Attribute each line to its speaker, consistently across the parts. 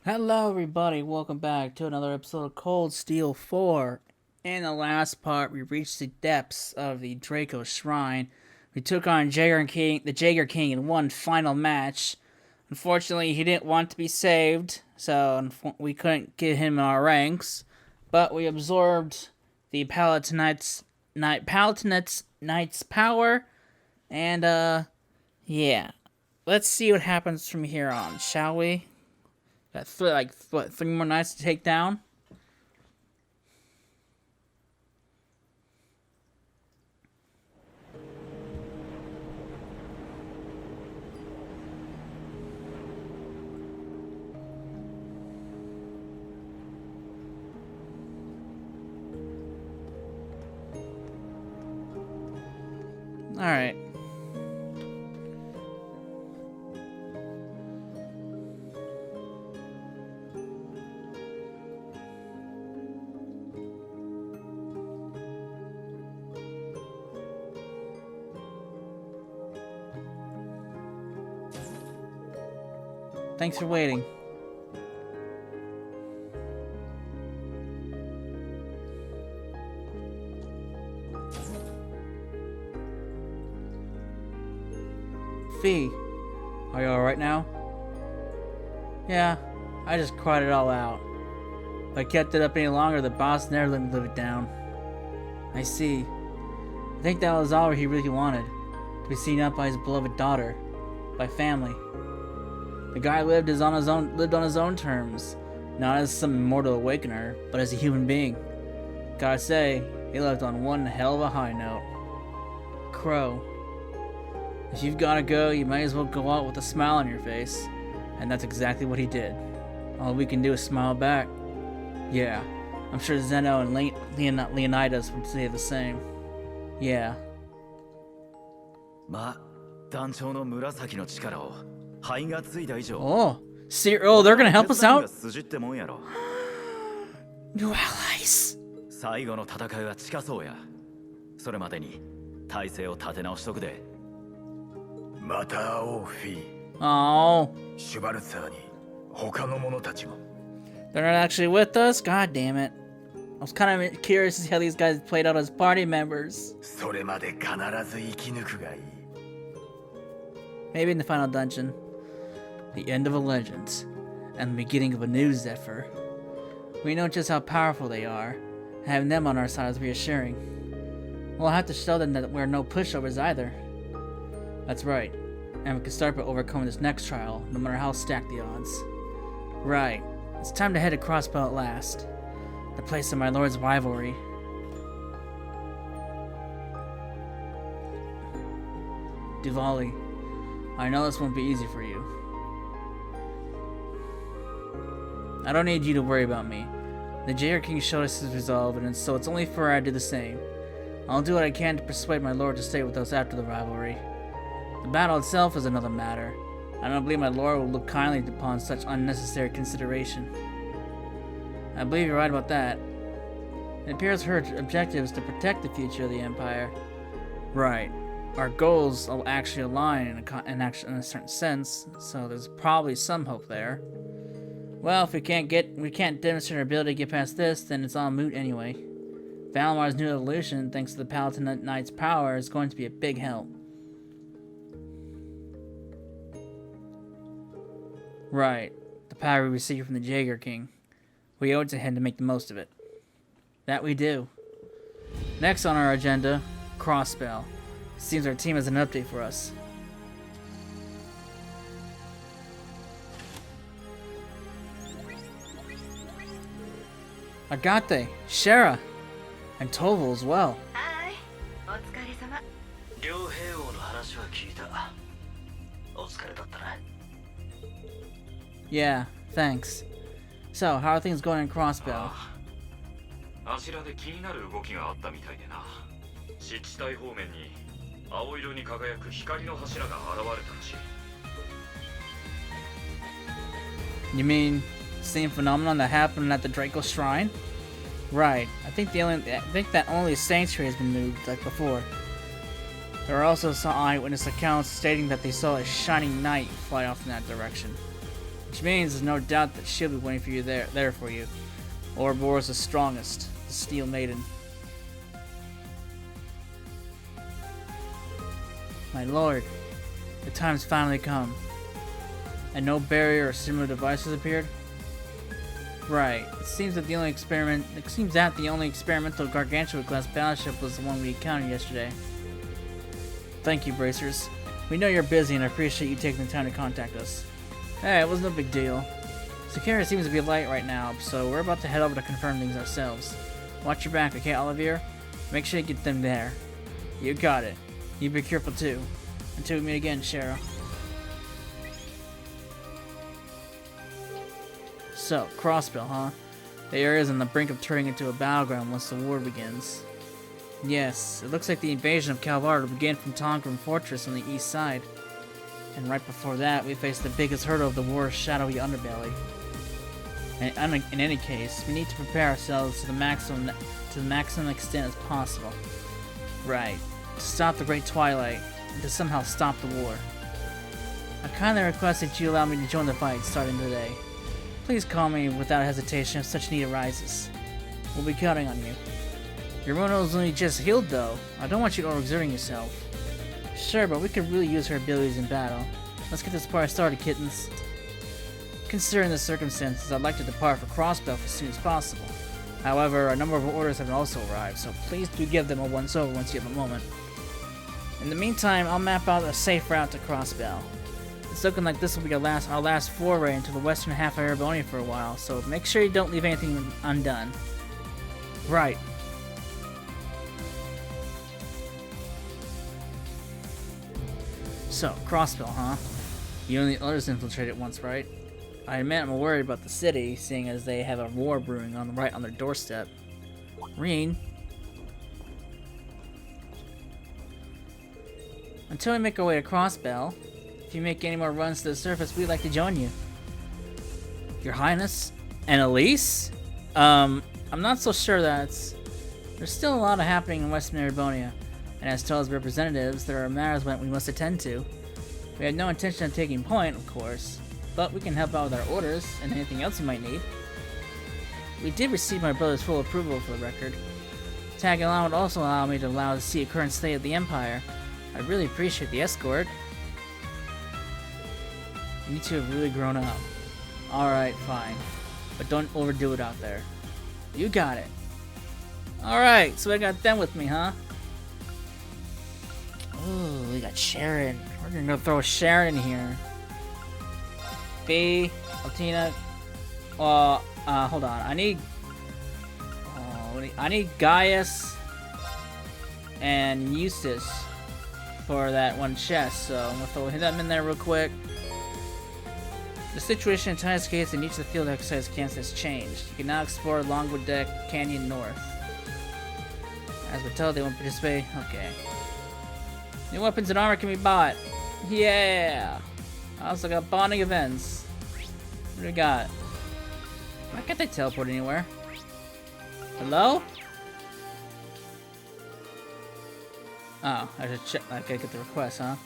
Speaker 1: Hello, everybody. Welcome back to another episode of Cold Steel 4. In the last part, we reached the depths of the Draco Shrine. We took on the Jaeger King in one final match. Unfortunately, he didn't want to be saved, so we couldn't get him in our ranks. But we absorbed the Palatinate Knight's power, and yeah. Let's see what happens from here on, shall we? Got three more knights to take down? Alright. Thanks for waiting. Fee, are you alright now? Yeah, I just cried it all out. If I kept it up any longer, the boss never let me live it down. I see. I think that was all he really wanted. To be seen up by his beloved daughter. By family. The guy lived on his own terms. Not as some immortal awakener, but as a human being. Gotta say, he left on one hell of a high note. Crow. If you've gotta go, you might as well go out with a smile on your face. And that's exactly what he did. All we can do is smile back. Yeah, I'm sure Zeno and Leonidas would say the same. Yeah.
Speaker 2: Oh,
Speaker 1: they're gonna help us out? New allies. Oh. They're not actually with us? God damn it. I was kind of curious to see how these guys played out as party members. Maybe in the final dungeon. The end of a legend. And the beginning of a new Zephyr. We know just how powerful they are. Having them on our side is reassuring. We'll have to show them that we're no pushovers either. That's right. And we can start by overcoming this next trial, no matter how stacked the odds. Right. It's time to head to Crossbow at last. The place of my lord's rivalry. Diwali, I know this won't be easy for you. I don't need you to worry about me. The Jaeger King showed us his resolve, and so it's only fair I do the same. I'll do what I can to persuade my lord to stay with us after the rivalry. The battle itself is another matter. I don't believe my lord will look kindly upon such unnecessary consideration. I believe you're right about that. It appears her objective is to protect the future of the Empire. Right. Our goals will actually align in a certain sense, so there's probably some hope there. Well, if we can't demonstrate our ability to get past this, then it's all moot anyway. Valamar's new evolution, thanks to the Palatinate Knight's power, is going to be a big help. Right. The power we received from the Jaeger King. We owe it to him to make the most of it. That we do. Next on our agenda, Crossspell. Seems our team has an update for us. Agate, Shara, and Toval as well. Yeah, thanks. So, how are things going in Crossbow?
Speaker 3: あちらで気になる動きがあったみたいでな。湿地帯方面に青色に輝く光の柱が現れたらしい。
Speaker 1: You mean same phenomenon that happened at the Draco Shrine? Right. I think that only sanctuary has been moved like before. There are also some eyewitness accounts stating that they saw a shining knight fly off in that direction. Which means there's no doubt that she'll be waiting for you there for you. Ouroboros the strongest, the Steel Maiden. My lord, the time's finally come. And no barrier or similar device has appeared? Right. It seems that the only experimental gargantuan-class battleship was the one we encountered yesterday. Thank you, Bracers. We know you're busy, and I appreciate you taking the time to contact us. Hey, it was no big deal. Security seems to be light right now, so we're about to head over to confirm things ourselves. Watch your back, okay, Olivier? Make sure you get them there. You got it. You be careful too. Until we meet again, Shara. So, Crossbill, huh? The area is on the brink of turning into a battleground once the war begins. Yes, it looks like the invasion of Calvar will begin from Tongrim Fortress on the east side. And right before that, we face the biggest hurdle of the war's shadowy underbelly. And in any case, we need to prepare ourselves to the maximum extent as possible. Right. To stop the Great Twilight, and to somehow stop the war. I kindly request that you allow me to join the fight starting today. Please call me without hesitation if such need arises. We'll be counting on you. Your wound is only just healed though. I don't want you overexerting yourself. Sure, but we could really use her abilities in battle. Let's get this party started, kittens. Considering the circumstances, I'd like to depart for Crossbell as soon as possible. However, a number of orders have also arrived, so please do give them a once-over once you have a moment. In the meantime, I'll map out a safe route to Crossbell. It's looking like this will be our last foray into the western half of Erebonia for a while, so make sure you don't leave anything undone. Right. So, Crossbell, huh? You and the others infiltrated once, right? I admit I'm worried about the city, seeing as they have a war brewing on their doorstep. Reen? Until we make our way to Crossbell, if you make any more runs to the surface, we'd like to join you. Your Highness? And Elise? I'm not so sure there's still a lot happening in Western Erebonia, and as told as representatives, there are matters we must attend to. We have no intention of taking point, of course, but we can help out with our orders and anything else you might need. We did receive my brother's full approval for the record. Tagging along would also allow me to see a current state of the Empire. I really appreciate the escort. You two have really grown up. Alright, fine. But don't overdo it out there. You got it. Alright, so I got them with me, huh? Ooh, we got Sharon. We're gonna go throw Sharon in here. B, Altina. Hold on. I need Gaius and Eustace for that one chest, so I'm gonna throw them in there real quick. The situation in Titus Gates and each of the field exercise camps has changed. You can now explore Longwood Deck Canyon North. As we're told, they won't participate. Okay. New weapons and armor can be bought. Yeah! I also got bonding events. What do we got? Why can't they teleport anywhere? Hello? Oh, I should check. I gotta get the request, huh?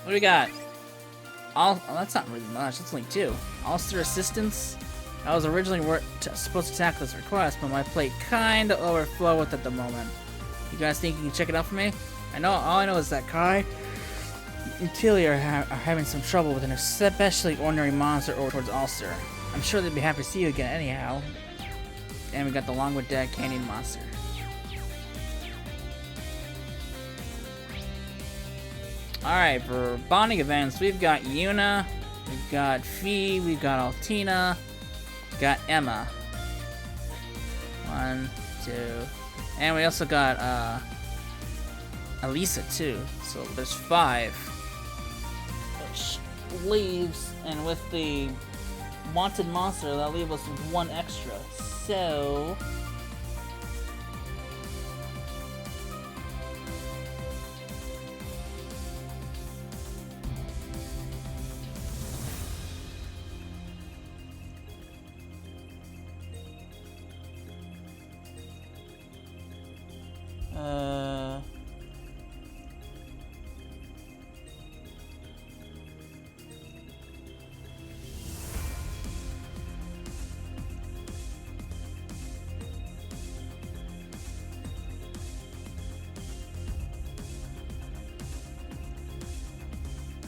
Speaker 1: What do we got? Oh, that's not really much. That's only 2. All-star assistance. I was originally supposed to tackle this request, but my plate kinda overflow with it at the moment. You guys think you can check it out for me? All I know is that Kai and Tilly are having some trouble with an especially ordinary monster over towards Ulster. I'm sure they'd be happy to see you again anyhow. And we got the Longwood Deck Canyon monster. Alright, for bonding events, we've got Yuna, we've got Fee, we've got Altina, we've got Emma. 1, 2, and we also got Elisa too. So there's 5. Which leaves, and with the wanted monster, that'll leave us with 1 extra. So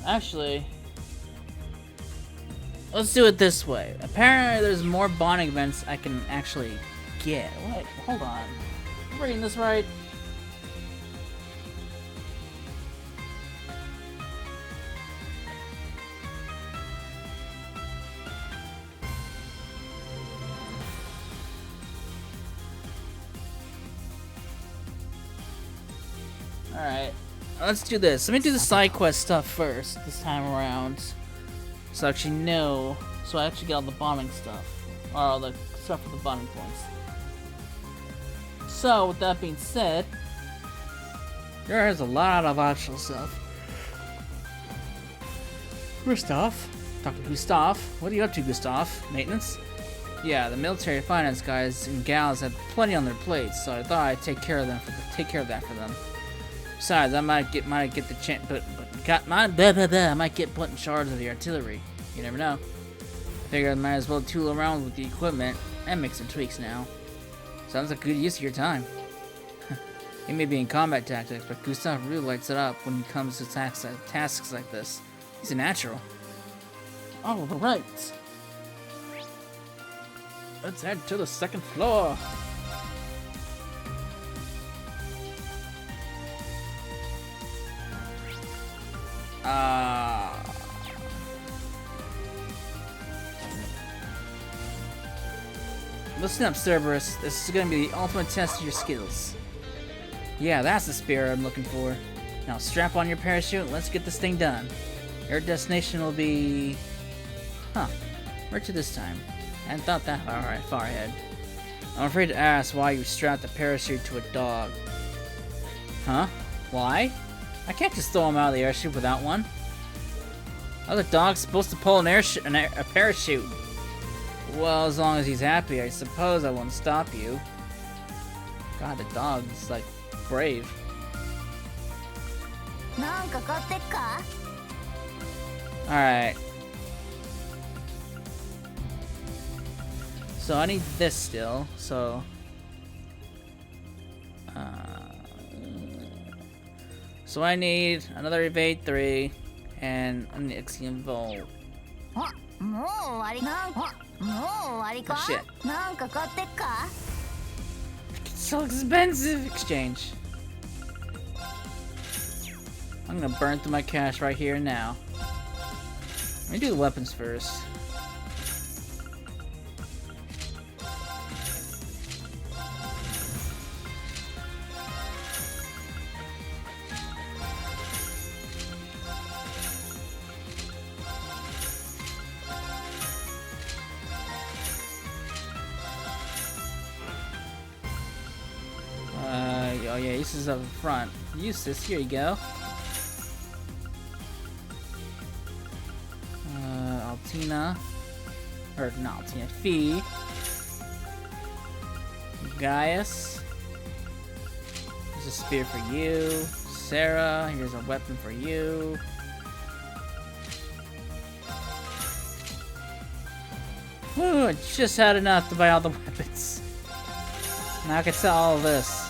Speaker 1: Actually, let's do it this way. Apparently, there's more bonding events I can actually get. What? Hold on. I'm reading this right. Alright, let's do this. Let me do the side quest stuff first this time around. So I actually know. So I actually get all the bombing stuff. Or all the stuff with the bombing points. So, with that being said, there's a lot of optional stuff. First off, talking to Gustav. What are you up to, Gustav? Maintenance? Yeah, the military finance guys and gals have plenty on their plates, so I thought I'd take care of that for them. Besides, I might get the chance, I might get put in charge of the artillery. You never know. I figure I might as well tool around with the equipment and make some tweaks now. Sounds like a good use of your time. He may be in combat tactics, but Gustav really lights it up when it comes to tasks like this. He's a natural. All right. Let's head to the second floor. Listen up, Cerberus. This is gonna be the ultimate test of your skills. Yeah, that's the spirit I'm looking for. Now strap on your parachute and let's get this thing done. Your destination will be... Where to this time? I hadn't thought that far ahead. I'm afraid to ask why you strapped the parachute to a dog. Huh? Why? I can't just throw him out of the airship without one. How's a dog supposed to pull a parachute? Well, as long as he's happy, I suppose I won't stop you. God, the dog is like brave. Alright. So I need this still, so... So I need another evade 3 and an Ixion Volt. Oh shit. It's so expensive! Exchange. I'm gonna burn through my cash right here and now. Let me do the weapons first. Oh yeah, uses up front. Use this, here you go. Altina. Or not Altina, Fee. Gaius. Here's a spear for you. Sarah, here's a weapon for you. Whew, I just had enough to buy all the weapons. Now I can sell all of this.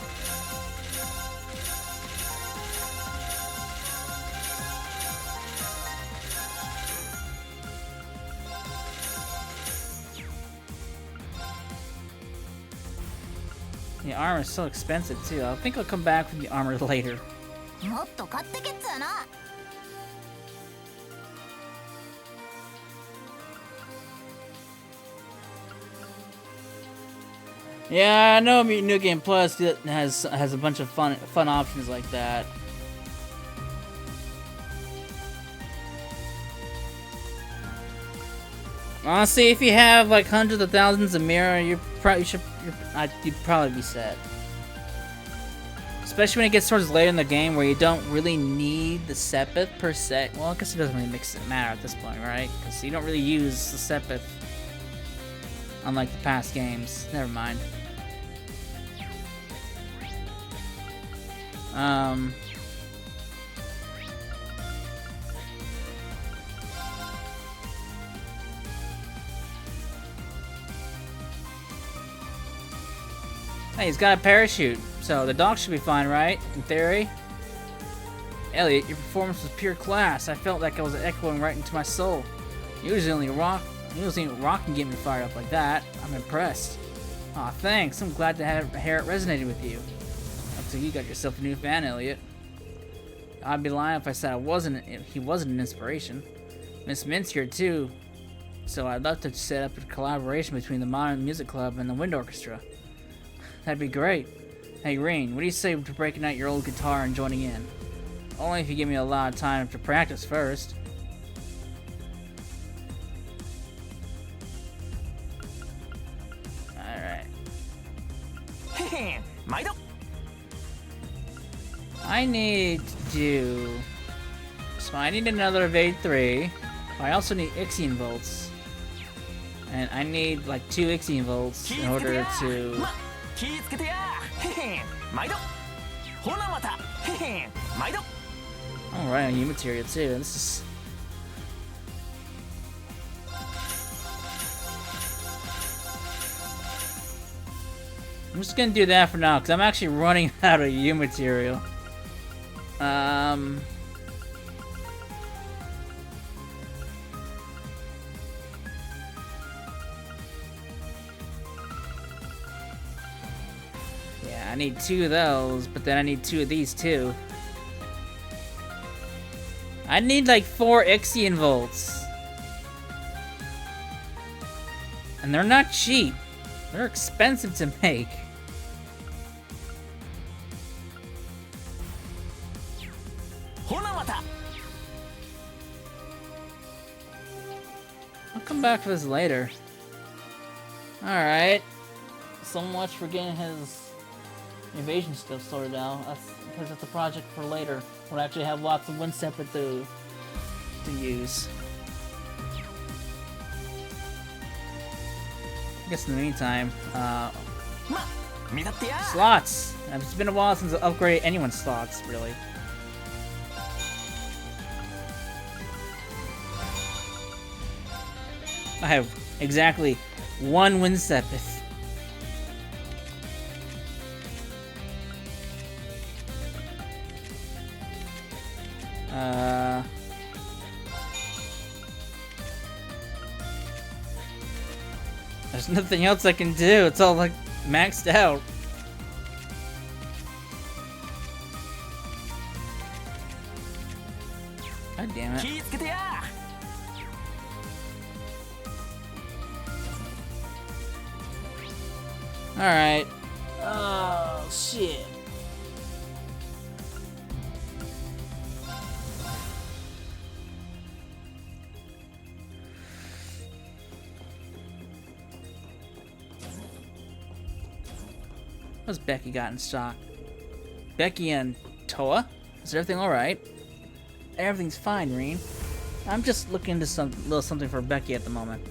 Speaker 1: The armor is so expensive too. I think I'll come back with the armor later. Yeah, I know New Game Plus has a bunch of fun options like that. Honestly, if you have like hundreds of thousands of mirror, you'd probably be set. Especially when it gets towards later in the game where you don't really need the Sepith per se. Well, I guess it doesn't really matter at this point, right? Because you don't really use the Sepith unlike the past games. Never mind. Hey, he's got a parachute, so the dog should be fine, right? In theory. Elliot, your performance was pure class. I felt like I was echoing right into my soul. Usually only rock can get me fired up like that. I'm impressed. Aw, thanks. I'm glad to hear it resonated with you. Looks like you got yourself a new fan, Elliot. I'd be lying if I said he wasn't an inspiration. Miss Mint's here too, so I'd love to set up a collaboration between the Modern Music Club and the Wind Orchestra. That'd be great. Hey, Rain, what do you say to breaking out your old guitar and joining in? Only if you give me a lot of time to practice first. Alright. I need to do... So I need another Evade 3. I also need Ixion Volts. And I need like 2 Ixion Volts in order to... Alright, on new material too. This is... I'm just gonna do that for now, because I'm actually running out of U material. Yeah, I need 2 of those, but then I need 2 of these too. I need like 4 Ixion Volts. And they're not cheap. They're expensive to make. I'll come back for this later. Alright. So much for getting his evasion stuff sorted out. Because that's a project for later. We'll actually have lots of wind separate to use. I guess in the meantime, slots! It's been a while since I upgraded anyone's slots, really. I have exactly 1 wind sepith. There's nothing else I can do. It's all like maxed out. God damn it. Alright. Oh, shit. What's Becky got in stock? Becky and Toa? Is everything alright? Everything's fine, Reen. I'm just looking into little something for Becky at the moment.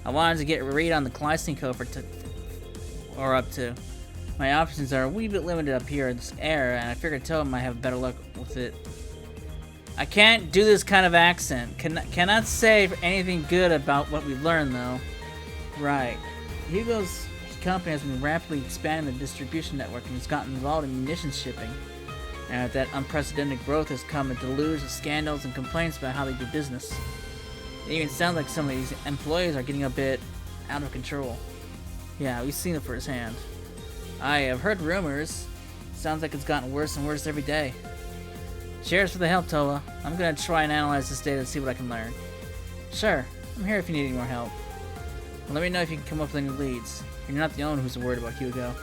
Speaker 1: I wanted to get a read on the Glycine code or up to. My options are a wee bit limited up here in this area, and I figured Toa might have better luck with it. I can't do this kind of accent. Cannot say anything good about what we've learned, though. Right. Hugo's company has been rapidly expanding the distribution network and has gotten involved in munitions shipping. And that unprecedented growth has come a deluge of scandals and complaints about how they do business. It even sounds like some of these employees are getting a bit out of control. Yeah, we've seen it firsthand. I have heard rumors. Sounds like it's gotten worse and worse every day. Cheers for the help, Toa. I'm gonna try and analyze this data and see what I can learn. Sure, I'm here if you need any more help. Well, let me know if you can come up with any leads. You're not the only one who's worried about Hugo.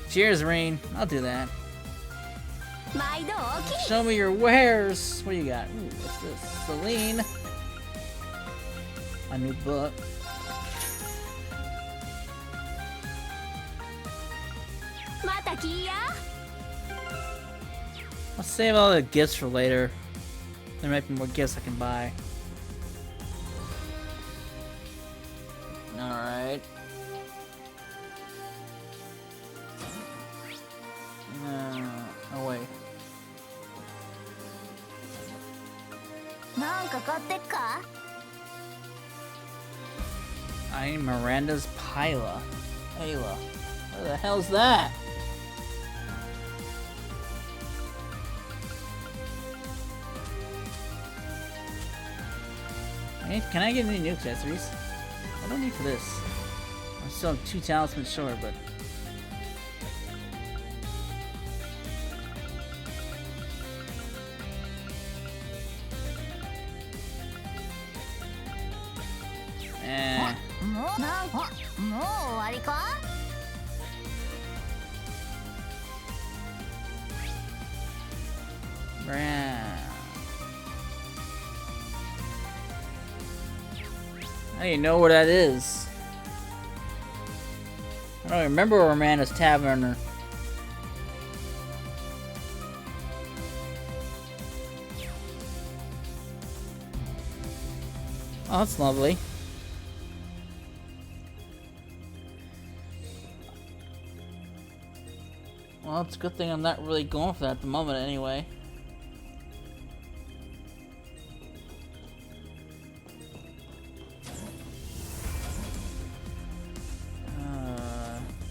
Speaker 1: Cheers, Rain. I'll do that. Show me your wares. What do you got? Ooh, what's this? Celine. A new book. I'll save all the gifts for later. There might be more gifts I can buy. Alright. Oh wait. I need Miranda's Pila. Ayla. What the hell's that? Can I get any new accessories? I don't need for this. I'm still 2 talismans short, but... I don't even know where that is. I don't remember where Amanda's Tavern. Oh, that's lovely. Well, it's a good thing I'm not really going for that at the moment anyway.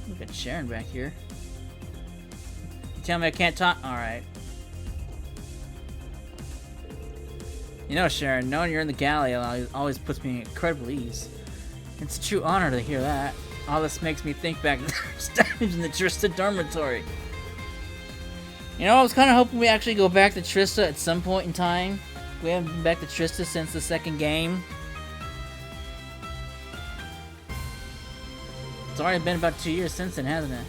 Speaker 1: Look at Sharon back here. You tell me I can't talk? Alright. You know, Sharon, knowing you're in the galley always puts me at incredible ease. It's a true honor to hear that. All this makes me think back to the times in the Trista dormitory. You know, I was kind of hoping we actually go back to Trista at some point in time. We haven't been back to Trista since the second game. It's already been about 2 years since then, hasn't it?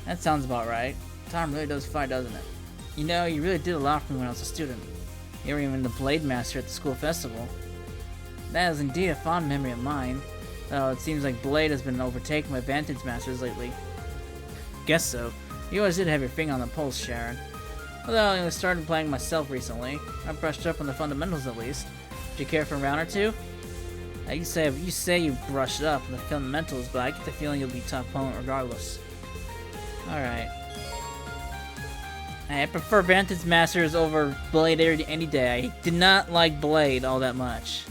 Speaker 1: That sounds about right. Time really does fly, doesn't it? You know, you really did a lot for me when I was a student. You were even the Blade Master at the school festival. That is indeed a fond memory of mine. Though it seems like Blade has been overtaken by Vantage Masters lately. Guess so. You always did have your finger on the pulse, Sharon. Although I only started playing myself recently, I brushed up on the fundamentals at least. Do you care for a round or two? You say you brushed up on the fundamentals, but I get the feeling you'll be a tough opponent regardless. Alright. I prefer Vantage Masters over Blade any day. I did not like Blade all that much.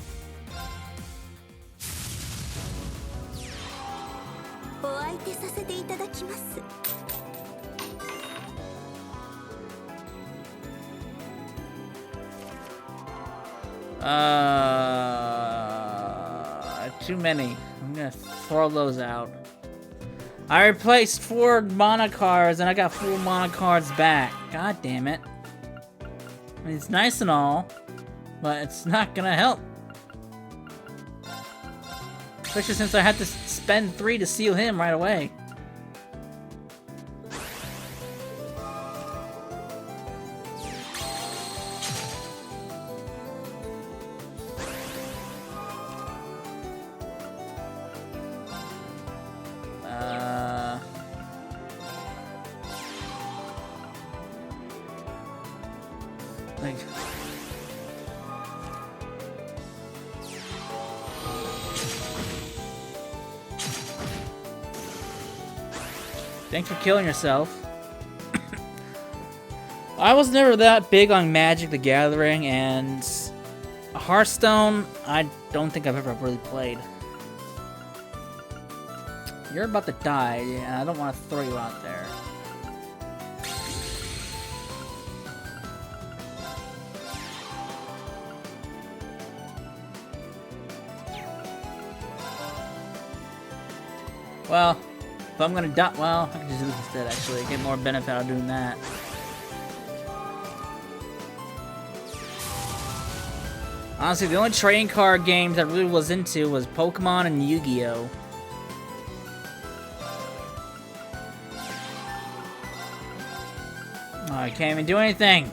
Speaker 1: Too many. I'm gonna throw those out. I replaced 4 mana cards and I got 4 mana cards back. God damn it. I mean, it's nice and all, but it's not gonna help. Especially since I had to spend 3 to seal him right away. Thanks for killing yourself. I was never that big on Magic the Gathering, and Hearthstone, I don't think I've ever really played. You're about to die, and I don't want to throw you out there. Well, if I'm gonna die, well, I can just do this instead, actually. Get more benefit out of doing that. Honestly, the only trading card games I really was into was Pokemon and Yu-Gi-Oh! Oh, I can't even do anything!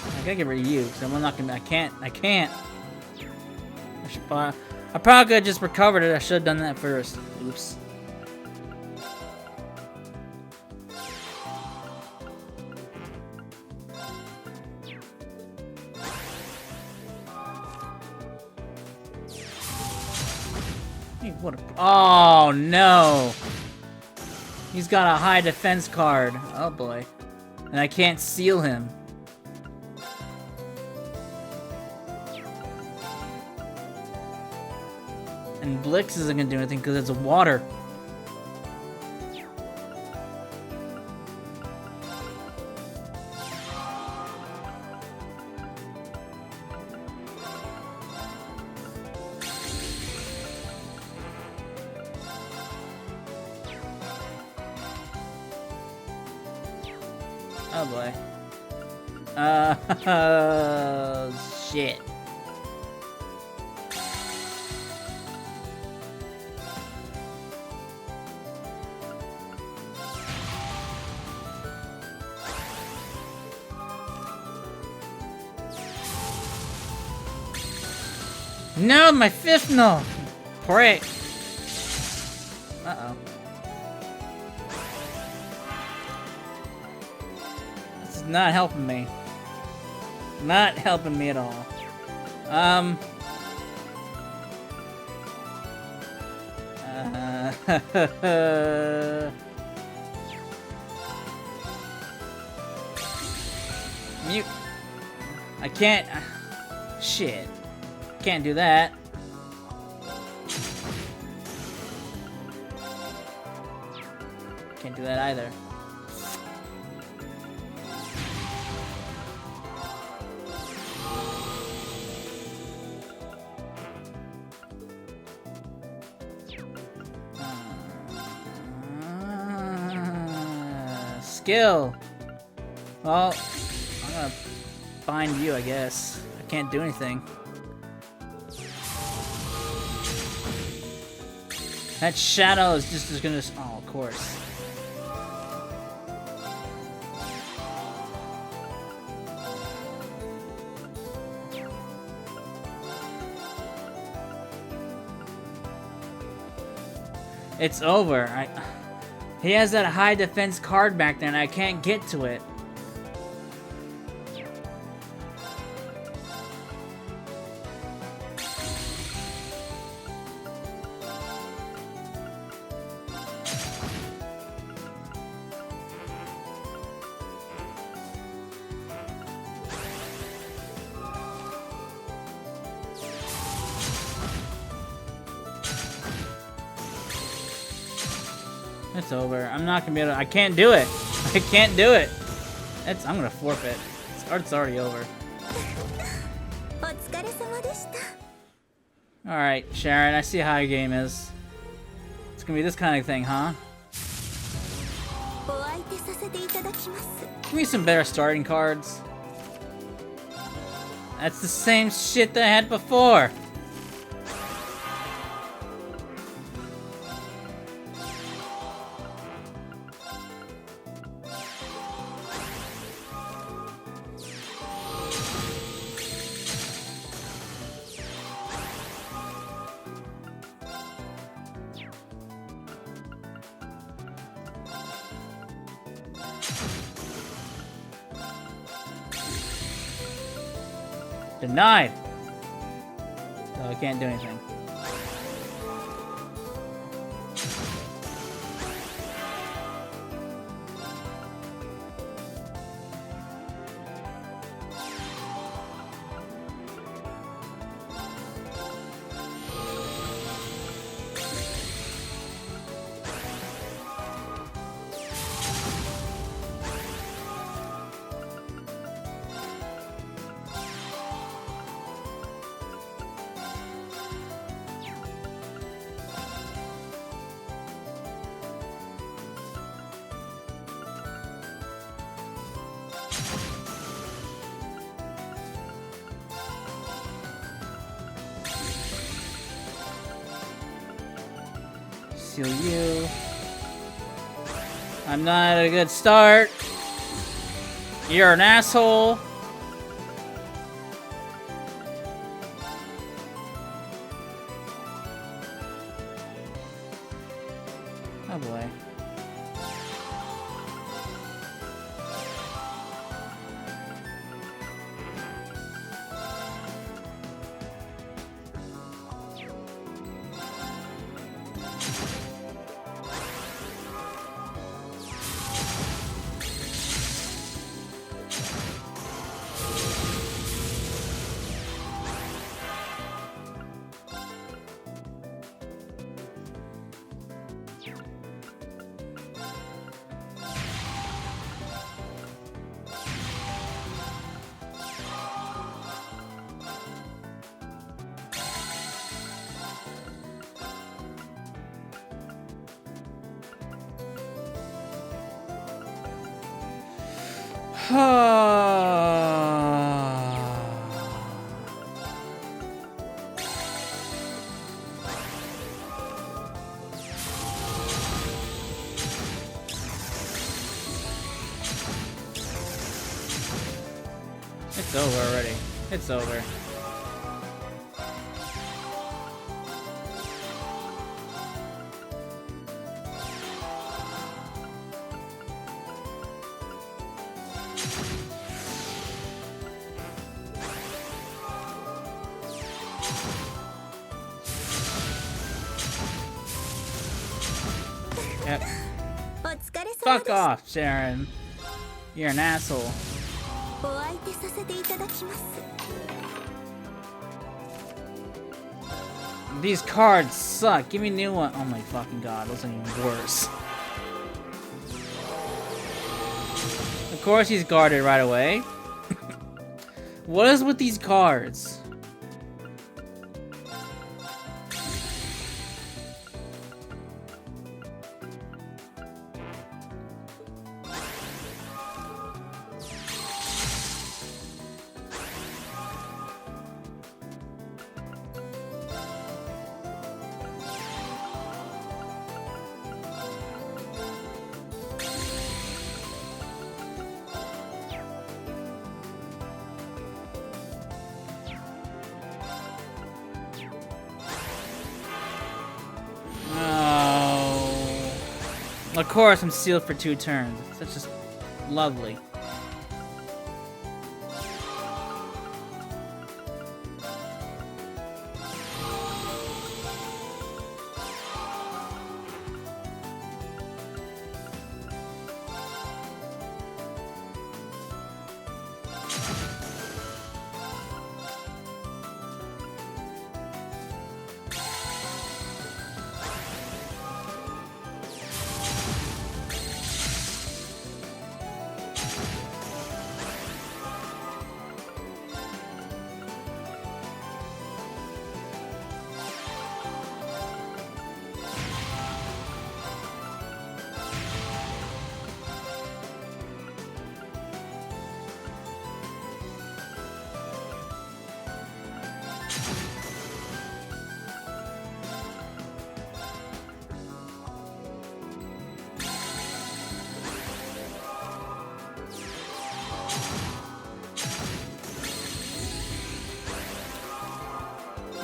Speaker 1: I gotta get rid of you, because I'm not gonna, I can't. I probably could have just recovered it. I should have done that first. Oops. Hey, what a... Oh, no! He's got a high defense card. Oh, boy. And I can't seal him. And Blix isn't gonna do anything because it's water. Oh boy. Shit. No, my fifth no. Prick. Uh-oh. This is not helping me. Not helping me at all. Mute. I can't. Shit. Can't do that. Can't do that either. Skill. Well, I'm gonna find you, I guess. I can't do anything. That shadow is just gonna. Oh, of course. It's over. He has that high defense card back there, and I can't get to it. It's over. I'm not gonna be able to. I can't do it. I can't do it. I'm gonna forfeit. It's already over. Alright, Sharon, I see how your game is. It's gonna be this kind of thing, huh? Give me some better starting cards. That's the same shit that I had before. Denied! So I can't do anything. Seal you. I'm not at a good start. You're an asshole. Oh boy. It's over already. It's over. Yep. Fuck off, Sharon. You're an asshole. These cards suck. Give me a new one. Oh my fucking god, those are even worse. Of course he's guarded right away. What is with these cards? Of course, I'm sealed for 2 turns. That's just lovely.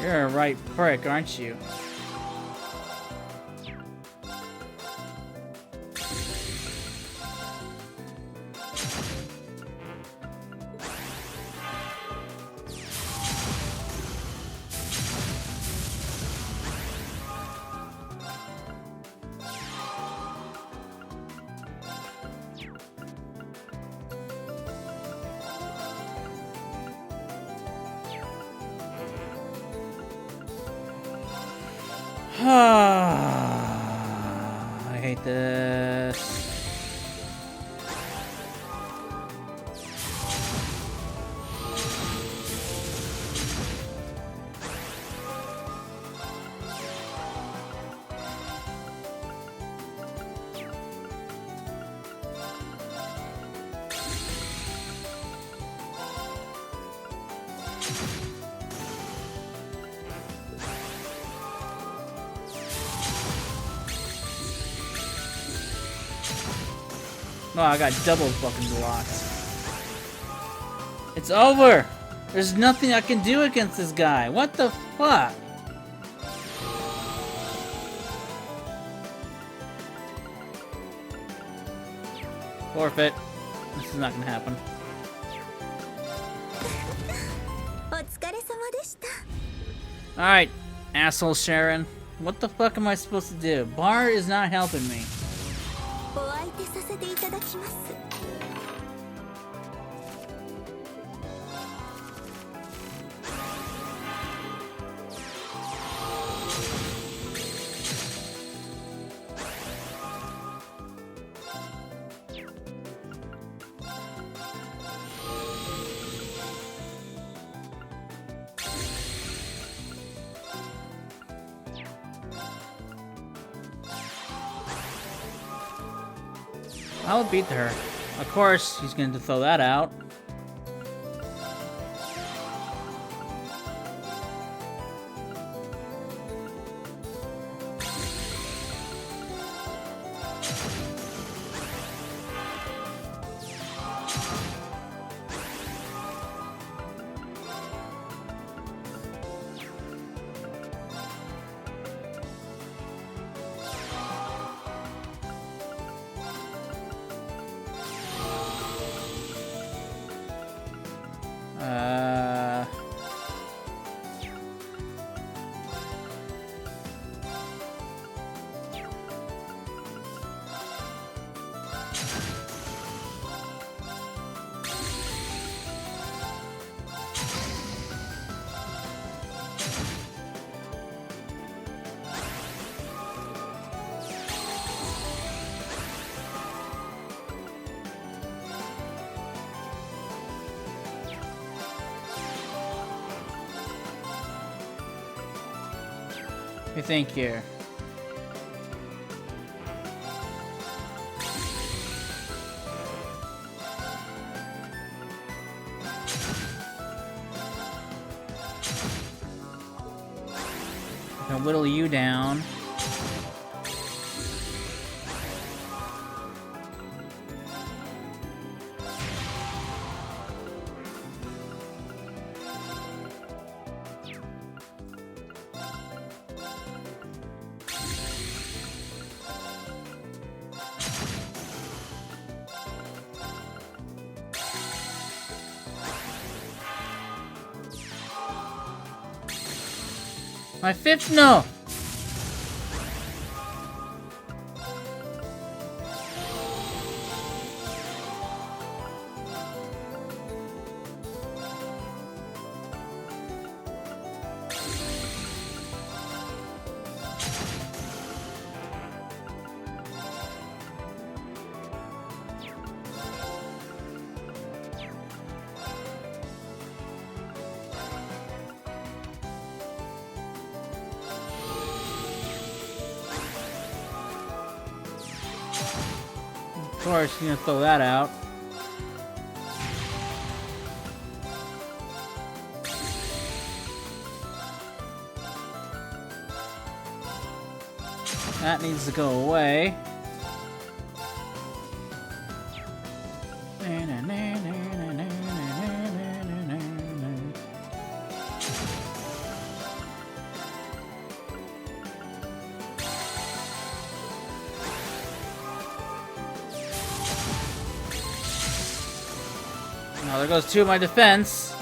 Speaker 1: You're a right prick, aren't you? I hate this. Oh, I got double fucking blocked. It's over! There's nothing I can do against this guy. What the fuck? Forfeit. This is not gonna happen. Alright, asshole Sharon. What the fuck am I supposed to do? Bar is not helping me. I'll beat her. Of course, he's going to throw that out. What do you think here? I can whittle you down. My fifth? No! Of course, you're gonna throw that out. That needs to go away. Oh, there goes two of my defense.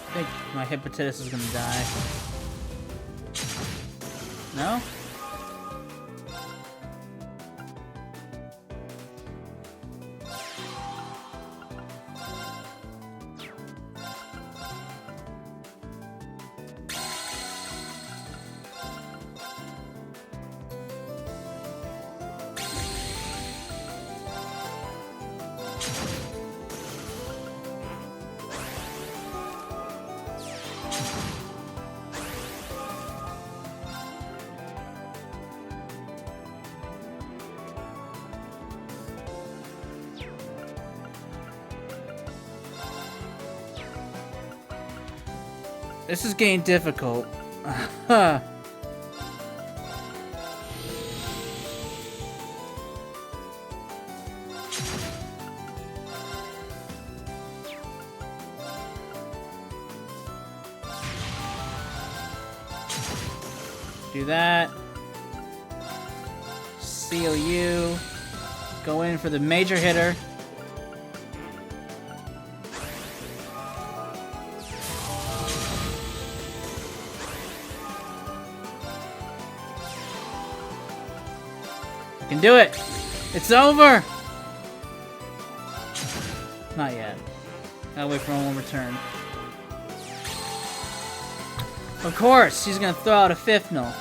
Speaker 1: I think my hepatitis is gonna die. No? This is getting difficult. Do that. Seal you. Go in for the major hitter. You can do it! It's over! Not yet. Gotta wait for one more turn. Of course, she's gonna throw out a fifth null.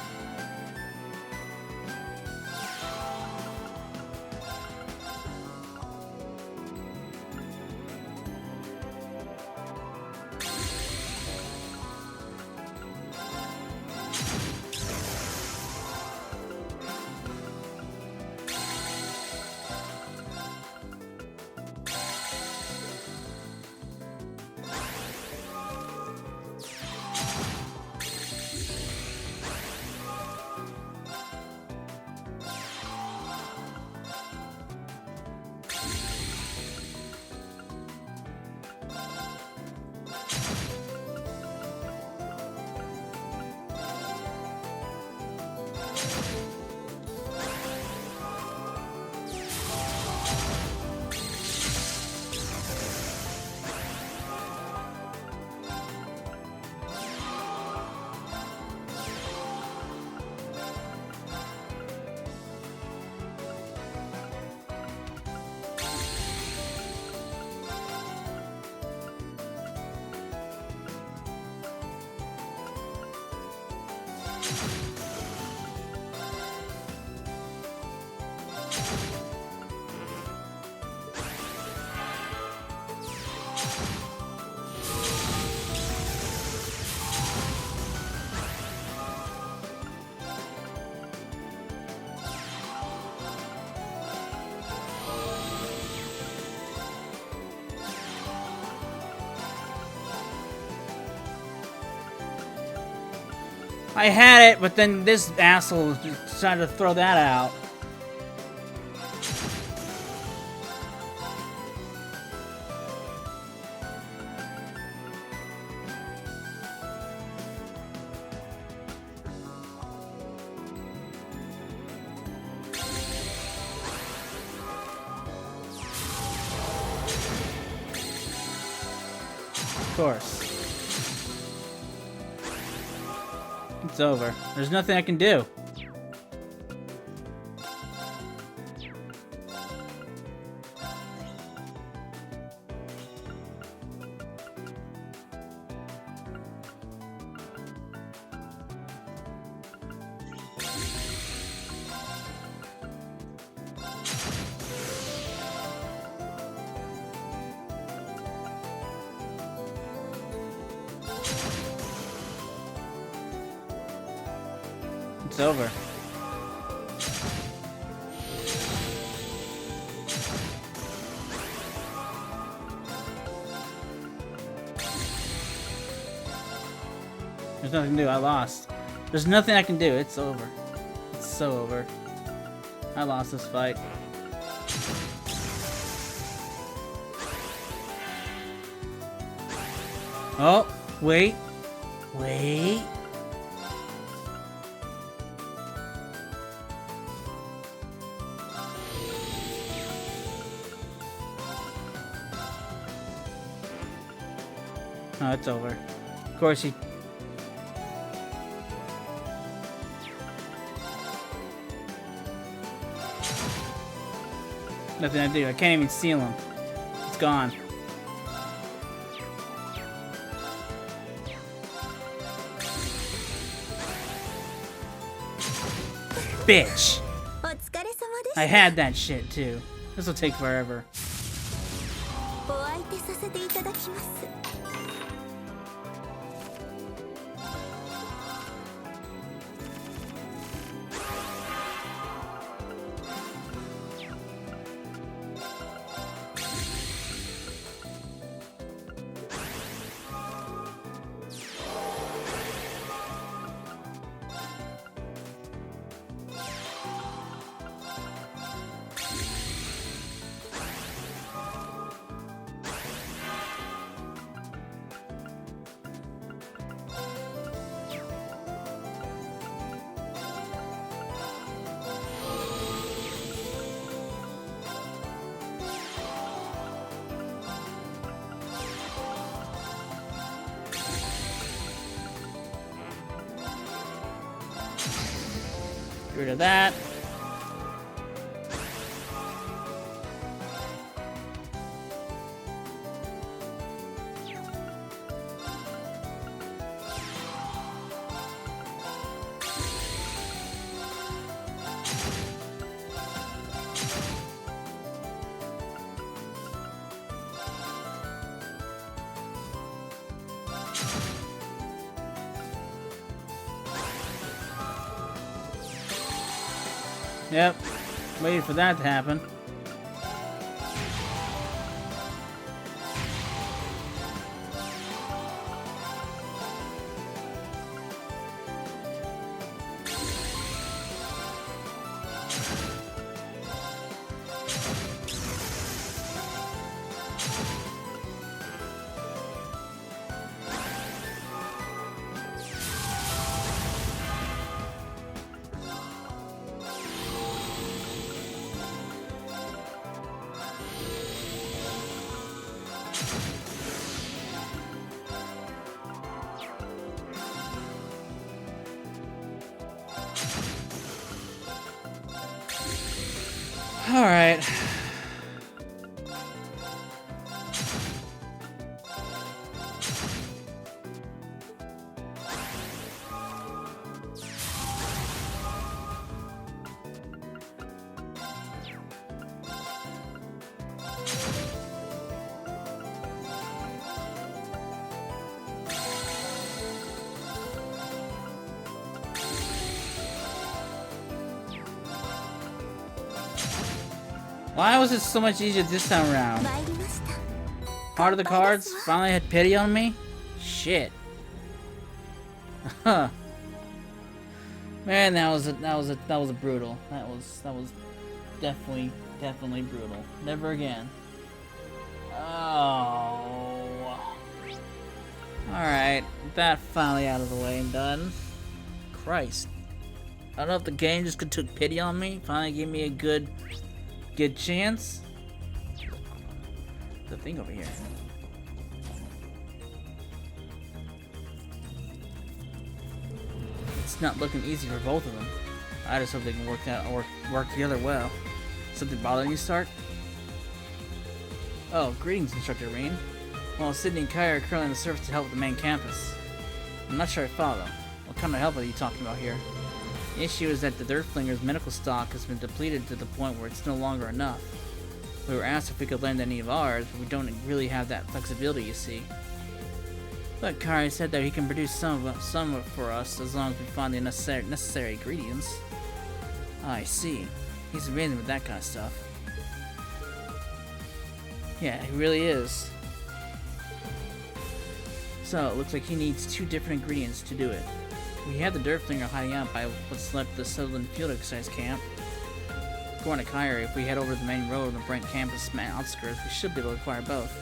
Speaker 1: I had it, but then this asshole decided to throw that out. Of course. It's over. There's nothing I can do. It's over. There's nothing to do. I lost. There's nothing I can do. It's over. It's so over. I lost this fight. Oh, wait. Wait. Oh, it's over. Of course he... Nothing I do. I can't even seal him. It's gone. Bitch! I had that shit too. This will take forever. Get rid of that. Yep. Waiting for that to happen. Alright. Why was it so much easier this time around? Heart of the cards finally had pity on me? Shit. Huh. Man, that was brutal. That was definitely brutal. Never again. Oh. Alright, that finally out of the way and done. Christ. I don't know if the game just took pity on me, finally gave me a good chance. The thing over here. It's not looking easy for both of them. I just hope they can work together well. Something bothering you, Stark? Oh, greetings, Instructor Reen. Well, Sydney and Kai are currently on the surface to help with the main campus. I'm not sure I follow. What kind of help are you talking about here? The issue is that the Dirtflinger's medical stock has been depleted to the point where it's no longer enough. We were asked if we could lend any of ours, but we don't really have that flexibility, you see. But Kari said that he can produce some of it for us as long as we find the necessary ingredients. I see. He's amazing with that kind of stuff. Yeah, he really is. So, it looks like he needs 2 different ingredients to do it. We have the Dirtflinger hiding out by what's left of the Sutherland Field Exercise Camp. According to Kyrie, if we head over the main road on the Brent campus outskirts, we should be able to acquire both.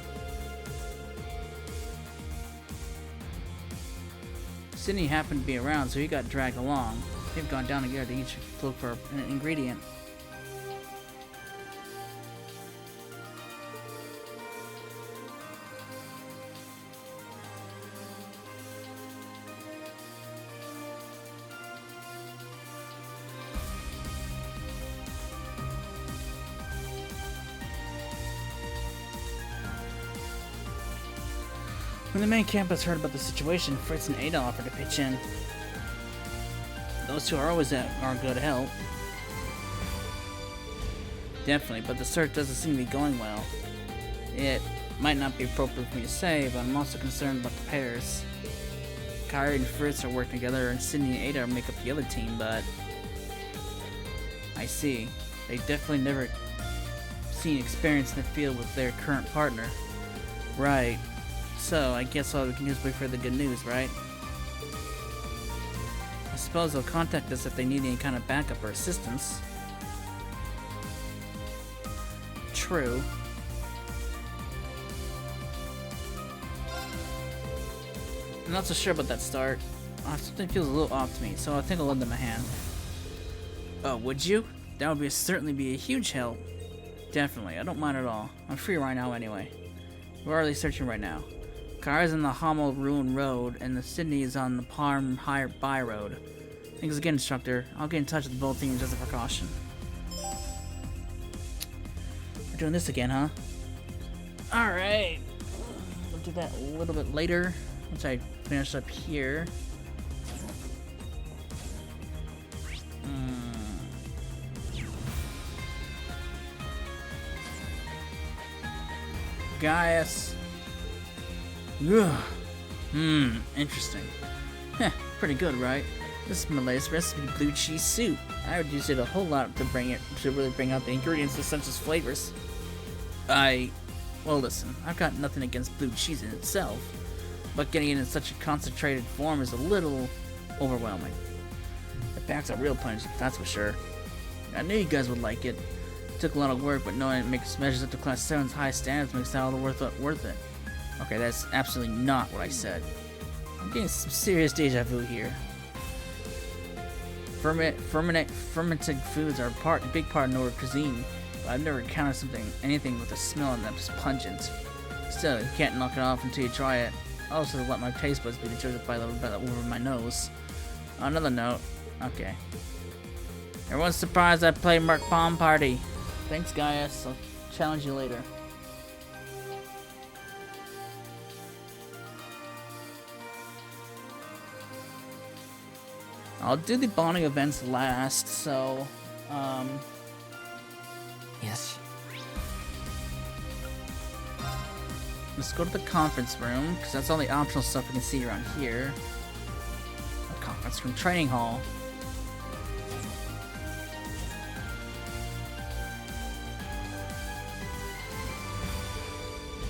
Speaker 1: Sydney happened to be around, so he got dragged along. They've gone down together to each look for an ingredient. When the main campus heard about the situation, Fritz and Ada offered to pitch in. Those two are always are good help. Definitely, but the search doesn't seem to be going well. It might not be appropriate for me to say, but I'm also concerned about the pairs. Kyrie and Fritz are working together, and Sydney and Ada make up the other team, but... I see. They definitely never seen experience in the field with their current partner. Right. So, I guess all we can do is wait for the good news, right? I suppose they'll contact us if they need any kind of backup or assistance. True. I'm not so sure about that start. Something feels a little off to me, so I think I'll lend them a hand. Oh, would you? That would certainly be a huge help. Definitely, I don't mind at all. I'm free right now anyway. We're already searching right now. Kara's on the Hommel Ruin Road, and the Sydney is on the Parm Higher By Road. Thanks again, Instructor. I'll get in touch with both teams as a precaution. We're doing this again, huh? Alright. We'll do that a little bit later, once I finish up here. Gaius. Ugh. Interesting. Heh, pretty good, right? This is my latest recipe, blue cheese soup. I reduced it a whole lot to really bring out the ingredients and sense flavors. Well, listen, I've got nothing against blue cheese in itself, but getting it in such a concentrated form is a little overwhelming. It packs a real punch, that's for sure. I knew you guys would like it. It took a lot of work, but knowing it measures up to Class 7's high standards makes it all worth it. Okay, that's absolutely not what I said. I'm getting some serious deja vu here. Fermented foods are a big part of Nordic cuisine, but I've never encountered anything with a smell in them that's pungent. Still, you can't knock it off until you try it. I also let my taste buds be deterred by over my nose. On another note, okay. Everyone's surprised I played Merc Palm Party. Thanks, Gaius. I'll challenge you later. I'll do the bonding events last, so, yes. Let's go to the conference room, because that's all the optional stuff we can see around here. A conference room training hall.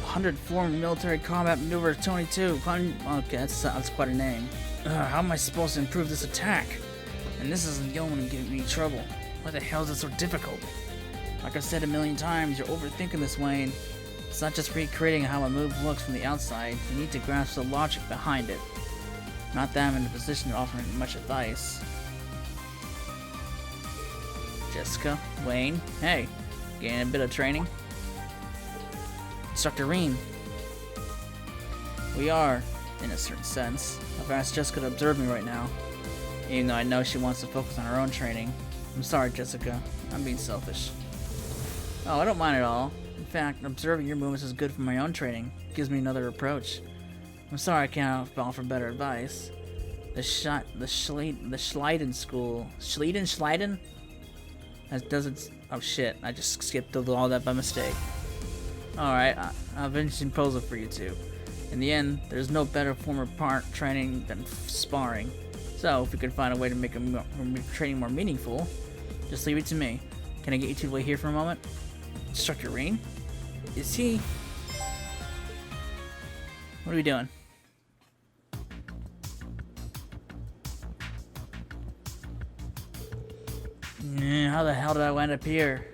Speaker 1: "104 military combat maneuver 22. Okay, that's quite a name. How am I supposed to improve this attack? And this isn't going to give me trouble. Why the hell is it so difficult? Like I've said a million times, you're overthinking this, Wayne. It's not just recreating how a move looks from the outside. You need to grasp the logic behind it. Not that I'm in a position to offer much advice." Jessica, Wayne, hey, getting a bit of training? Instructor Reen. We are, in a certain sense. I've asked Jessica to observe me right now, even though I know she wants to focus on her own training. I'm sorry, Jessica. I'm being selfish. Oh, I don't mind at all. In fact, observing your movements is good for my own training. It gives me another approach. I'm sorry I can't offer better advice. The Schleiden school. Schleiden? That doesn't... Oh shit, I just skipped over all that by mistake. Alright, I have an interesting proposal for you two. In the end, there's no better form of part training than sparring. So, if we could find a way to make training more meaningful, just leave it to me. Can I get you two to wait here for a moment? Instructor Reen? Is he... What are we doing? How the hell did I wind up here?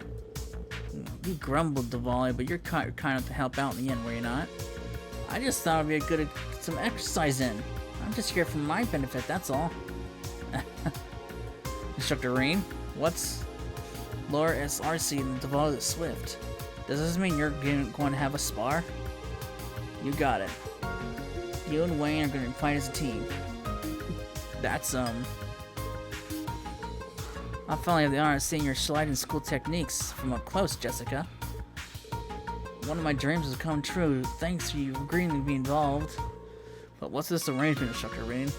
Speaker 1: You grumbled, Diwali, but you're kind enough to help out in the end, were you not? I just thought it'd be a good some exercise in. I'm just here for my benefit, that's all. Instructor Reen, what's Laura SRC and Diwali Swift? Does this mean you're going to have a spar? You got it. You and Wayne are going to fight as a team. That's, I finally have the honor of seeing your Schleiden school techniques from up close, Jessica. One of my dreams has come true, thanks to you agreeing to be involved. But what's this arrangement, Instructor Reen?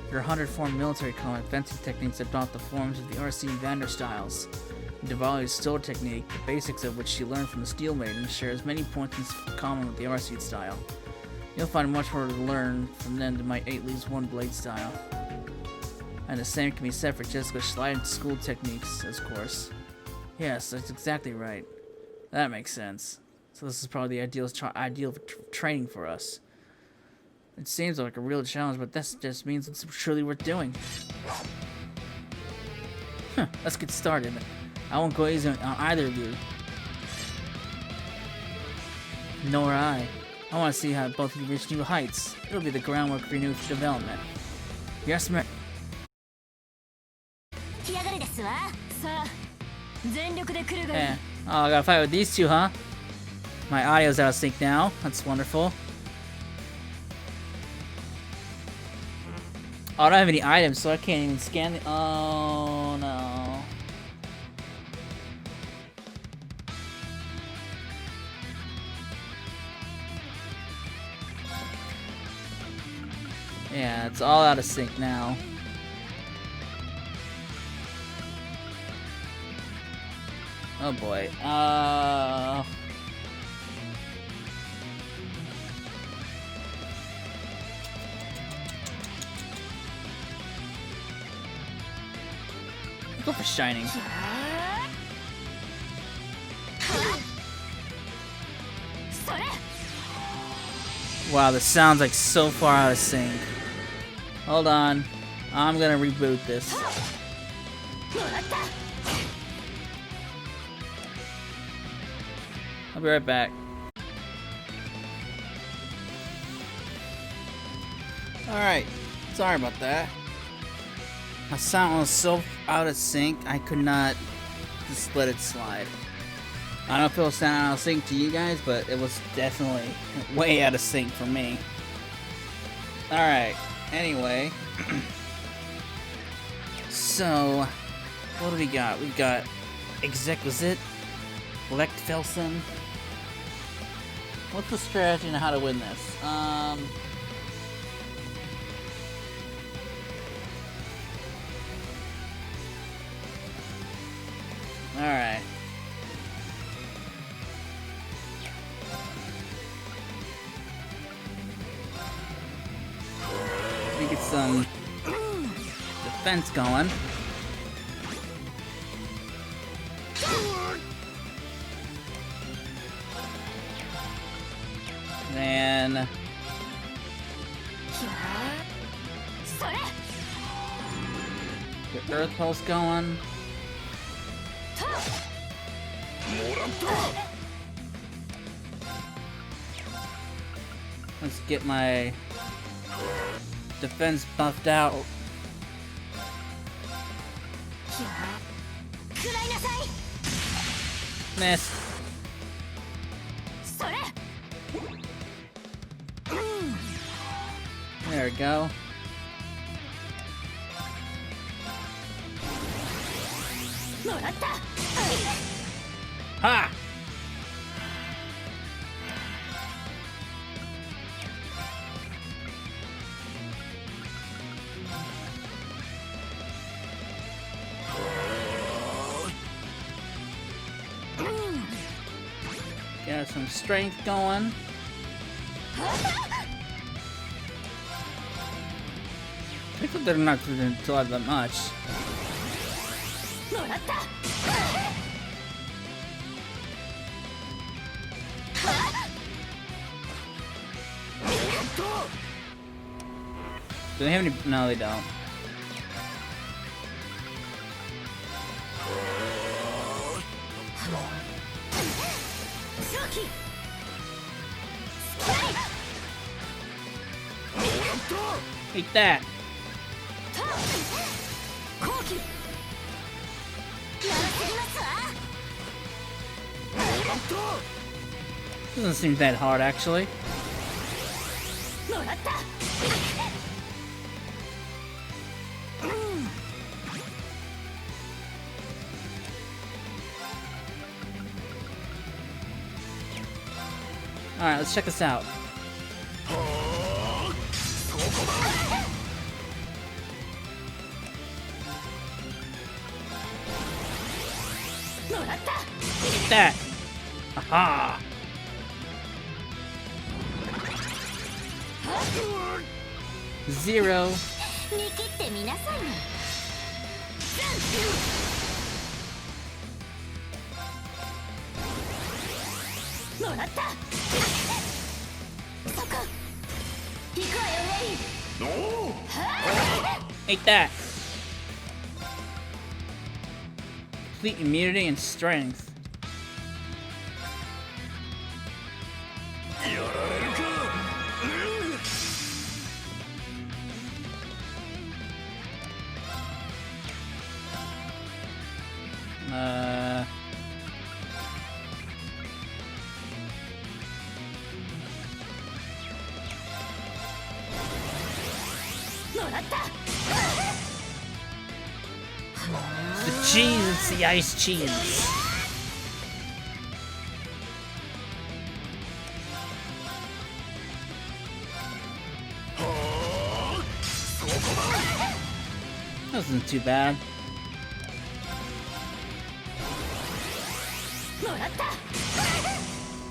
Speaker 1: Your 104 military combat fencing techniques adopt the forms of the RC and Vander styles. Diwali's steel technique, the basics of which she learned from the Steel Maiden, shares many points in common with the RC style. You'll find much more to learn from them than my 8 leaves 1 blade style. And the same can be said for Jessica's Schleiden school techniques, of course. Yes, that's exactly right. That makes sense. So this is probably the ideal training for us. It seems like a real challenge, but that just means it's truly worth doing. Let's get started. I won't go easy on either of you. Nor I. I want to see how both of you reach new heights. It'll be the groundwork for your new development. Yes, ma'am. Yeah. Oh, I gotta fight with these two, huh? My audio's out of sync now. That's wonderful. Oh, I don't have any items, so I can't even scan the... Oh, no. Yeah, it's all out of sync now. Oh boy. Go for shining. Wow, this sounds like so far out of sync. Hold on. I'm gonna reboot this. I'll be right back. Alright, sorry about that. My sound was so out of sync, I could not just let it slide. I don't know if it was sound out of sync to you guys, but it was definitely way out of sync for me. Alright, anyway. So, what do we got? We've got Exquisite, Lechtfelsen. What's the strategy and how to win this? Alright. Let me get some defense going. Then get Earth Pulse going. Let's get my defense buffed out. Miss. There we go. Ha! Got some strength going. I think they're not going to do that much. Do they have any? No, they don't. Take that. Doesn't seem that hard, actually. Alright, let's check this out. Get that! Aha! Zero. Take that. Complete immunity and strength. The cheese, it's the ice cheese. That wasn't too bad.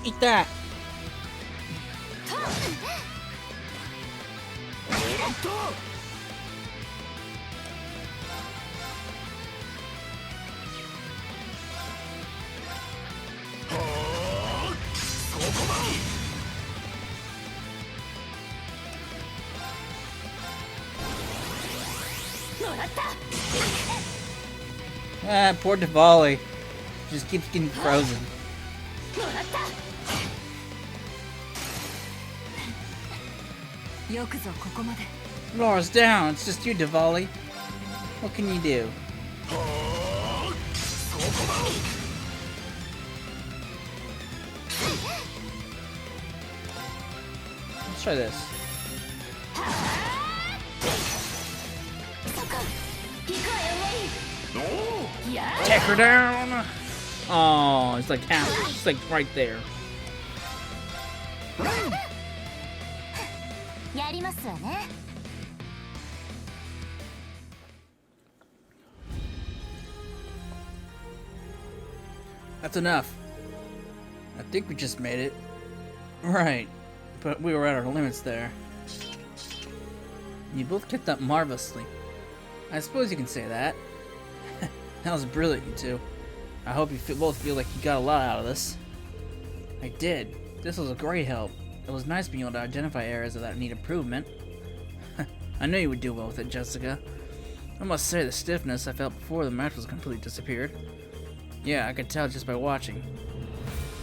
Speaker 1: Eat that. Ah, poor Diwali. Just keeps getting frozen. Laura's down. It's just you, Diwali. What can you do? Let's try this. Take her down! Oh, it's like half. It's like right there. That's enough. I think we just made it. Right. But we were at our limits there. You both kept up marvelously. I suppose you can say that. That was brilliant, you two. I hope you both feel like you got a lot out of this. I did. This was a great help. It was nice being able to identify areas that need improvement. I knew you would do well with it, Jessica. I must say, the stiffness I felt before the match was completely disappeared. Yeah, I could tell just by watching.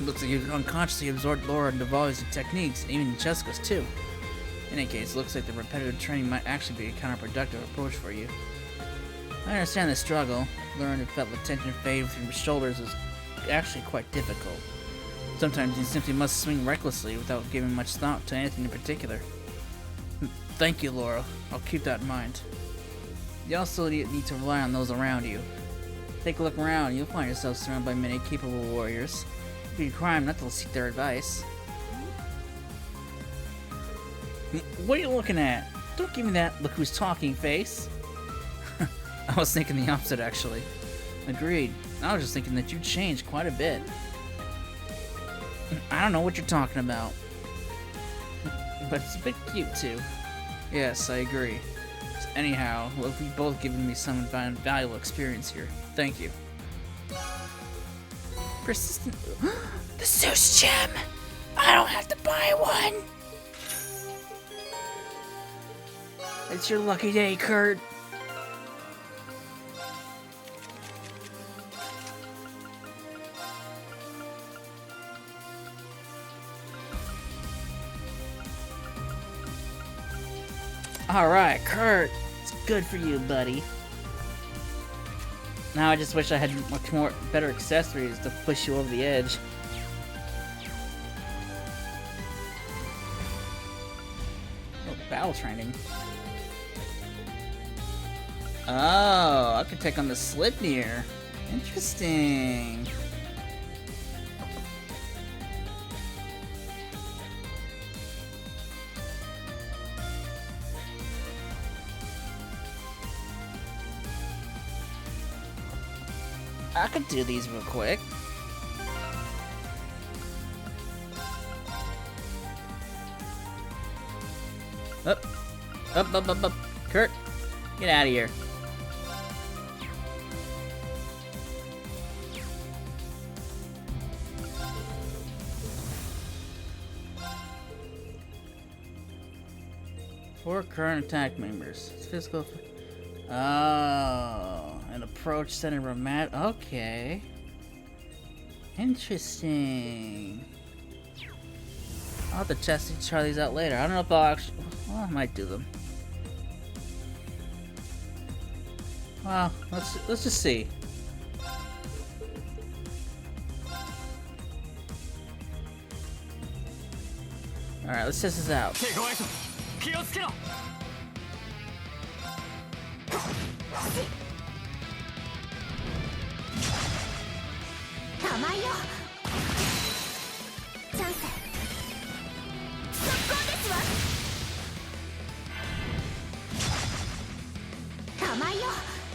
Speaker 1: It looks like you unconsciously absorbed Laura and Diwali's techniques, and even Jessica's too. In any case, it looks like the repetitive training might actually be a counterproductive approach for you. I understand the struggle. Learning to feel the tension fade with your shoulders is actually quite difficult. Sometimes you simply must swing recklessly without giving much thought to anything in particular. Thank you, Laura. I'll keep that in mind. You also need to rely on those around you. Take a look around, you'll find yourself surrounded by many capable warriors. It'd be a crime not to seek their advice. What are you looking at? Don't give me that look who's talking face. I was thinking the opposite, actually. Agreed. I was just thinking that you changed quite a bit. I don't know what you're talking about. But it's a bit cute, too. Yes, I agree. Anyhow, we've both given me some valuable experience here. Thank you. Persistent. The Zeus gem! I don't have to buy one! It's your lucky day, Kurt. Alright, Kurt. It's good for you, buddy. Now I just wish I had much more better accessories to push you over the edge. Oh, battle training. Oh, I could take on the Slipnir. Interesting. I could do these real quick. Up. Up. Kurt, get out of here. Four current attack members. It's physical. Oh, an approach centered romantic. Okay. Interesting. I'll have to try these out later. I don't know if I'll actually. Well, I might do them. Well, let's just see. All right, let's test this out.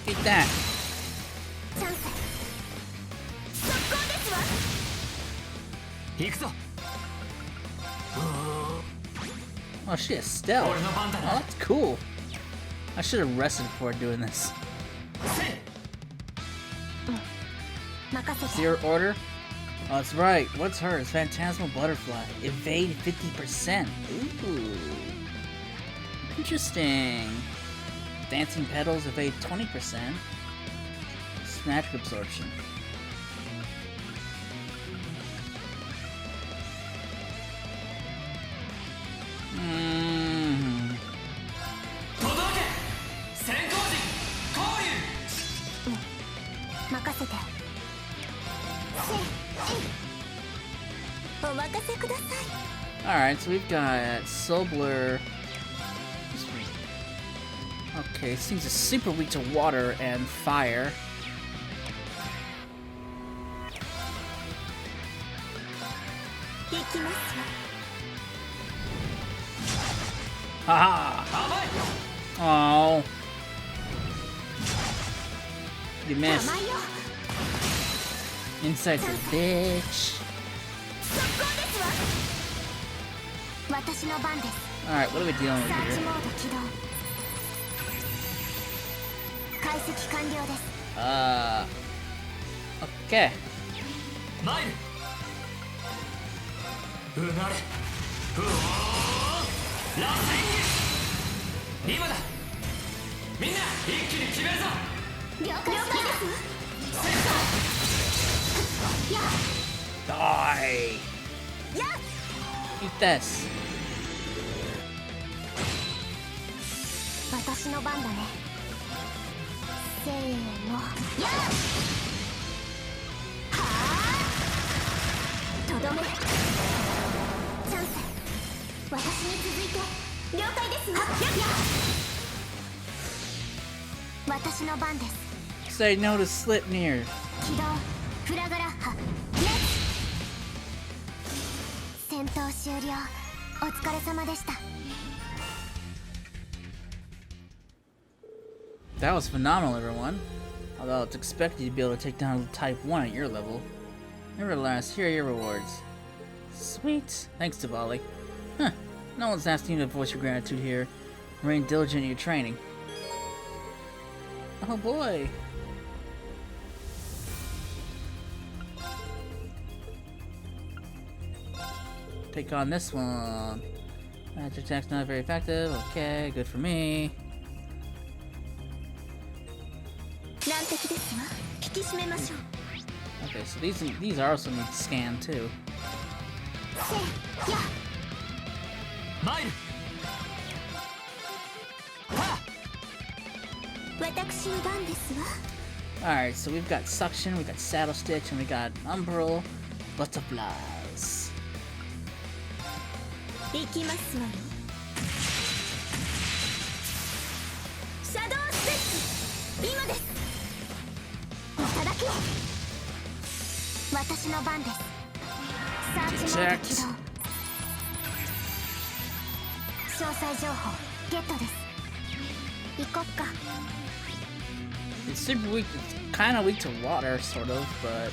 Speaker 1: Get that. Oh, she has stealth. Oh, that's cool. I should have rested before doing this. Is your order? Oh, that's right. What's hers? Phantasmal Butterfly. Evade 50%. Ooh. Interesting. Dancing petals evade 20%. Magic absorption. Alright, so we've got Sobler. Okay, these things are super weak to water and fire. Haha! Oh. You missed. Insight's a bitch. Alright, what are we dealing with here? Okay. Die! Eat this. Say no to Slipnir. That was phenomenal, everyone. Although it's expected to be able to take down Type 1 at your level. Nevertheless, here are your rewards. Sweet. Thanks, Tavali. Huh. No one's asking you to voice your gratitude here. Remain diligent in your training. Oh boy. Take on this one. Magic attack's not very effective. Okay, good for me. Okay, so these are also need to scan too. Alright, so we've got Suction, we've got Saddle Stitch, and we got Umbral Butterflies. Detect. It's super weak. It's kind of weak to water, sort of, but.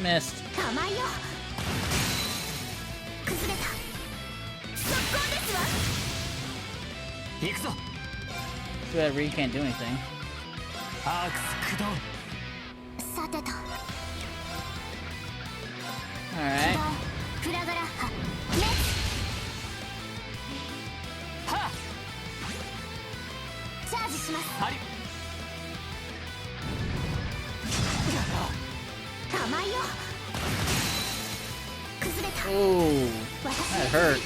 Speaker 1: Missed. Too bad Ree can't do anything. Alright. Oh, that hurt.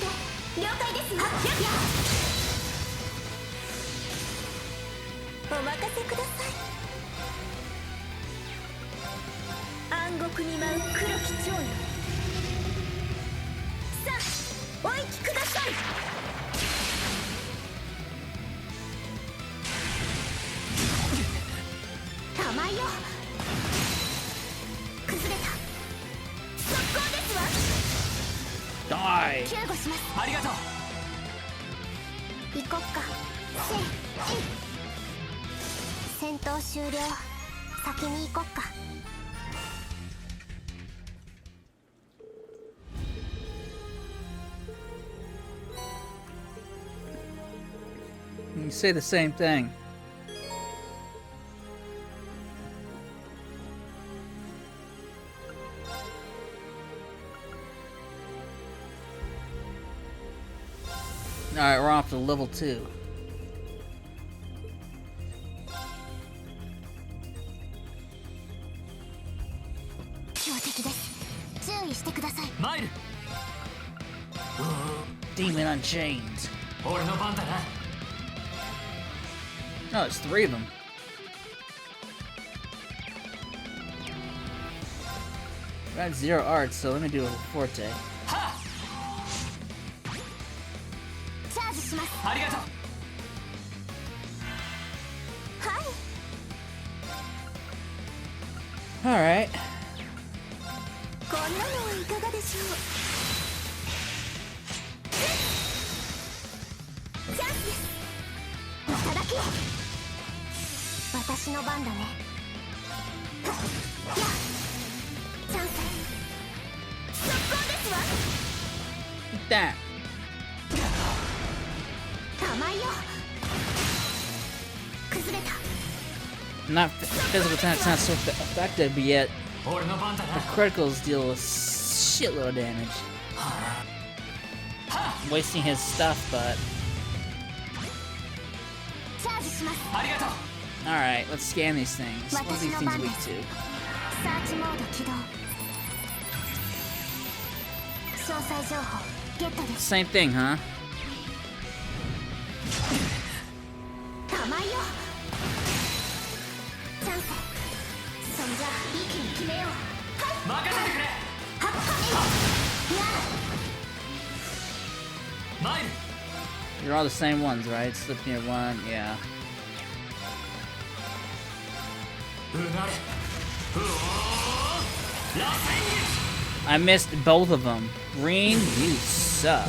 Speaker 1: Die!
Speaker 2: ありがとう。行こっか。戦闘終了。先に行こっか。
Speaker 1: say the same thing. Alright, we're off to level 2. Demon Unchained. Oh, it's 3 of them. I got 0 art, so let me do a forte. Alright. That. Not physical attacks, not so effective, but yet the criticals deal a shitload of damage. Wasting his stuff, but alright, let's scan these things. What are these things weak to? Same thing, huh? You're all the same ones, right? Slip near 1, yeah. I missed both of them. Green, you suck.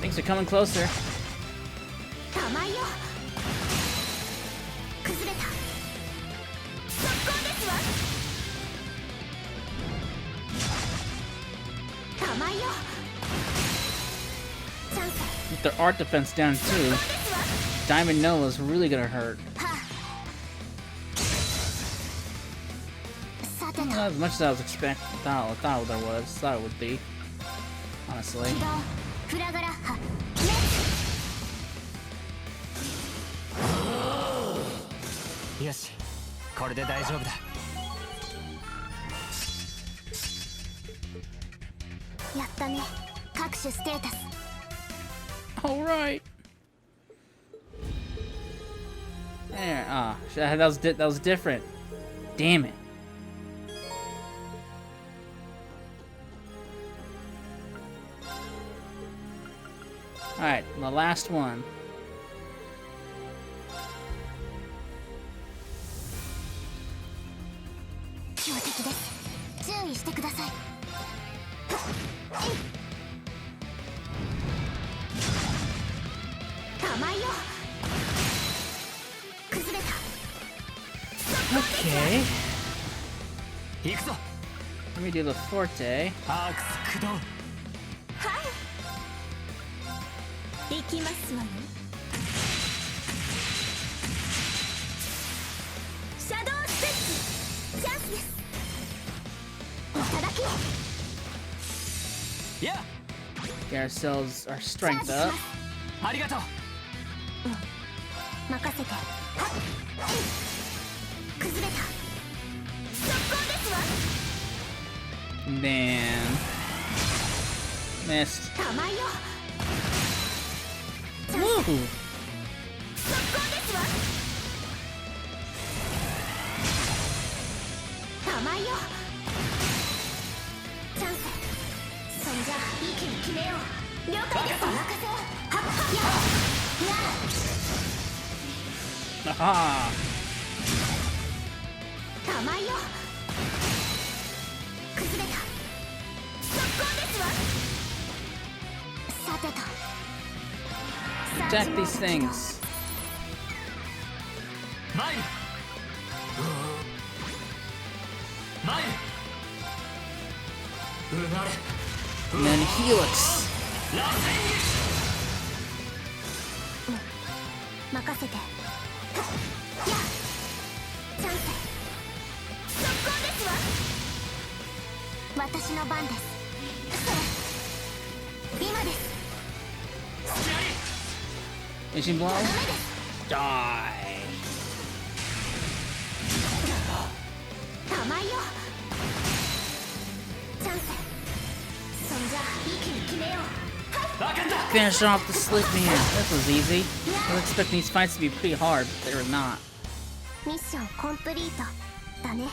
Speaker 1: Things are coming closer. With their art defense down too, Diamond Noah's really gonna hurt. Not as much as I was expecting. I thought it would be. Honestly.
Speaker 4: Yes, これで大丈夫だ。
Speaker 2: やったね。各種ステータス。
Speaker 1: All right. There. Ah, that was different. Damn it. All right, the last one. Okay. Let me do the forte.
Speaker 4: Yeah.
Speaker 1: Get ourselves our strength up. Man. Missed. Woo! Aha! Attack these things.
Speaker 4: 参る参るうなれ
Speaker 1: And then Helix.
Speaker 4: 螺旋
Speaker 2: 任せて。やっチャンス速攻ですわ。私の番です。それ今です。
Speaker 1: Mission blow.
Speaker 2: ダメです。
Speaker 1: Die.
Speaker 2: 玉井よチャンス。そんじゃ一気に決めよう。
Speaker 1: Finish off the sleeping here. This was easy. I was expecting these fights to be pretty hard, but they were not.
Speaker 2: ミッションコンプリートだね。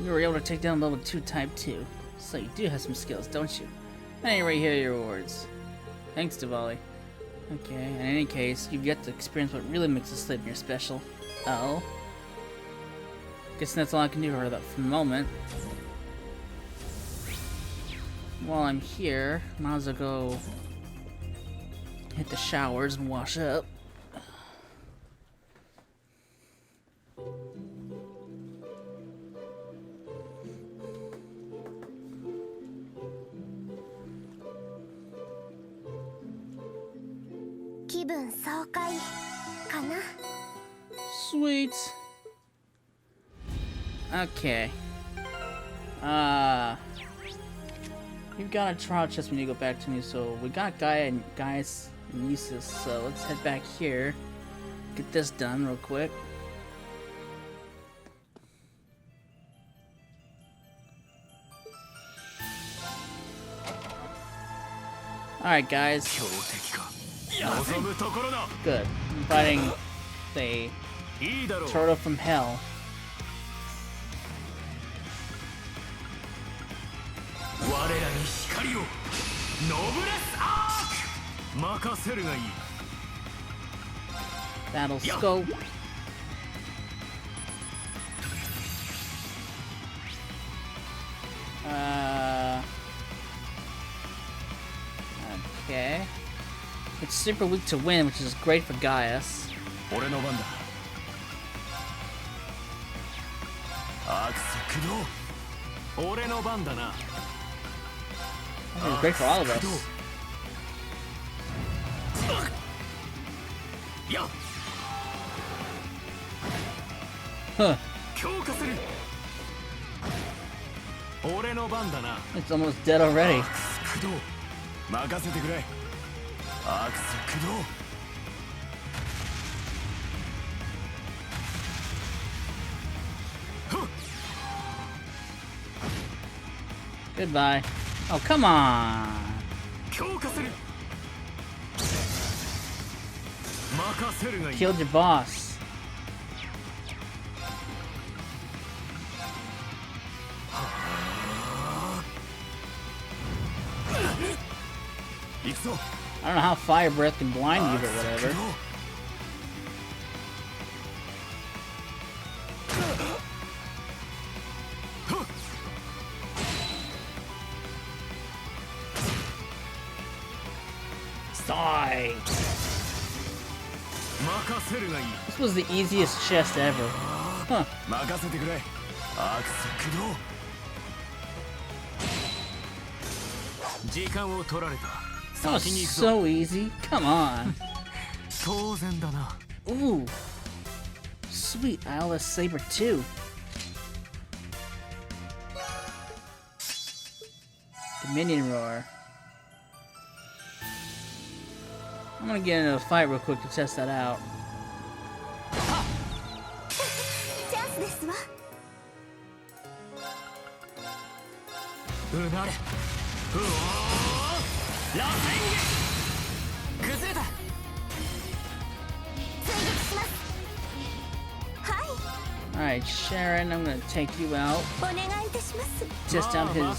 Speaker 1: You were able to take down level 2 type 2. So you do have some skills, don't you? Anyway, here are your rewards. Thanks, Diwali. Okay, in any case, you've yet to experience what really makes a Sleipnir special. Oh. Guess that's all I can do for the moment. While I'm here, might as well go hit the showers and wash up. Sweet. Okay. We've got a trial chest when you go back to me, so we got Gaia and Gaius and Nisus, so let's head back here. Get this done real quick. Alright guys. Good. I'm fighting the turtle from hell. Battle scope. Okay. It's super weak to wind, which is great for Gaius. It's great for all of us. Huh. It's almost dead already. Goodbye. Oh, come on. Killed your boss. I don't know how fire breath can blind you, but whatever. Die. This was the easiest chest ever. Huh. That was so easy. Come on. Ooh. Sweet ILS Saber 2. Dominion Roar. I'm gonna get into a fight real quick to test that out. Alright, Sharon, I'm gonna take you out. Test out his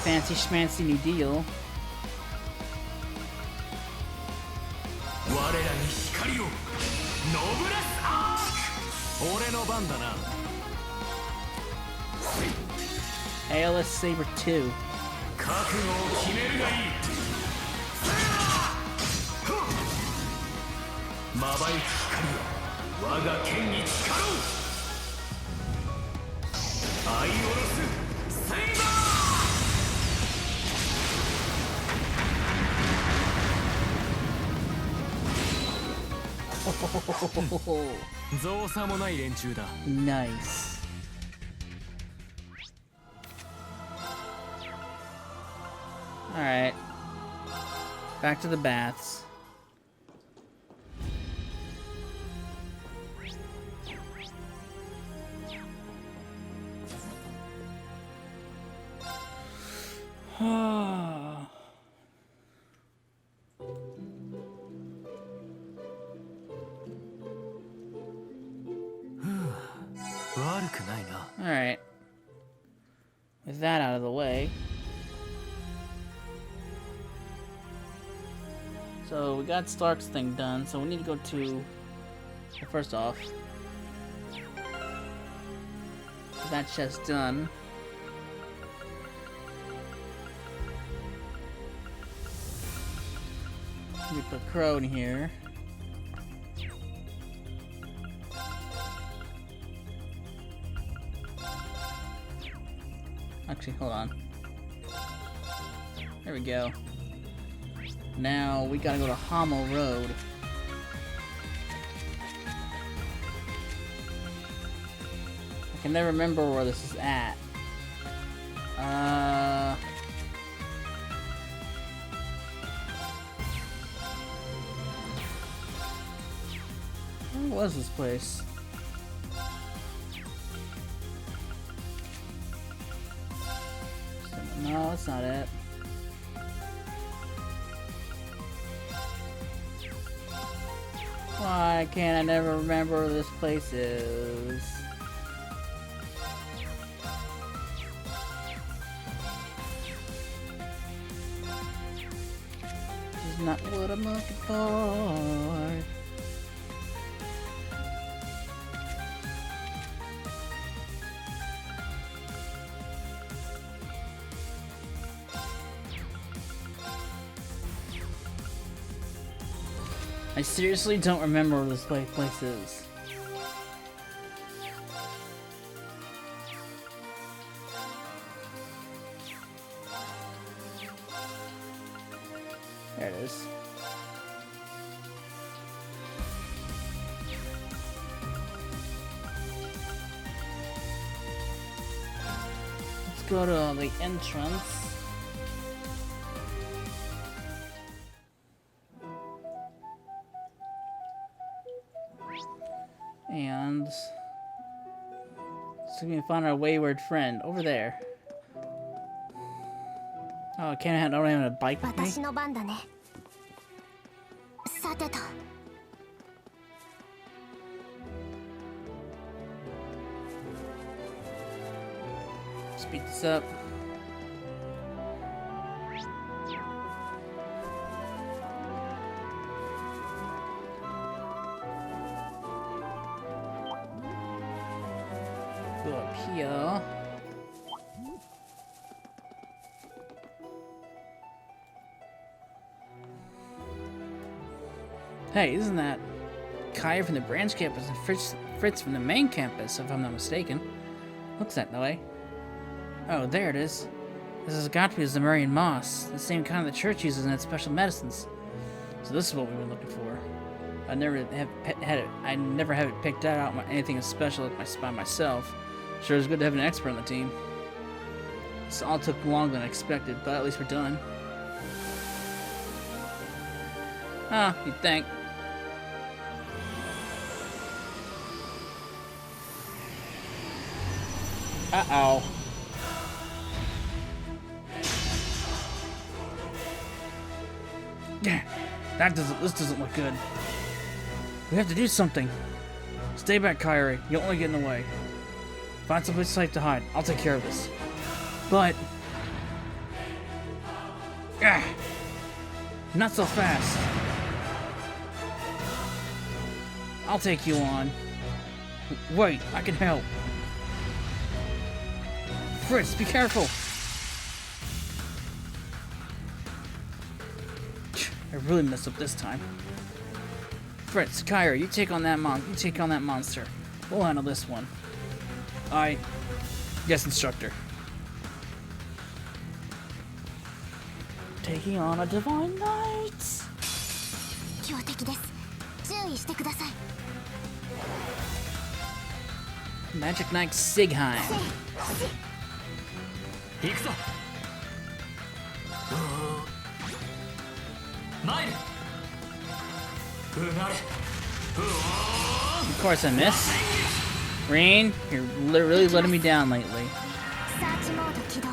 Speaker 1: fancy schmancy new deal. ALS Saber 2.
Speaker 4: 覚悟を決めるがいい。まばゆき光よ、我が剣に力を。愛おろすセイバー。造作もない連中だ。
Speaker 1: Nice. Alright. Back to the baths. Alright. With that out of the way. So we got Stark's thing done, so we need to go to... Well, first off, with that chest done. We put Crow in here. Actually, hold on. There we go. Now we gotta go to Hamel Road. I can never remember where this is at. Where was this place? No, that's not it. Why can't I never remember where this place is? This is not what I'm looking for. I seriously don't remember where this place is. There it is. Let's go to the entrance. And so we can find our wayward friend over there. Oh, I don't have a bike with me.
Speaker 2: 私の番だね。さてと。
Speaker 1: Speed this up. Go up here. Hey, isn't that Kaya from the branch campus and Fritz from the main campus, if I'm not mistaken? Looks that way. Oh, there it is. This has got to be the Zamurian moss, the same kind the church uses in its special medicines. So this is what we've been looking for. I never have it picked out anything as special by myself. Sure, it's good to have an expert on the team. This all took longer than expected, but at least we're done. Ah, you'd think. Uh-oh. Yeah, this doesn't look good. We have to do something. Stay back, Kyrie. You'll only get in the way. Find someplace safe to hide. I'll take care of this. But... not so fast. I'll take you on. Wait, I can help. Fritz, be careful! I really messed up this time. Fritz, Kyra, you take on that monster. We'll handle this one. Yes, instructor. Taking on a divine knight.
Speaker 2: 強敵です。注意してください。
Speaker 1: Magic Knight Sigheim.
Speaker 4: 行くぞ。参る。うなれ。
Speaker 1: Of course I miss. Green, you're really letting me down lately.
Speaker 2: サーチモード起動。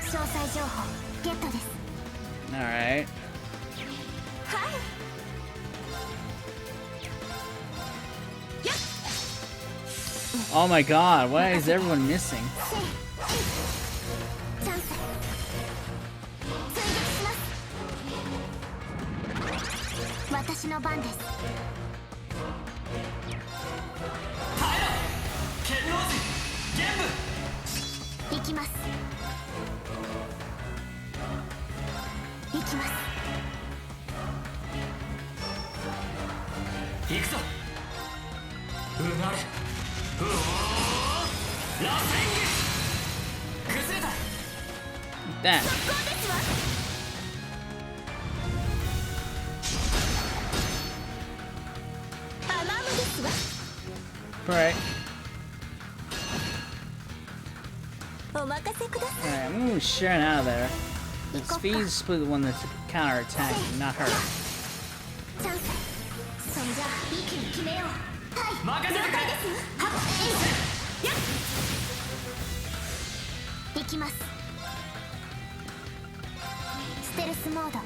Speaker 2: 詳細情報ゲットです。
Speaker 1: Alright.
Speaker 2: はい。
Speaker 1: Oh my god, why is everyone missing?
Speaker 2: チャンス。追撃します。私の番です。
Speaker 4: 剣王子玄武。
Speaker 2: 行きます。行きます。
Speaker 4: 行くぞ。うなれ。螺旋撃。崩れた。
Speaker 1: That.
Speaker 2: 速攻ですわ。アラームですわ。
Speaker 1: Alright.
Speaker 2: お任せください。
Speaker 1: Alright, I'm gonna move Sharon out of there. The speed's split the one that's counterattacking, not her.
Speaker 2: チャンス。そんじゃ一気に決めよう。はい。
Speaker 4: 任せてくれ。
Speaker 2: 了解です。はっ。やっ。行きます。ステルスモード。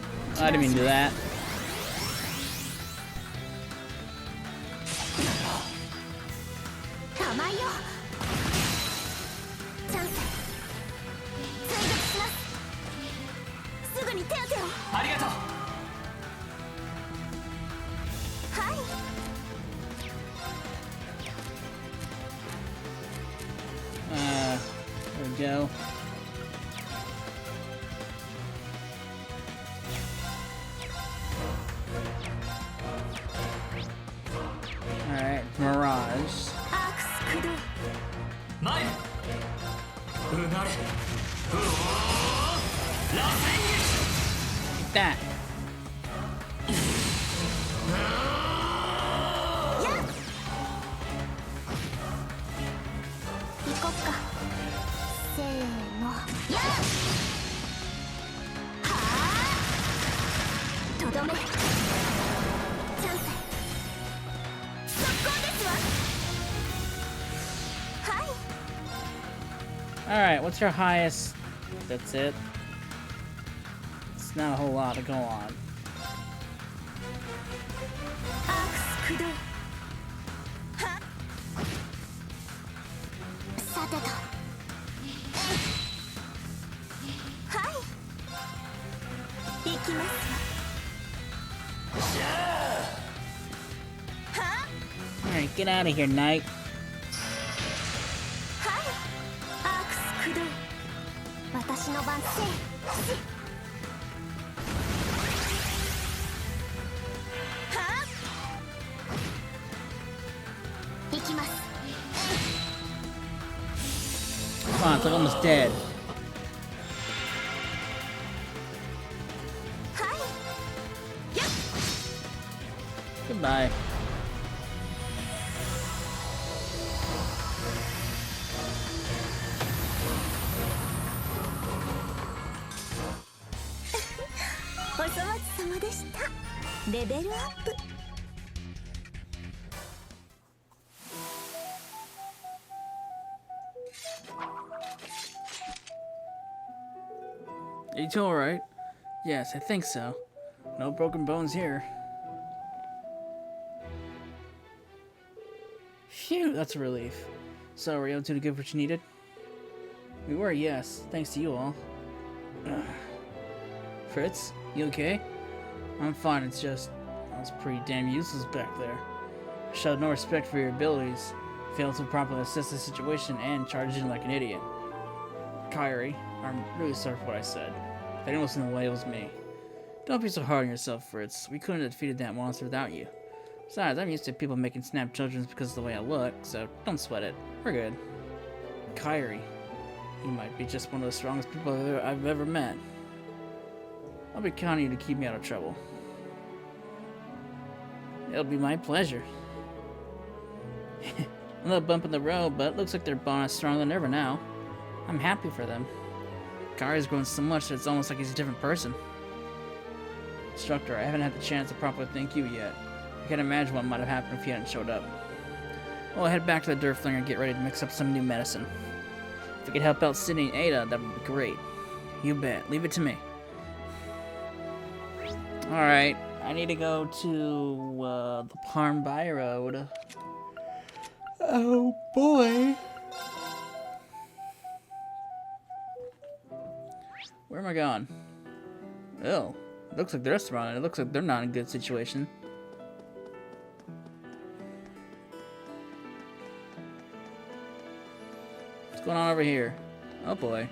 Speaker 1: I didn't mean to do that.
Speaker 2: 甘いよ。チャンス。追撃します。すぐに手当てを。
Speaker 4: ありがとう。
Speaker 2: はい。
Speaker 1: There we go. Alright, Mirage.
Speaker 2: アークス駆動。
Speaker 4: 参る。うなれ。螺旋撃。
Speaker 1: That.
Speaker 2: やっ。行こっか。せーの。やっ。はあ。とどめ。チャンス。速攻ですわ。はい。
Speaker 1: Alright, what's your highest? That's it. It's not a whole lot to go on.
Speaker 2: アークス駆動。は。さてと。はい。行きますわ。は。
Speaker 1: Alright, get out of here, Knight.
Speaker 2: はい。アークス駆動。私の番。せい。はあ。行きます。
Speaker 1: Come on, it's like almost dead.
Speaker 2: はい。やっ。
Speaker 1: Goodbye.
Speaker 2: お粗末様でした。レベルアップ。
Speaker 1: Are you two alright? Yes, I think so. No broken bones here. Phew, that's a relief. So, were you able to give what you needed? We were, yes. Thanks to you all. Fritz, you okay? I'm fine, it's just... I was pretty damn useless back there. I showed no respect for your abilities. failed to properly assess the situation and charged in like an idiot. Kyrie, I'm really sorry for what I said. If anyone was in the way, it was me. Don't be so hard on yourself, Fritz. We couldn't have defeated that monster without you. Besides, I'm used to people making snap judgments because of the way I look, so don't sweat it. We're good. Kyrie, you might be just one of the strongest people I've ever met. I'll be counting you to keep me out of trouble. It'll be my pleasure. A little bump in the road, but it looks like their bond is stronger than ever now. I'm happy for them. Kyrie's grown so much that it's almost like he's a different person. Instructor, I haven't had the chance to properly thank you yet. I can't imagine what might have happened if he hadn't showed up. Well, I'll head back to the Durflinger and get ready to mix up some new medicine. If we could help out Sydney and Ada, that would be great. You bet. Leave it to me. Alright, I need to go to the Parnby Road. Oh boy. Where am I going? Oh, it looks like the restaurant. It looks like they're not in a good situation. What's going on over here? Oh boy.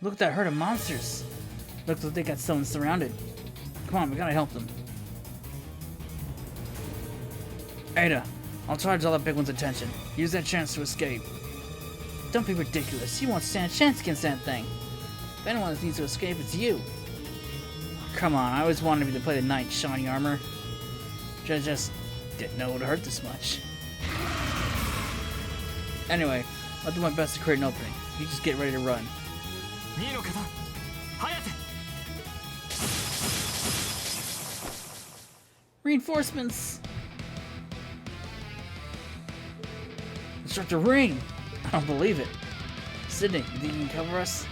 Speaker 1: Look at that herd of monsters. Looks like they got someone surrounded. Come on, we gotta help them. Ada, I'll charge all the big one's attention. Use that chance to escape. Don't be ridiculous. You won't stand a chance against that thing. If anyone needs to escape, it's you. Come on, I always wanted to play the knight in shiny armor. Just didn't know it would hurt this much. Anyway, I'll do my best to create an opening. You just get ready to run. Reinforcements! Instructor Ring! I don't believe it. Sydney, you think you can cover us?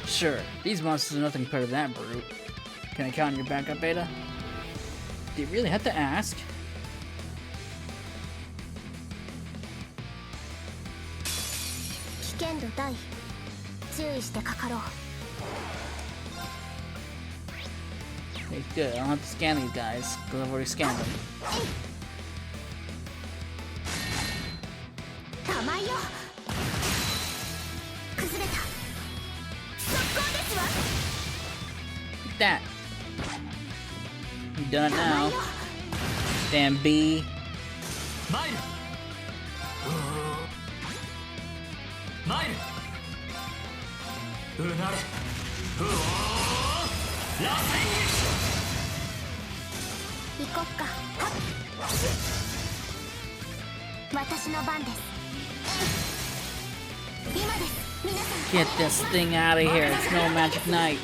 Speaker 1: Sure, these monsters are nothing compared to that brute. Can I count on your backup, Ada? Do you really have to ask? Okay, good. I don't have to scan these guys, because I've already scanned them. Like that. You done it now. Damn bee. Get this thing out of here. It's no Magic Knight.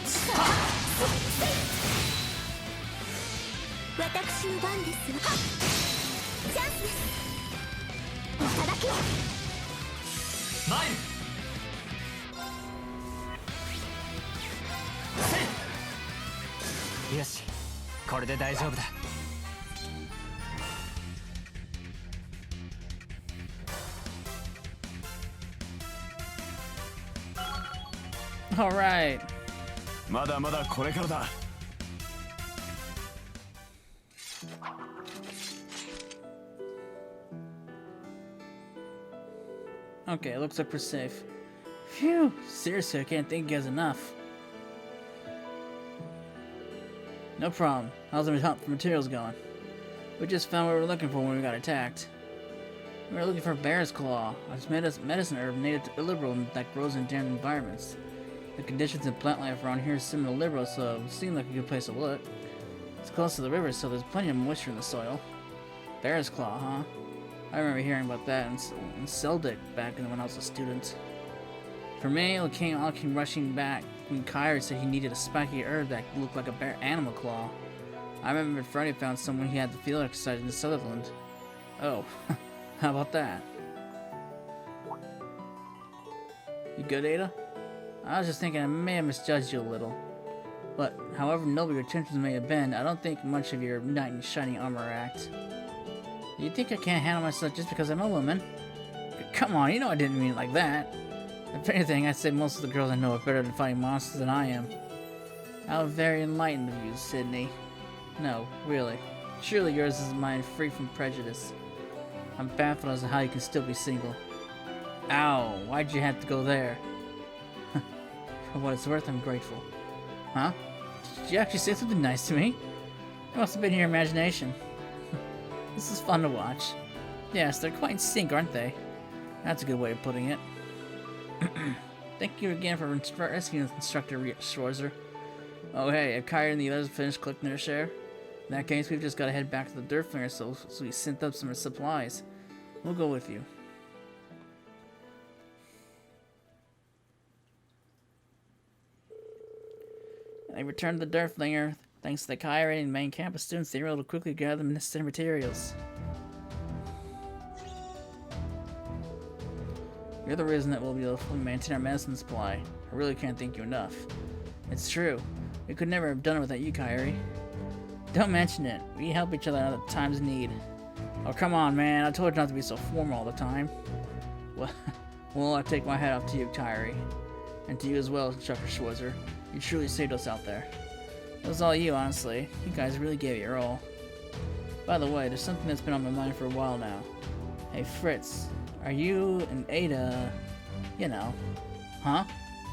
Speaker 1: All right. Okay, it looks like we're safe. Phew, seriously, I can't thank you guys enough. No problem. How's the hunt for materials going? We just found what we were looking for when we got attacked. We were looking for bear's claw, a medicine herb native to liberal that grows in damp environments. The conditions in plant life around here are similar to liberal, so it seemed like a good place to look. It's close to the river, so there's plenty of moisture in the soil. Bear's claw, huh? I remember hearing about that in Seldic back when I was a student. For me, all came rushing back when Kyrie said he needed a spiky herb that looked like a bear animal claw. I remember Freddy found someone he had the field exercise in Sutherland. Oh, how about that? You good, Ada? I was just thinking I may have misjudged you a little. But, however noble your intentions may have been, I don't think much of your knight in shining armor act. You think I can't handle myself just because I'm a woman? Come on, you know I didn't mean it like that. If anything, I'd say most of the girls I know are better at fighting monsters than I am. How very enlightened of you, Sydney. No, really. Surely yours is a mind free from prejudice. I'm baffled as to how you can still be single. Ow, why'd you have to go there? For what it's worth, I'm grateful. Huh? Did you actually say something nice to me? It must have been your imagination. This is fun to watch. Yes, they're quite in sync, aren't they? That's a good way of putting it. Thank you again for rescuing Instructor Schwarzer. Oh hey, have Kyrie and the others finished collecting their share? In that case, we've just got to head back to the Durflinger so we synth up some supplies. We'll go with you. They returned to the Durflinger. Thanks to the Kyrie and main campus students, they were able to quickly gather the necessary materials. You're the reason that we'll be able to maintain our medicine supply. I really can't thank you enough. It's true. We could never have done it without you, Kyrie. Don't mention it. We help each other out at times of need. Oh, come on, man. I told you not to be so formal all the time. Well, I take my hat off to you, Kyrie. And to you as well, Instructor Schwarzer. You truly saved us out there. It was all you, honestly. You guys really gave it your all. By the way, there's something that's been on my mind for a while now. Hey, Fritz. Are you and Ada... You know. Huh?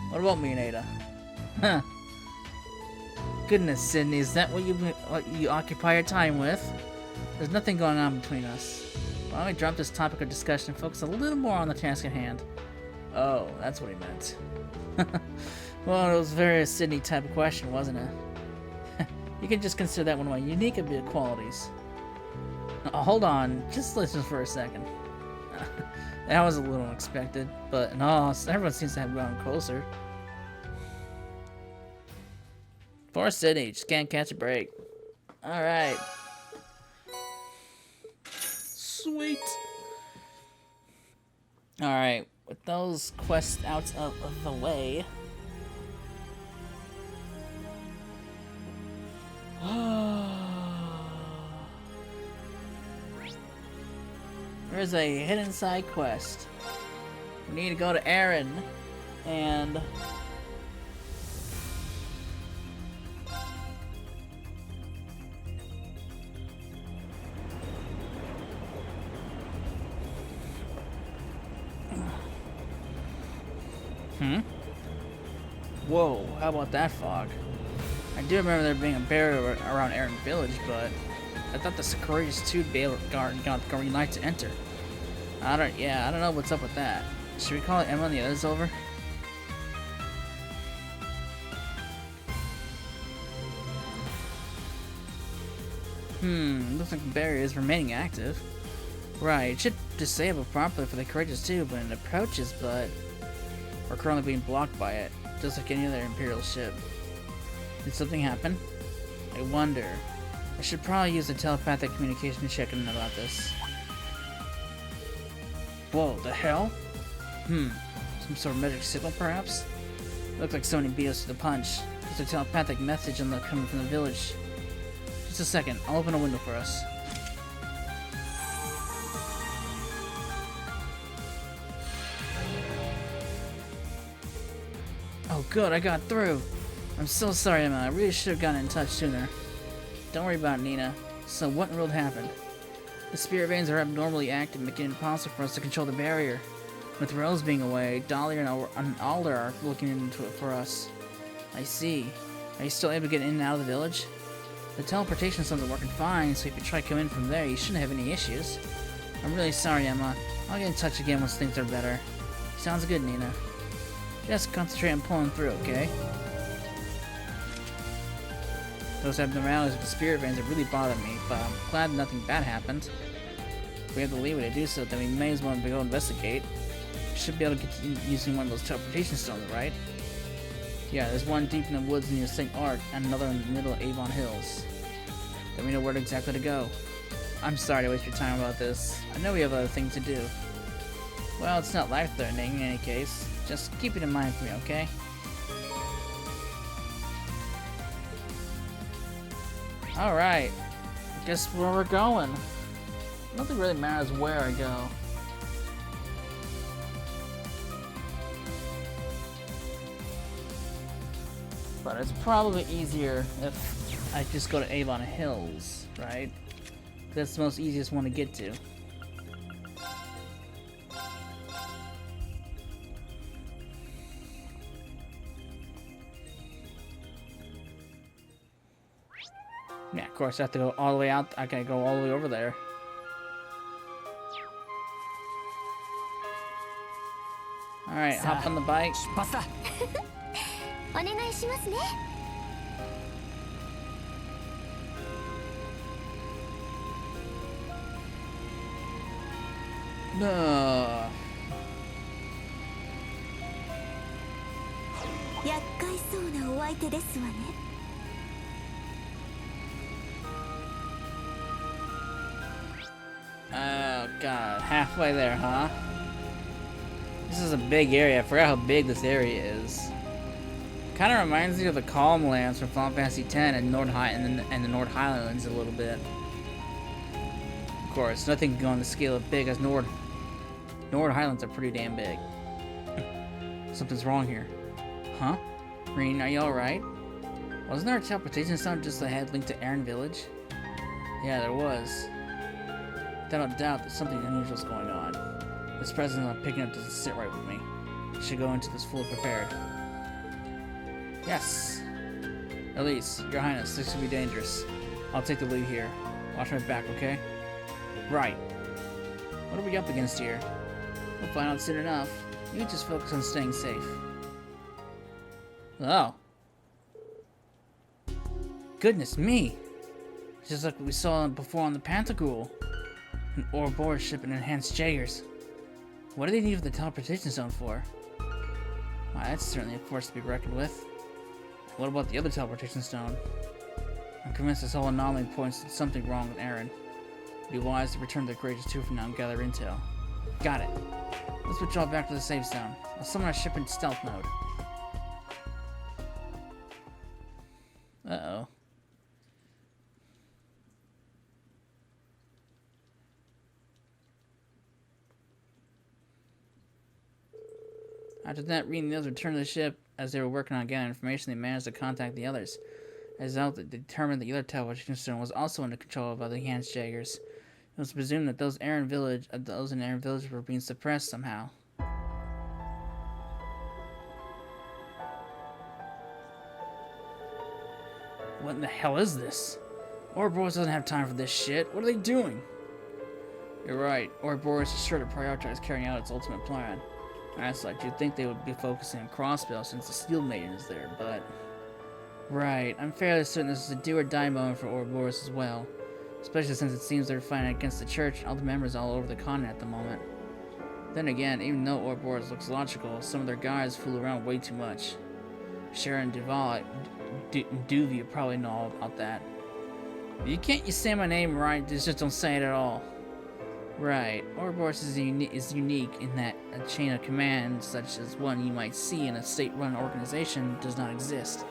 Speaker 1: What about me and Ada? Huh. Goodness, Sydney, is that what you occupy your time with? There's nothing going on between us. Why don't we drop this topic of discussion and focus a little more on the task at hand? Oh, that's what he meant. Well, it was a very Sydney type of question, wasn't it? You can just consider that one of my unique qualities. Oh, hold on, just listen for a second. That was a little unexpected, but no, everyone seems to have grown closer. Poor Sydney, just can't catch a break. Alright. Sweet. Alright, with those quests out of the way. There's a hidden side quest. We need to go to Aaron and whoa, how about that fog? I do remember there being a barrier around Aaron Village, but I thought the Securities 2 got green light to enter. I don't know what's up with that. Should we call Emma and the others over? Looks like the barrier is remaining active. Right, it should disable properly for the Courageous too, but it approaches, but we're currently being blocked by it, just like any other Imperial ship. Did something happen? I wonder. I should probably use a telepathic communication to check in about this. Whoa, the hell? Some sort of magic signal, perhaps? Looks like somebody beat us to the punch. There's a telepathic message coming from the village. Just a second, I'll open a window for us. Oh good, I got through. I'm so sorry, Emma. I really should have gotten in touch sooner. Don't worry about it, Nina. So what in the world happened? The spirit veins are abnormally active, making it impossible for us to control the barrier. With Rose being away, Dahlia and Alder are looking into it for us. I see. Are you still able to get in and out of the village? The teleportation systems are working fine, so if you try to come in from there, you shouldn't have any issues. I'm really sorry, Emma. I'll get in touch again once things are better. Sounds good, Nina. Just concentrate on pulling through, okay? Those abnormalities with the spirit veins have really bothered me, but I'm glad nothing bad happened. If we have the leeway to do so, then we may as well go investigate. We should be able to get using one of those teleportation stones, right? Yeah, there's one deep in the woods near St. Art, and another in the middle of Avon Hills. Then we know where exactly to go. I'm sorry to waste your time about this. I know we have other things to do. Well, it's not life-threatening in any case. Just keep it in mind for me, okay? Alright. Guess where we're going. Nothing really matters where I go. But it's probably easier if I just go to Avon Hills, right? That's the most easiest one to get to. Yeah, of course I have to go all the way out. I gotta go all the way over there. Alright, hop on the bike.
Speaker 4: 出発だ。
Speaker 2: お願いしますね。
Speaker 1: No.
Speaker 2: 厄介そうなお相手ですわね。
Speaker 1: Oh god, halfway there, huh? This is a big area. I forgot how big this area is. Kind of reminds me of the Calm Lands from Final Fantasy X and the Nord Highlands a little bit. Of course, nothing can go on the scale of big as Nord Highlands are pretty damn big. Something's wrong here. Huh? Green, are you alright? Wasn't there a teleportation stone just ahead linked to Aaron Village? Yeah, there was. Without a doubt that something unusual is going on. This present I'm picking up doesn't sit right with me. I should go into this fully prepared. Yes. Elise, Your Highness, this could be dangerous. I'll take the lead here. Watch my back, okay? Right. What are we up against here? We'll find out soon enough. You just focus on staying safe. Oh. Goodness me! Just like we saw before on the Pantagruel. An Ouroboros ship and enhanced Jaegers. What do they need the teleportation zone for? Why, that's certainly a force to be reckoned with. What about the other teleportation stone? I'm convinced this whole anomaly points to something wrong with Aaron. It'd be wise to return to the Courageous 2 for now and gather intel. Got it. Let's withdraw back to the safe zone. I'll summon our ship in stealth mode. Uh-oh. After that, reading the others returned to the ship. As they were working on gathering information, they managed to contact the others. As a result, they determined the other teleportation stone was also under control by the enhanced Jaegers. It was presumed that those in Aaron Village were being suppressed somehow. What in the hell is this? Ouroboros doesn't have time for this shit. What are they doing? You're right. Ouroboros is sure to prioritize carrying out its ultimate plan. As such, you'd think they would be focusing on Crossbell since the Steel Maiden is there, but... Right, I'm fairly certain this is a do-or-die moment for Ouroboros as well. Especially since it seems they're fighting against the Church and all the members all over the continent at the moment. Then again, even though Ouroboros looks logical, some of their guys fool around way too much. Sharon Duval, Duvy probably know all about that. You can't say my name right, just don't say it at all. Right, Ouroboros is unique in that a chain of command, such as one you might see in a state-run organization, does not exist.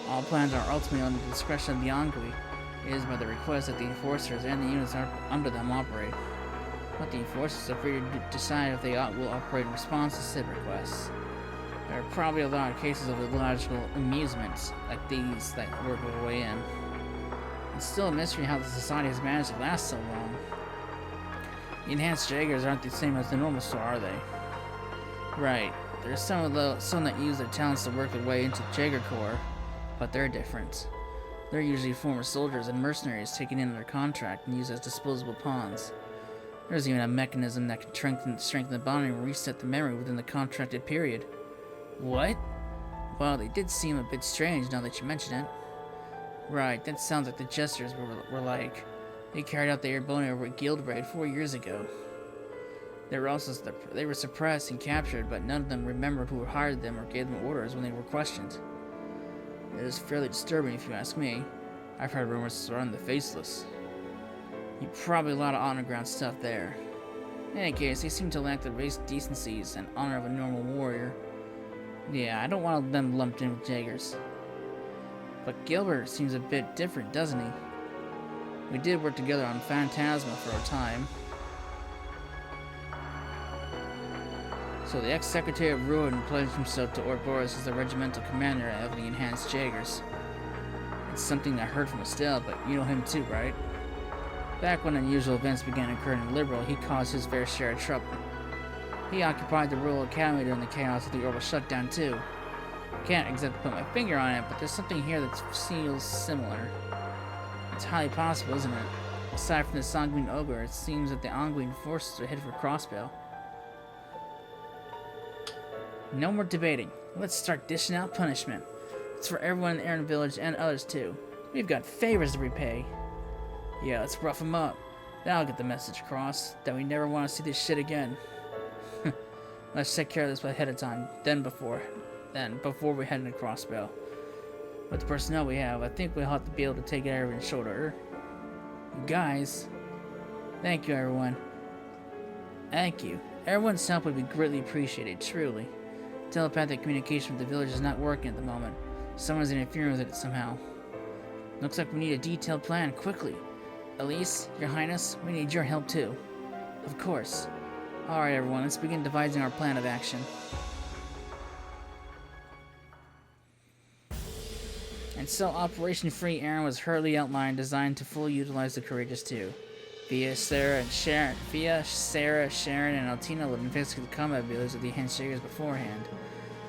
Speaker 1: All plans are ultimately under the discretion of the Angui. It is by the request that the Enforcers and the units under them operate. But the Enforcers are free to decide if they will operate in response to said requests. There are probably a lot of cases of illogical amusements like these that work their way in. It's still a mystery how the society has managed to last so long. The enhanced Jaegers aren't the same as the normal store, are they? Right. There's some that use their talents to work their way into Jaeger Corps, but they're different. They're usually former soldiers and mercenaries taken in their contract and used as disposable pawns. There's even a mechanism that can strengthen the bonding and reset the memory within the contracted period. What? Well, they did seem a bit strange now that you mention it. Right, that sounds like the Jesters were like. They carried out the Airbonia over at Guildraid 4 years ago. They were suppressed and captured, but none of them remembered who hired them or gave them orders when they were questioned. It is fairly disturbing if you ask me. I've heard rumors surrounding the Faceless. Probably a lot of underground stuff there. In any case, they seem to lack the race decencies and honor of a normal warrior. Yeah, I don't want them lumped in with Jaegers. But Gilbert seems a bit different, doesn't he? We did work together on Phantasma for a time. So the ex-secretary of Ruin pledged himself to Ouroboros as the regimental commander of the Enhanced Jaegers. It's something I heard from Estelle, but you know him too, right? Back when unusual events began occurring in Liberal, he caused his fair share of trouble. He occupied the Royal Academy during the chaos of the Orbital shutdown too. Can't exactly put my finger on it, but there's something here that feels similar. It's highly possible, isn't it? Aside from the Sanguine Ogre, it seems that the Anguine forces are headed for Crossbell. No more debating. Let's start dishing out punishment. It's for everyone in the Aaron village and others too. We've got favors to repay. Yeah, let's rough them up. That'll get the message across that we never want to see this shit again. Let's take care of this ahead of time. Before we head into Crossbell. With the personnel we have, I think we'll have to be able to take it over and shoulder. You guys, thank you, everyone. Thank you. Everyone's help would be greatly appreciated, truly. Telepathic communication with the village is not working at the moment. Someone's interfering with it somehow. Looks like we need a detailed plan quickly. Elise, Your Highness, we need your help too. Of course. Alright everyone, let's begin devising our plan of action. And so Operation Free Aaron was hurriedly outlined, designed to fully utilize the Courageous Two. Sarah, Sharon, and Altina would investigate the combat abilities of the Handshakers beforehand.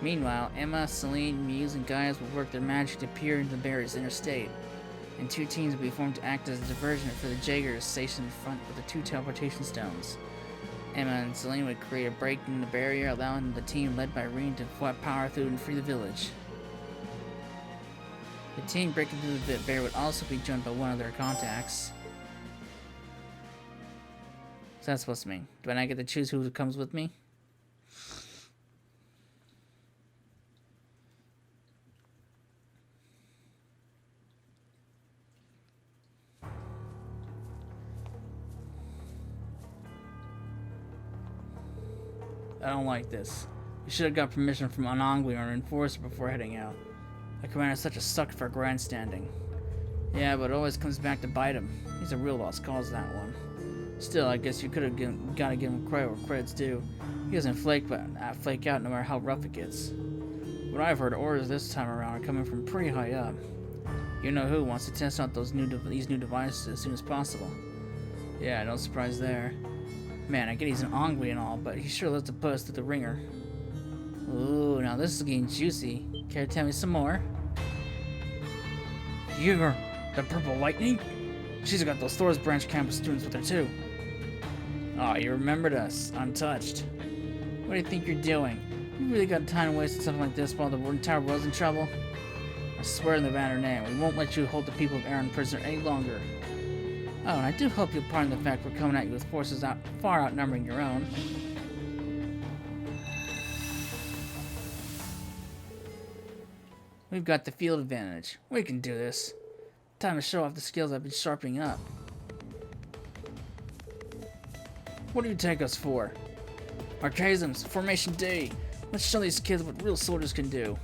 Speaker 1: Meanwhile, Emma, Celine, Muse, and Gaius would work their magic to peer into the barrier's interstate. And two teams would be formed to act as a diversion for the Jaegers stationed in front of the two teleportation stones. Emma and Celine would create a break in the barrier, allowing the team led by Reen to power through and free the village. The team breaking through the barrier would also be joined by one of their contacts. So that's supposed to mean. Do I not get to choose who comes with me? I don't like this. We should have got permission from an Anangui or an enforcer before heading out. The commander's such a sucker for grandstanding. Yeah, but it always comes back to bite him. He's a real lost cause, that one. Still, I guess you could have gotta give him credit where credit's due. He doesn't flake out no matter how rough it gets. What I've heard, orders this time around are coming from pretty high up. You know who wants to test out these new devices as soon as possible. Yeah, no surprise there. Man, I get he's an Ongui and all, but he sure lets put us through the ringer. Ooh, now this is getting juicy. Care to tell me some more? You're the Purple Lightning? She's got those Thor's Branch campus students with her too. Oh, you remembered us, untouched. What do you think you're doing? You really got time to waste on something like this while the entire world's in trouble? I swear in the Vanner name, we won't let you hold the people of Aaron prisoner any longer. Oh, and I do hope you'll pardon the fact we're coming at you with forces far outnumbering your own. We've got the field advantage. We can do this. Time to show off the skills I've been sharpening up. What do you take us for? Archaisms, Formation D. Let's show these kids what real soldiers can do.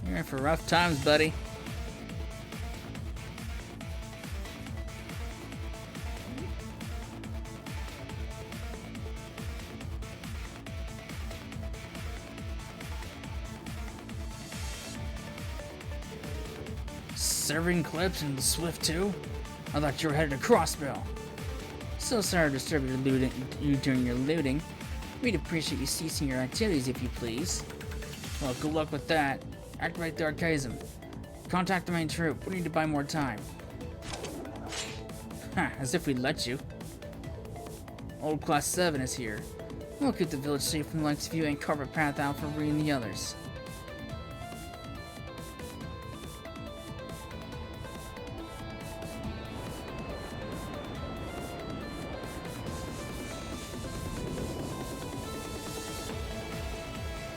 Speaker 1: You're in for rough times, buddy. Serving clips and the Swift too? I thought you were headed to Crossbell. So sorry to disturb you during your looting. We'd appreciate you ceasing your activities if you please. Well, good luck with that. Activate the Archaism. Contact the main troop. We need to buy more time. Ha, as if we'd let you. Old Class 7 is here. We'll keep the village safe from the likes of you and carve a path out for Ree and the others.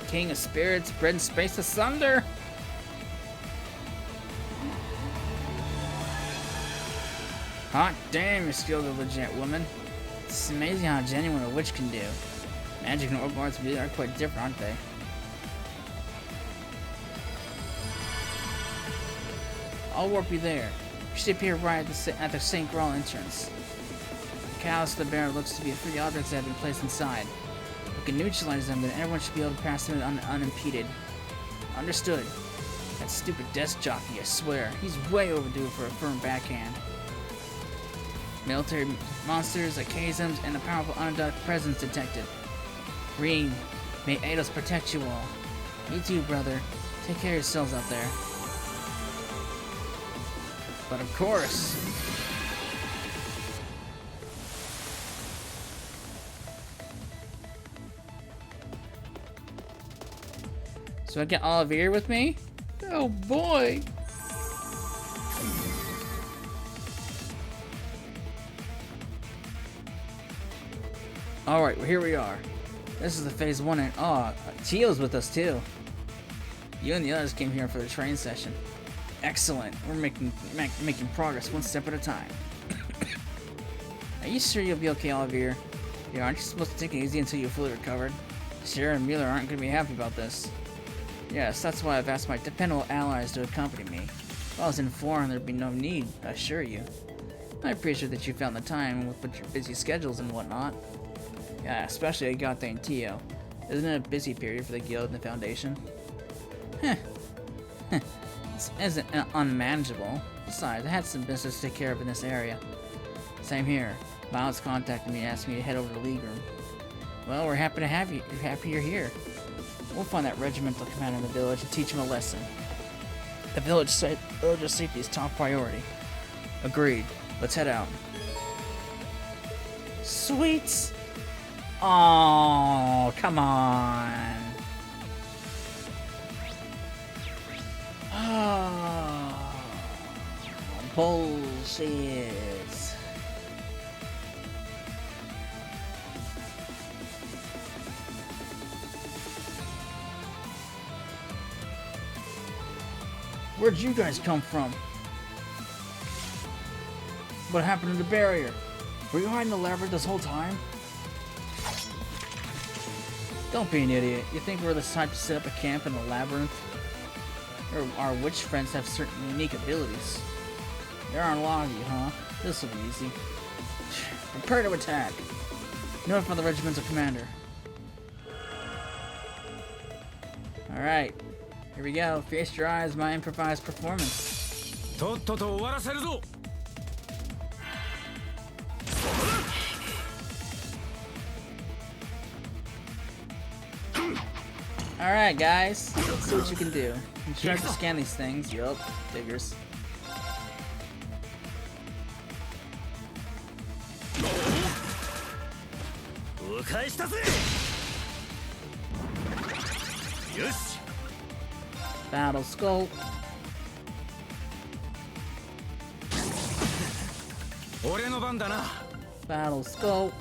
Speaker 1: King of Spirits, bread and space asunder! Hot damn, your skills are legit, woman. It's amazing how genuine a witch can do. Magic and orc arts really are quite different, aren't they? I'll warp you there. You should appear right at the St. Graal entrance. callus of the bear looks to be 3 objects that have been placed inside. We can neutralize them, then everyone should be able to pass them unimpeded. Understood. That stupid desk jockey, I swear. He's way overdue for a firm backhand. Military monsters, archaisms, and a powerful undocumented presence detected. Green, may Eidos protect you all. You too, brother. Take care of yourselves out there. But of course. So I get Olivier with me? Oh boy! Alright, well here we are. This is the phase 1 and Chio's with us too. You and the others came here for the train session. Excellent. We're making progress one step at a time. Are you sure you'll be okay, Olivier? Yeah, aren't you supposed to take it easy until you're fully recovered? Sierra and Mueller aren't going to be happy about this. Yes, that's why I've asked my dependable allies to accompany me. If I was informed, there'd be no need, I assure you. I appreciate that you found the time with your busy schedules and whatnot. Yeah, especially Agate and Tio. Isn't it a busy period for the guild and the foundation? Heh. This isn't unmanageable. Besides, I had some business to take care of in this area. Same here. Miles contacted me and asked me to head over to the League Room. Well, we're happy to have you. We're happy you're here. We'll find that regimental commander in the village and teach him a lesson. The village's safety is top priority. Agreed. Let's head out. Sweet! Oh, come on. Oh, bullshit. Where'd you guys come from? What happened to the barrier? Were you hiding in the labyrinth this whole time? Don't be an idiot. You think we're the type to set up a camp in the labyrinth? Or our witch friends have certain unique abilities. There aren't a lot of you, huh? This'll be easy. Prepare to attack. Notify the regimental commander. Alright. Here we go. Feast your eyes, my improvised performance. Alright, guys. Let's see what you can do. You should have to scan these things. Yup. Figures. Battle scope. Battle scope.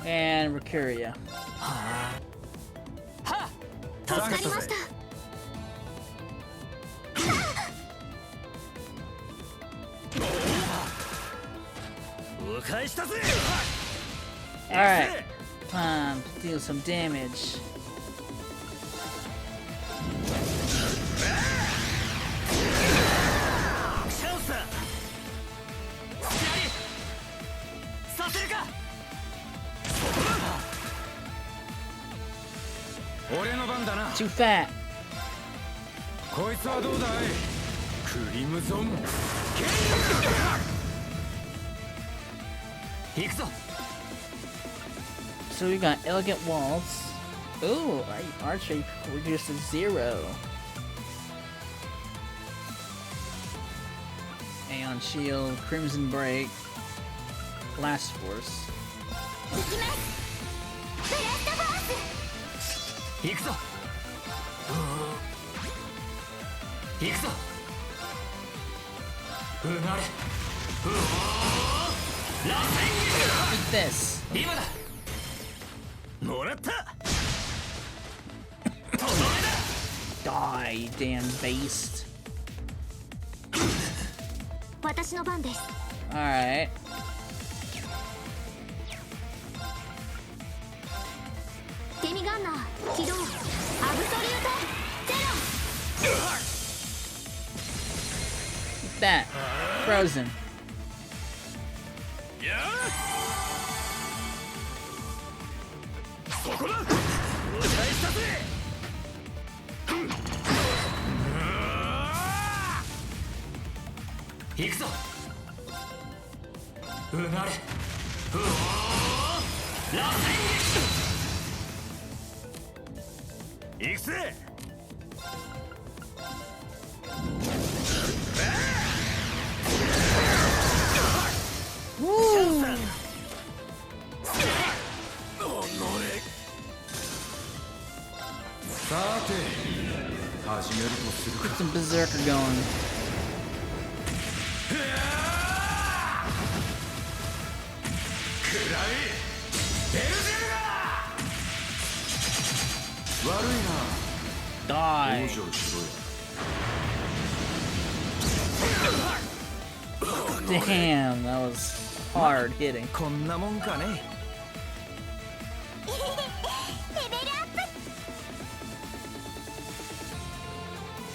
Speaker 1: And Recuria.
Speaker 2: 助かりました。
Speaker 1: Alright. Time to deal some damage. Too fat. So we got Elegant Waltz. Ooh, archery reduced to 0. Aeon Shield, Crimson Break, Blast Force. Eat this. Die, you damn beast.
Speaker 2: 私の番です。
Speaker 1: Alright.
Speaker 2: Demi Gunner 起動。アブソリュートゼロ。
Speaker 1: that. Frozen. Woo! Get some berserker going. Die. Damn, that was hard hitting.
Speaker 2: レベルアッ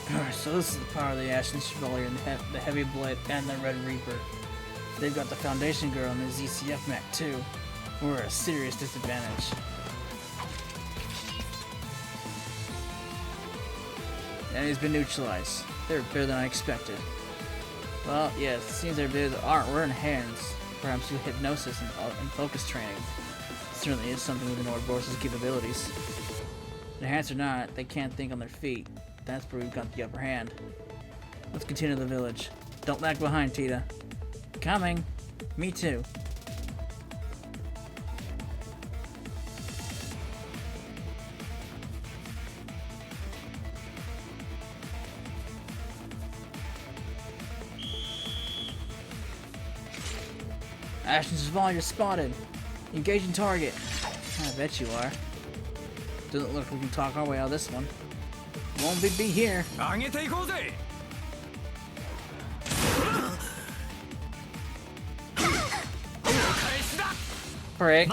Speaker 2: プ
Speaker 1: Alright, so this is the power of the Ashen Chevalier and the Heavy Blade and the Red Reaper. They've got the Foundation Girl and the ZCF mech too. We're at a serious disadvantage. And he's been neutralized. They're better than I expected. Well, yes, it seems their abilities we're in hands. Perhaps through hypnosis and focus training. Certainly is something within Ouroboros' capabilities. Enhanced or not, they can't think on their feet. That's where we've got the upper hand. Let's continue to the village. Don't lag behind, Tita. Coming. Me too. Ashen Chevalier spotted. Engaging target. I bet you are. Doesn't look like we can talk our way out of this one. Won't be here. Prick.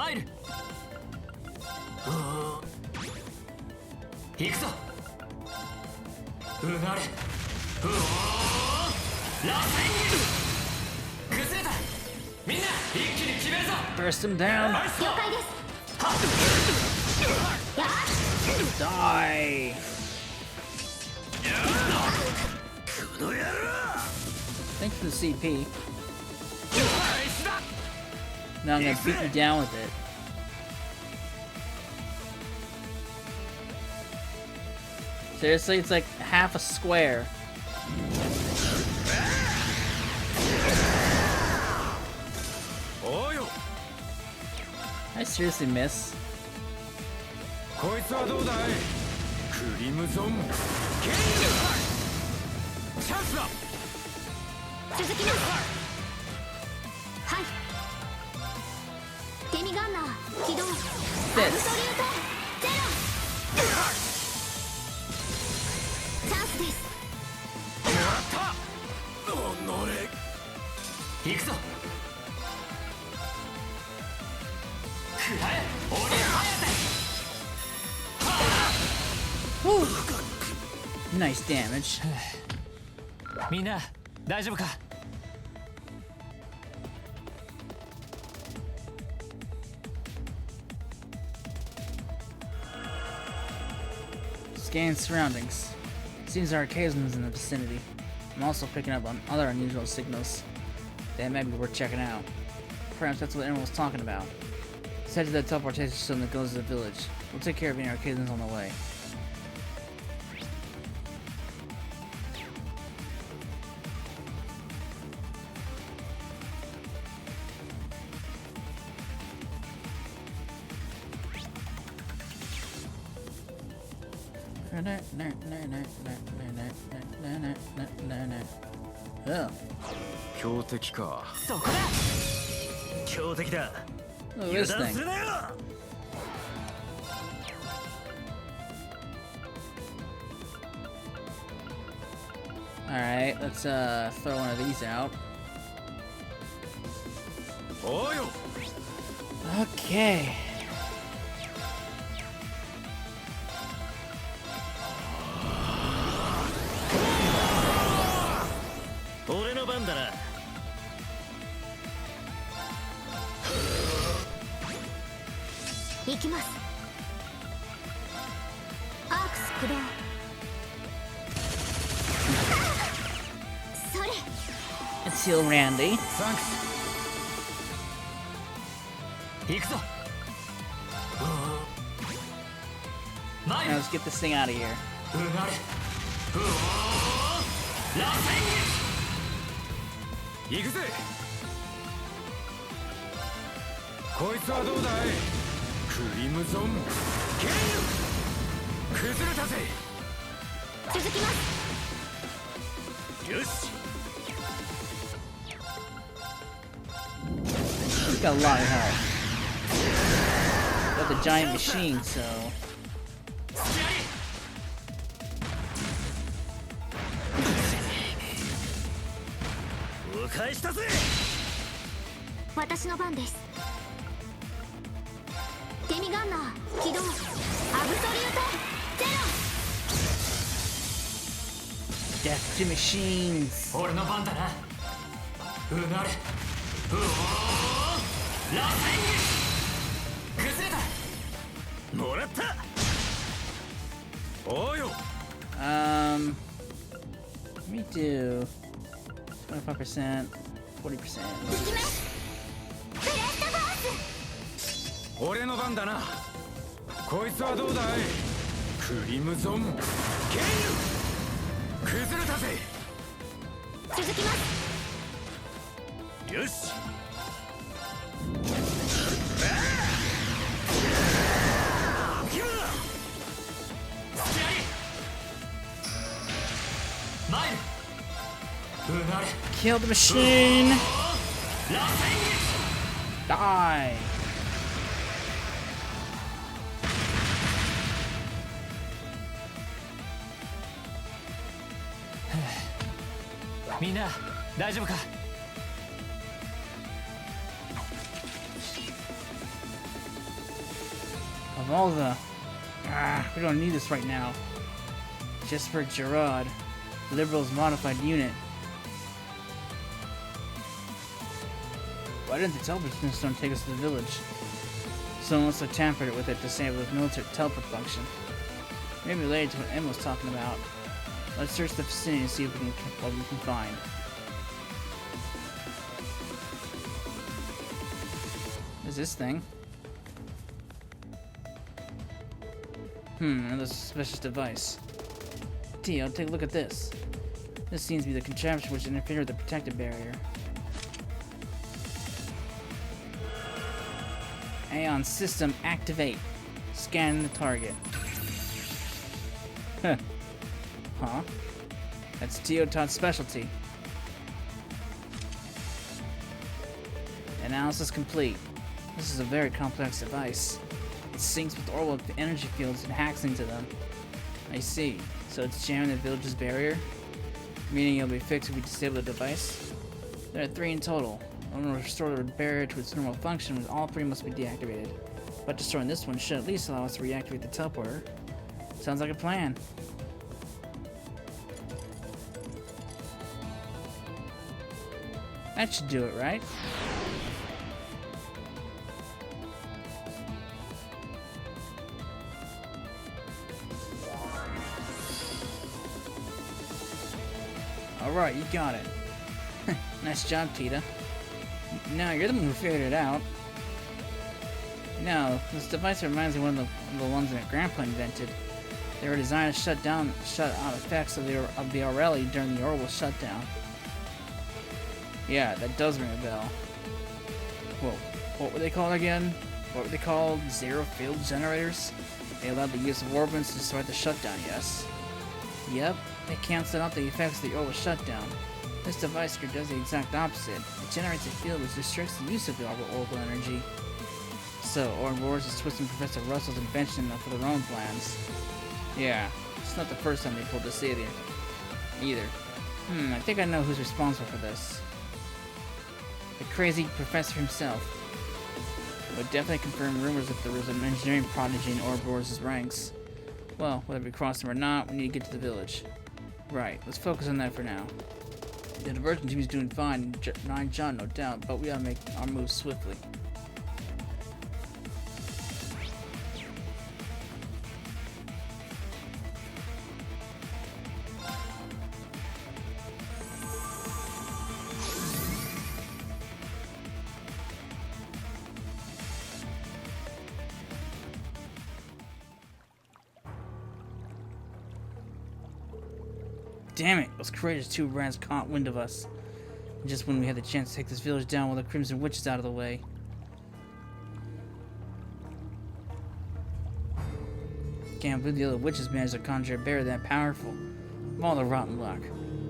Speaker 1: Burst him down.
Speaker 2: 了解です
Speaker 1: Die. Thanks for the CP. Now I'm gonna beat you down with it. Seriously, it's like half a square. I seriously miss.
Speaker 4: こいつはどうだいクリムゾンケイチャンスだ
Speaker 2: 続きますはいデミガンナー起動アブソリュートゼロチャンスです
Speaker 4: やったおのれ行くぞくらえ俺はや
Speaker 1: Nice damage.
Speaker 4: みんな大丈夫か
Speaker 1: Scan surroundings. Seems there are occasions in the vicinity. I'm also picking up on other unusual signals. That might be worth checking out. Perhaps that's what everyone was talking about. Let's head to the teleportation system that goes to the village. We'll take care of any occasions on the way. Oh.
Speaker 4: 強敵かそこだ強敵だ
Speaker 1: Look at this
Speaker 4: 油断す
Speaker 1: thing.
Speaker 4: るなよ
Speaker 1: Alright, let's throw one of these out.
Speaker 4: おうよ
Speaker 1: Okay.
Speaker 4: 俺の番
Speaker 2: 行きます。アークス駆動。それ。
Speaker 1: Let's heal Randy.
Speaker 4: サンクス。行くぞ。前
Speaker 1: Now let's get this thing out of here.
Speaker 4: うなれ。うおー螺旋撃。行くぜ。こいつはどうだい。クリムゾンケイル崩れたぜ。
Speaker 2: 続きます。
Speaker 4: よし。
Speaker 1: He's got a lot of health. Got the giant machine, so.
Speaker 4: 返したぜ。
Speaker 2: 私の番です。デミガンナー起動。アブソリュートゼロ。
Speaker 1: Death to machines.
Speaker 4: 俺の番だな。うなれ。うおー螺旋撃。崩れた。もらった。おうよ。
Speaker 1: Let me do 25%, 40%.
Speaker 2: 行きます。ブラストフォース。
Speaker 4: 俺の番だな。こいつはどうだい。クリムゾンケイル崩れたぜ。
Speaker 2: 続きます。
Speaker 4: よし。マイル。うなれ。
Speaker 1: Kill the machine! Die!
Speaker 4: みんな大丈夫か。
Speaker 1: Of all the... we don't need this right now. Just for Gerard, Liberal's modified unit. Why didn't the teleportation stone take us to the village? Someone must have tampered with it to disable the military teleport function. Maybe related to what Emma was talking about. Let's search the vicinity and see what we can find. Is this thing? Another suspicious device. Tio, take a look at this. This seems to be the contraption which interfered with the protective barrier. Aeon system activate. Scan the target. Huh? That's Teotot's specialty. Analysis complete. This is a very complex device. It syncs with orbital energy fields and hacks into them. I see. So it's jamming the village's barrier? Meaning it'll be fixed if we disable the device? There are 3 in total. In order to restore the barrier to its normal function, all 3 must be deactivated. But destroying this one should at least allow us to reactivate the teleporter. Sounds like a plan. That should do it, right? Alright, you got it. Nice job, Tita. Now, you're the one who figured it out. Now, this device reminds me of one of the ones that Grandpa invented. They were designed to shut out effects of the Aurelie during the orbital shutdown. Yeah, that does ring a bell. Whoa, what were they called again? What were they called? Zero field generators? They allowed the use of orbits to start the shutdown, yes. Yep, they canceled out the effects of the orbital shutdown. This device here does the exact opposite. It generates a field which restricts the use of the orbital energy. So, Ouroboros is twisting Professor Russell's invention for their own plans. Yeah, it's not the first time they pulled this either. I think I know who's responsible for this. The crazy professor himself. It would definitely confirm rumors if there was an engineering prodigy in Ouroboros' ranks. Well, whether we cross them or not, we need to get to the village. Right, let's focus on that for now. The diversion team is doing fine, 9 John, no doubt, but we gotta make our moves swiftly. Damn it! Those courageous two rats caught wind of us. Just when we had the chance to take this village down while the Crimson Witch is out of the way. Can't believe the other witches managed to conjure a bear that powerful. Of all the rotten luck.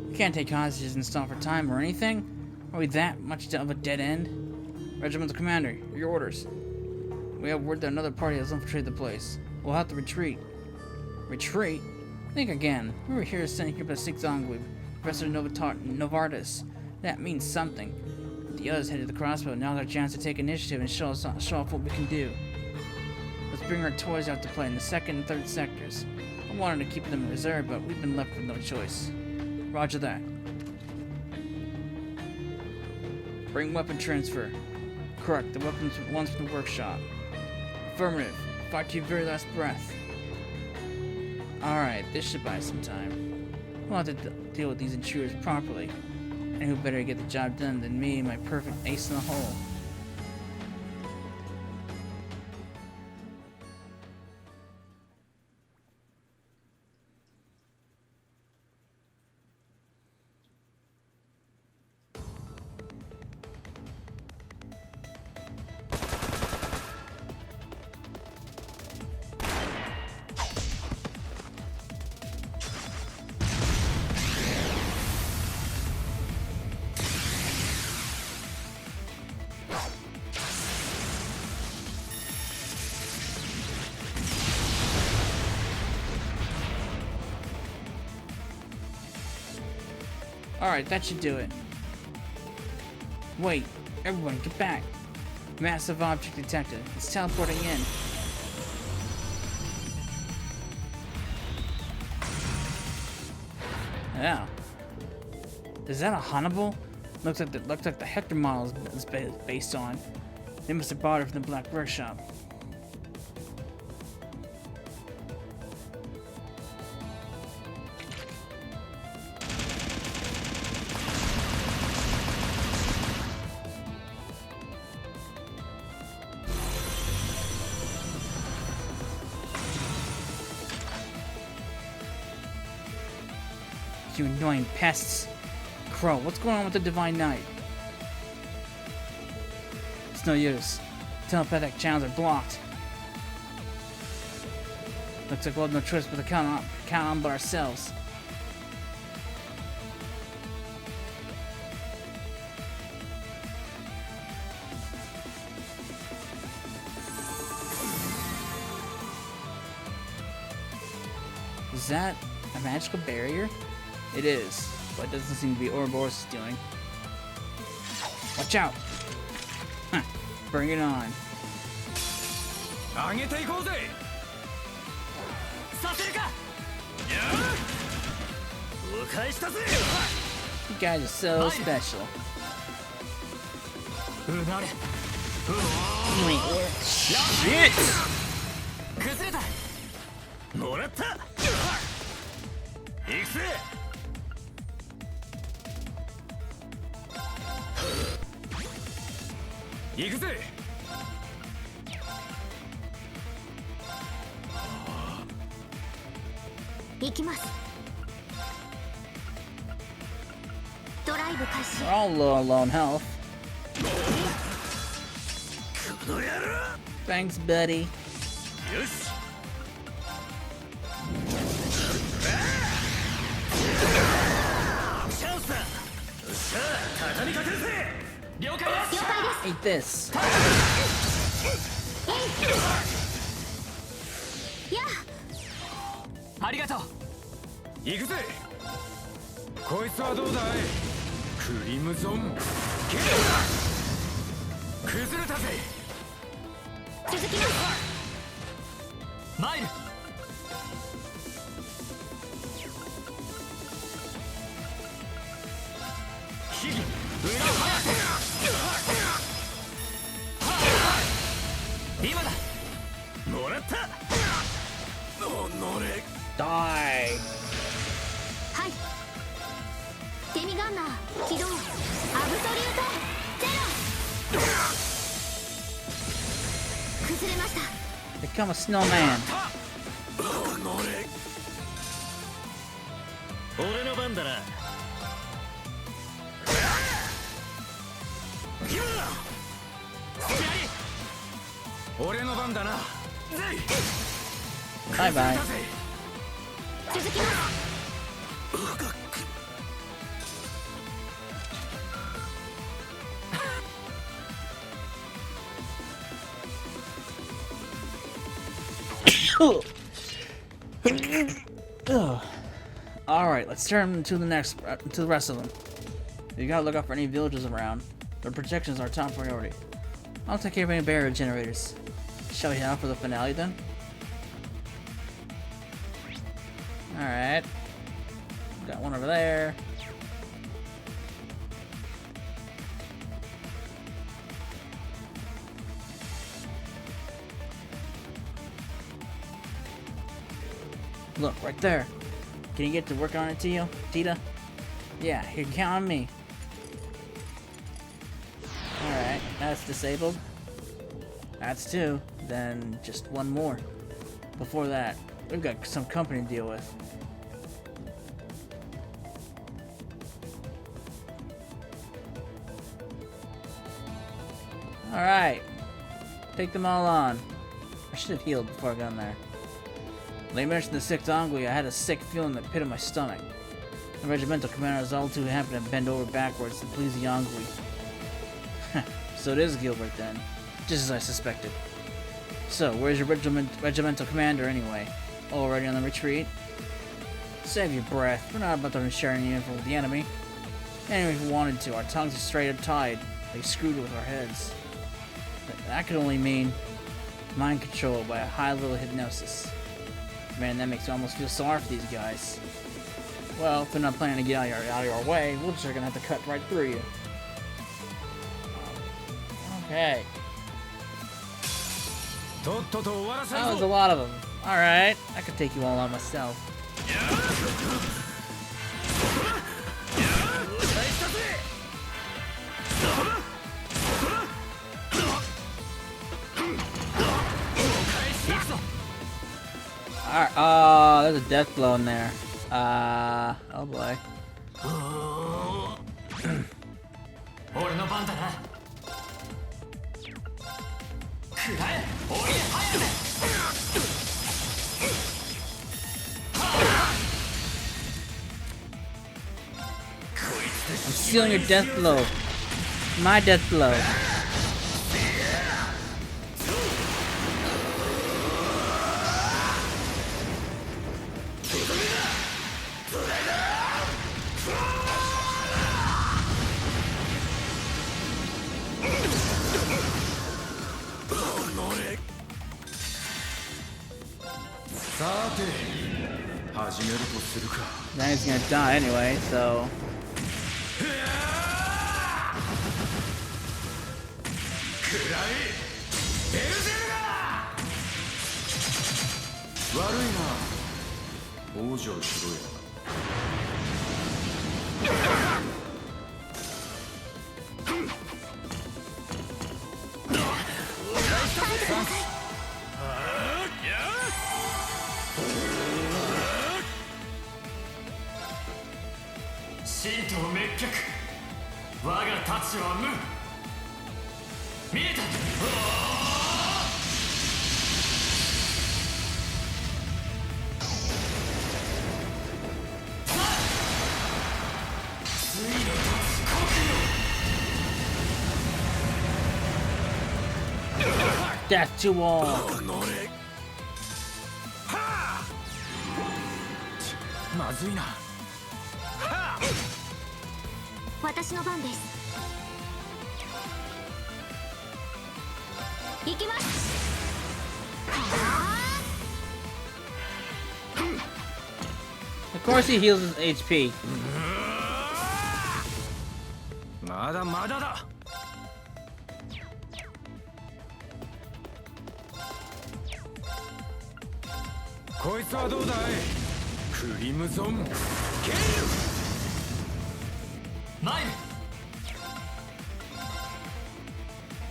Speaker 1: We can't take hostages and stop for time or anything? Are we that much of a dead end? Regimental Commander, your orders. We have word that another party has infiltrated the place. We'll have to retreat. Retreat? Think again. We were here sent here by Six Ongwe, Professor Novartis. That means something. The others headed to the crossbow. Now got a chance to take initiative and show off what we can do. Let's bring our toys out to play in the second and third sectors. I wanted to keep them in reserve, but we've been left with no choice. Roger that. Bring weapon transfer. Correct. The weapons one's from the workshop. Affirmative. Fight to your very last breath. Alright, this should buy some time. We'll have to deal with these intruders properly. And who better get the job done than me, my perfect ace in the hole. Alright, that should do it. Wait, everyone, get back. Massive object detected. It's teleporting in. Yeah. Is that a Hannibal? Looks like the Hector model is based on. They must have bought it from the Black Workshop. You annoying pests. Crow, what's going on with the Divine Knight? It's no use. Telepathic channels are blocked. Looks like we'll have no choice but to count on but ourselves. Is that a magical barrier? It is, but it doesn't seem to be Ouroboros is doing. Watch out! Huh, bring it on. You guys are so special. Shit! We're all low on health. Thanks, buddy. Eat this. Die. Become a snowman.
Speaker 4: 俺の番だな。
Speaker 1: Bye bye.
Speaker 2: 続きます。
Speaker 1: Alright, let's turn to the rest of them. You gotta look out for any villages around. Their protections are top priority. I'll take care of any barrier generators. Shall we head out for the finale then? Alright. Got one over there. Look, right there. Can you get to work on it, Tita? Yeah, you can count on me. Alright, that's disabled. That's 2. Then just 1 more. Before that, we've got some company to deal with. Alright. Take them all on. I should have healed before I got in there. When they mentioned the sick Dongui, I had a sick feeling in the pit of my stomach. The regimental commander was all too happy to bend over backwards to please the Ongui. So it is Gilbert then, just as I suspected. So, where's your regimental commander anyway? Already on the retreat? Save your breath, we're not about to share any info with the enemy. Anyway, if we wanted to, our tongues are straight up tied. They screwed with our heads. That could only mean mind control by a high level of hypnosis. Man, that makes me almost feel sorry for these guys. Well, if they're not planning to get out of your way, we're just gonna have to cut right through you. Okay. That was a lot of them. Alright, I could take you all on myself. Alright, oh, there's a death blow in there. Oh boy. I'm stealing your death blow. My death blow. Then he's gonna die anyway, so. Death to all.
Speaker 4: まずいな。
Speaker 2: 私の番です。行きます。
Speaker 1: Of course he heals his HP.
Speaker 4: まだまだだ。こいつはどうだい？クリムゾンゲイル。マイ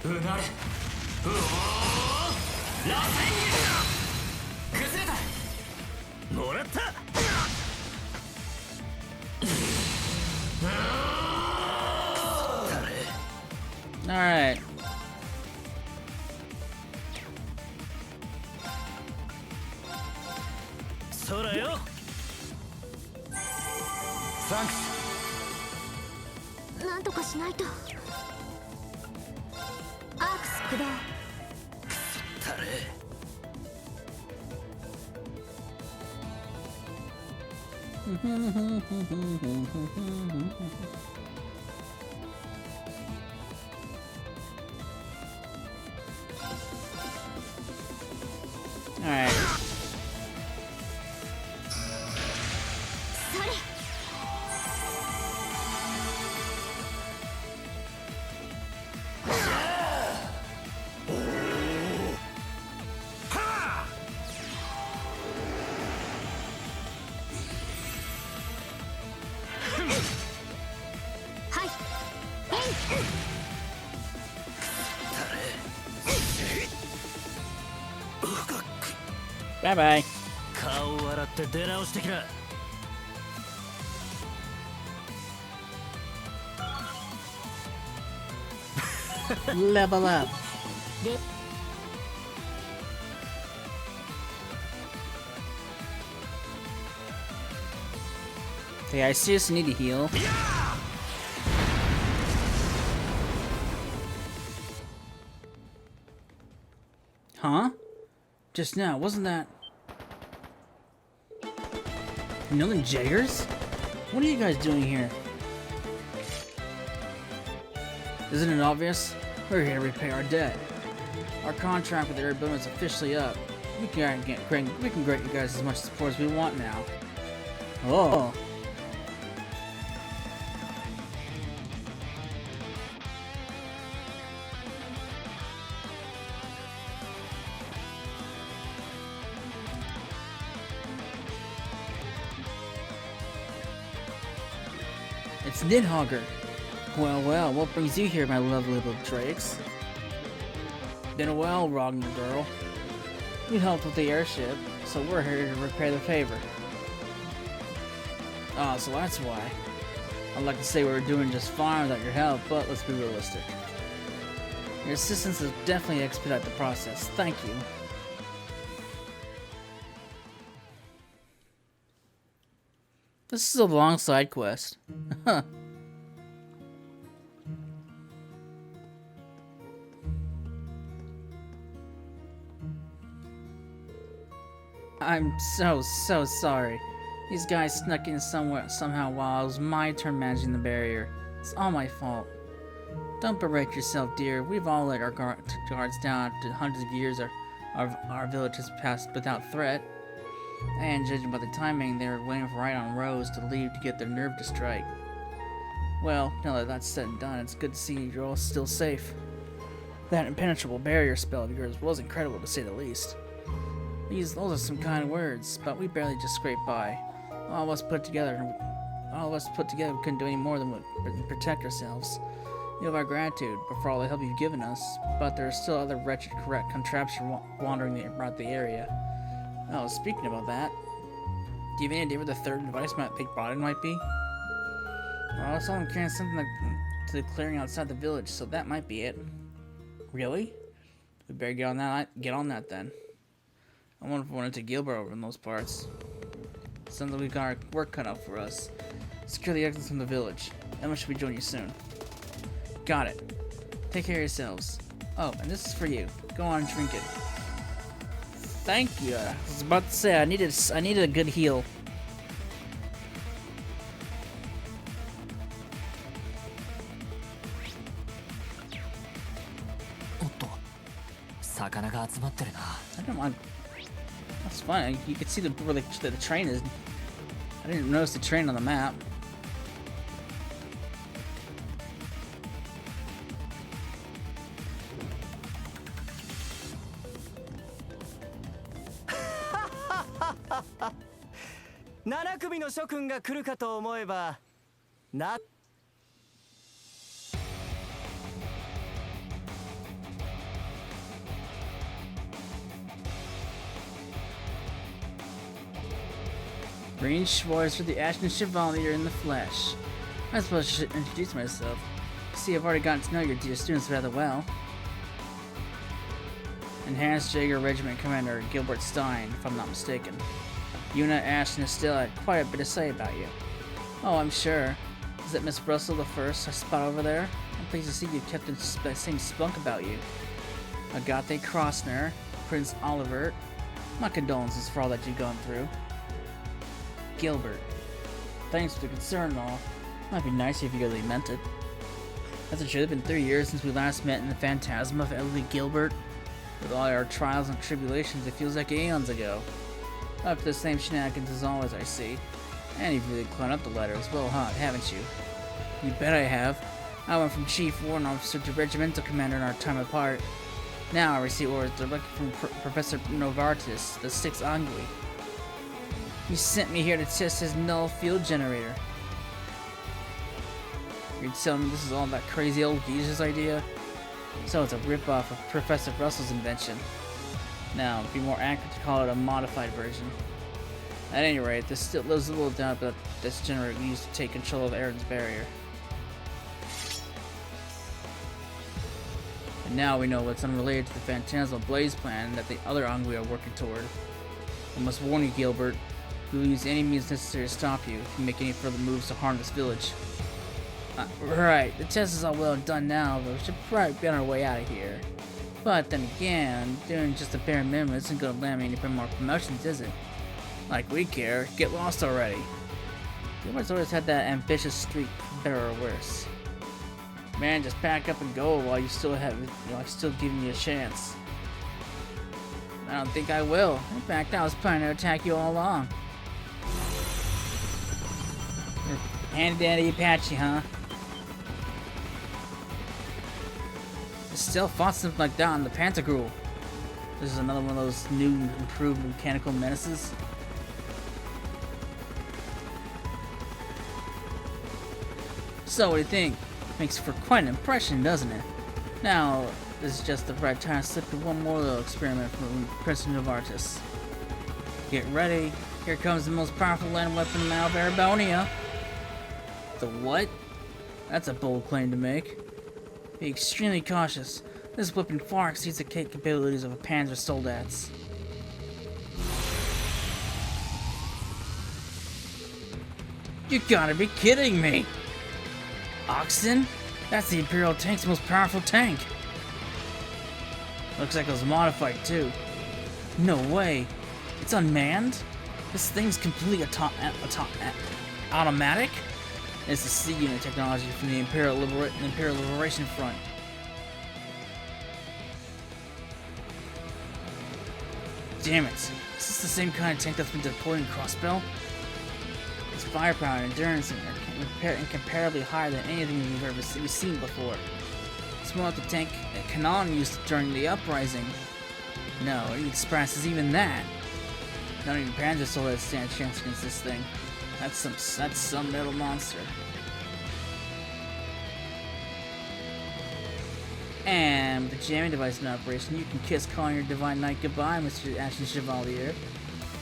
Speaker 4: ル。うなれ。うおー。ラセンギ。崩れた。もらった。
Speaker 1: Alright.
Speaker 4: Sora yo. Thanks.
Speaker 2: なんとかしないと。アークス駆動。
Speaker 4: たれ。
Speaker 1: Alright.
Speaker 2: それ。はい。
Speaker 1: Bye bye.
Speaker 4: 顔を洗って出直してきな。
Speaker 1: Level up. Okay, I seriously need to heal. Huh? Just now, wasn't that... Nolan Jaggers? What are you guys doing here? Isn't it obvious? We're here to repay our debt. Our contract with the Air Building is officially up. We can grant you guys as much support as we want now. Oh. It's Nidhogger. Well, what brings you here, my lovely little drakes? Been a while, Rogner girl. You helped with the airship, so we're here to repay the favor. Ah, so that's why. I'd like to say we were doing just fine without your help, but let's be realistic. Your assistance has definitely expedited the process. Thank you. This is a long side quest. Huh. I'm so sorry. These guys snuck in somehow while it was my turn managing the barrier. It's all my fault. Don't berate yourself, dear. We've all let our guards down after hundreds of years. Our village has passed without threat. And judging by the timing, they were waiting right on Rose to leave to get their nerve to strike. Well, now that that's said and done, it's good to see you're all still safe. That impenetrable barrier spell of yours was incredible, to say the least. Those are some kind words, but we barely just scraped by. All of us put together, we couldn't do any more than protect ourselves. You have our gratitude for all the help you've given us, but there are still other wretched contraptions wandering about the area. Oh, speaking about that, do you have any idea where the third device they brought in might be? Well, I saw them carrying something to the clearing outside the village, so that might be it. Really? We better get on that then. I wonder if we wanted to Gilbert over in those parts. Sounds like we've got our work cut out for us. Secure the exits from the village. Emma should be joining you soon. Got it. Take care of yourselves. Oh, and this is for you. Go on and drink it. Thank you. I was about to say I needed a good heal.
Speaker 4: おっと、魚が集まってるな。
Speaker 1: I don't mind. That's fine. You can see where the train is. I didn't notice the train on the map.7
Speaker 4: 組の諸君が来るかと思えば、な。
Speaker 1: Green Schwartz for the Ashen Chevalier in the flesh. I suppose I should introduce myself. See, I've already gotten to know your dear students rather well. Enhanced Jaeger Regiment Commander Gilbert Stein, if I'm not mistaken. Yuna, Ash, and Estelle had quite a bit to say about you. Oh, I'm sure. Is that Miss Russell the first I spot over there? I'm pleased to see you kept the same spunk about you. Agathe Crossner, Prince Oliver, my condolences for all that you've gone through. Gilbert, thanks for the concern and all. Might be nicer if you really meant it. That's the truth. It's been 3 years since we last met in the phantasm of Ellie Gilbert. With all our trials and tribulations, it feels like eons ago. Up to the same shenanigans as always, I see. And you've really climbed up the ladder as well, huh? Haven't you? You bet I have. I went from Chief Warrant Officer to Regimental Commander in our time apart. Now I receive orders directly from Professor Novartis, the 6th Angui. He sent me here to test his null field generator. You're telling me this is all that crazy old geezer's idea? So it's a rip-off of Professor Russell's invention. Now, it'd be more accurate to call it a modified version. At any rate, there's a little doubt that this generator we used to take control of Aaron's barrier. And now we know what's unrelated to the Phantasmal Blaze plan that the other Angui are working toward. I must warn you, Gilbert. We will use any means necessary to stop you if you make any further moves to harm this village. Right, the test is all well done now, but we should probably be on our way out of here. But then again, doing just the bare minimum isn't going to land me any more promotions, is it? Like we care, get lost already. Gilbert's always had that ambitious streak, better or worse. Man, just pack up and go while you still have, I'm still giving you a chance. I don't think I will. In fact, I was planning to attack you all along. Handy dandy Apache, huh? Still fought something like that on the Pantagruel. This is another one of those new, improved mechanical menaces. So, what do you think? Makes for quite an impression, doesn't it? Now, this is just the right time to slip in one more little experiment from Prince Novartis. Get ready. Here comes the most powerful land weapon in all of Arabonia. The what? That's a bold claim to make. Be extremely cautious. This weapon far exceeds the capabilities of a Panzer Soldat's. You gotta be kidding me! Oxen? That's the Imperial tank's most powerful tank! Looks like it was modified too. No way! It's unmanned? This thing's completely automatic? It's the C unit technology from the Imperial Liberation Front. Damn it! Is this the same kind of tank that's been deployed in Crossbell? Its firepower and endurance are incomparably higher than anything we've ever seen before. It's more like the tank that Kanan used during the uprising. No, it surpasses even that. Not even Panzer Soldiers stand a chance against this thing. That's some metal monster. And with the jamming device in operation, you can kiss calling your divine knight goodbye, Mr. Ashen Chevalier.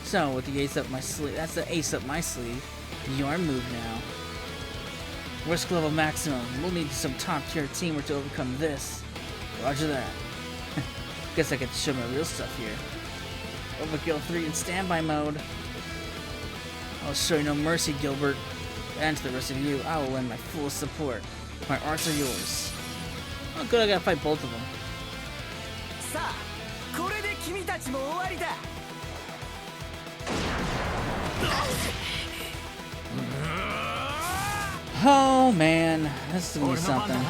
Speaker 1: So, with the ace up my sleeve, that's the ace up my sleeve. Your move now. Risk level maximum. We'll need some top tier teamwork to overcome this. Roger that. Guess I get to show my real stuff here. Overkill 3 in standby mode. I'll show you no mercy, Gilbert. And to the rest of you, I will lend my full support. My arts are yours. Oh good, I gotta fight both of them. Oh man, this is gonna be something.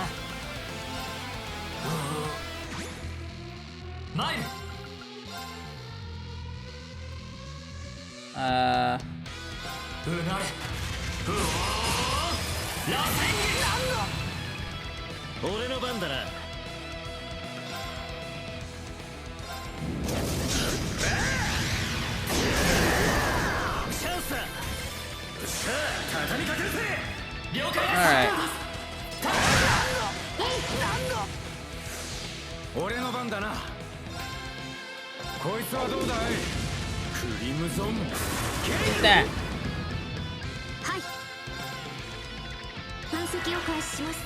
Speaker 1: Alright. Get that.
Speaker 2: はい。分析を開始します。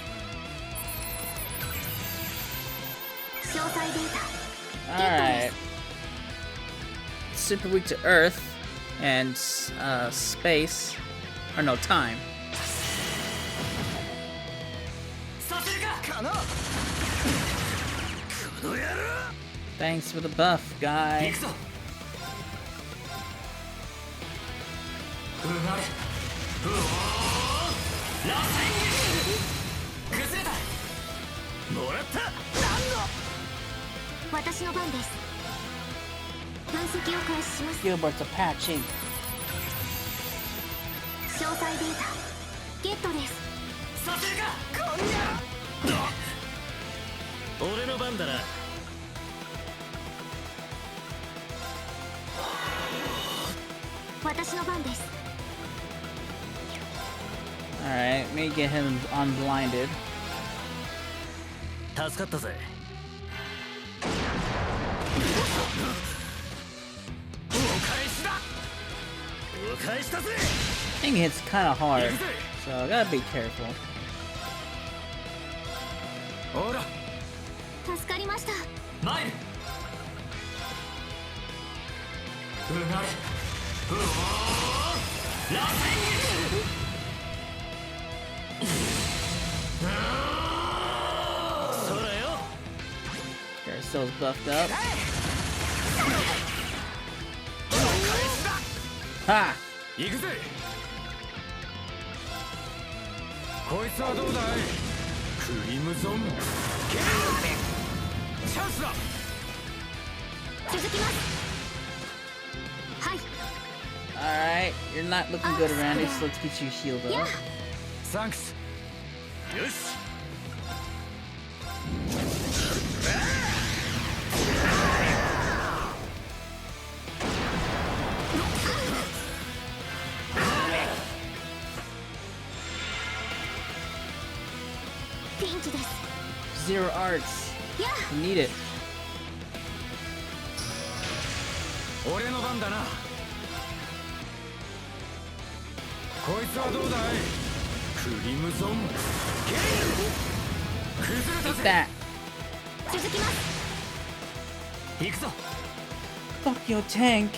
Speaker 2: 詳細データ
Speaker 1: Alright. Super weak to Earth and space. Or no, time.
Speaker 4: させるかかなこの野郎
Speaker 1: Thanks for the buff, guy.
Speaker 4: 行くぞうなれうおー螺旋崩れたもらった
Speaker 2: 私の番です。分析を開始します。
Speaker 1: Gilbert's Apache.
Speaker 2: 詳細データゲットです。
Speaker 4: させるかこんやろ俺の番だな
Speaker 2: 私の番です。
Speaker 1: Alright, let me get him unblinded.
Speaker 4: 助かったぜお返しだお返しだぜ
Speaker 1: I think it's kind of hard, so I gotta be careful.
Speaker 4: ほら
Speaker 2: 助かりました。
Speaker 4: マイルうなれうおー螺旋そらよ
Speaker 1: Carousel's buffed up. Ha!
Speaker 4: 行くぜこいつはどうだいクリムゾンゲームチャンスだ
Speaker 2: 続きます。はい。
Speaker 1: Alright, you're not looking good, Randy, so let's get you healed
Speaker 2: や
Speaker 1: up.
Speaker 4: サンクスよし
Speaker 2: ピンチです。
Speaker 1: Zero arts.
Speaker 2: や
Speaker 1: You need it.
Speaker 4: 俺の番だなこいつはどうだいクリムゾンゲーム崩れた
Speaker 1: Take
Speaker 4: ぜ
Speaker 1: that.
Speaker 2: 続きます。
Speaker 4: 行くぞ
Speaker 1: Fuck your tank.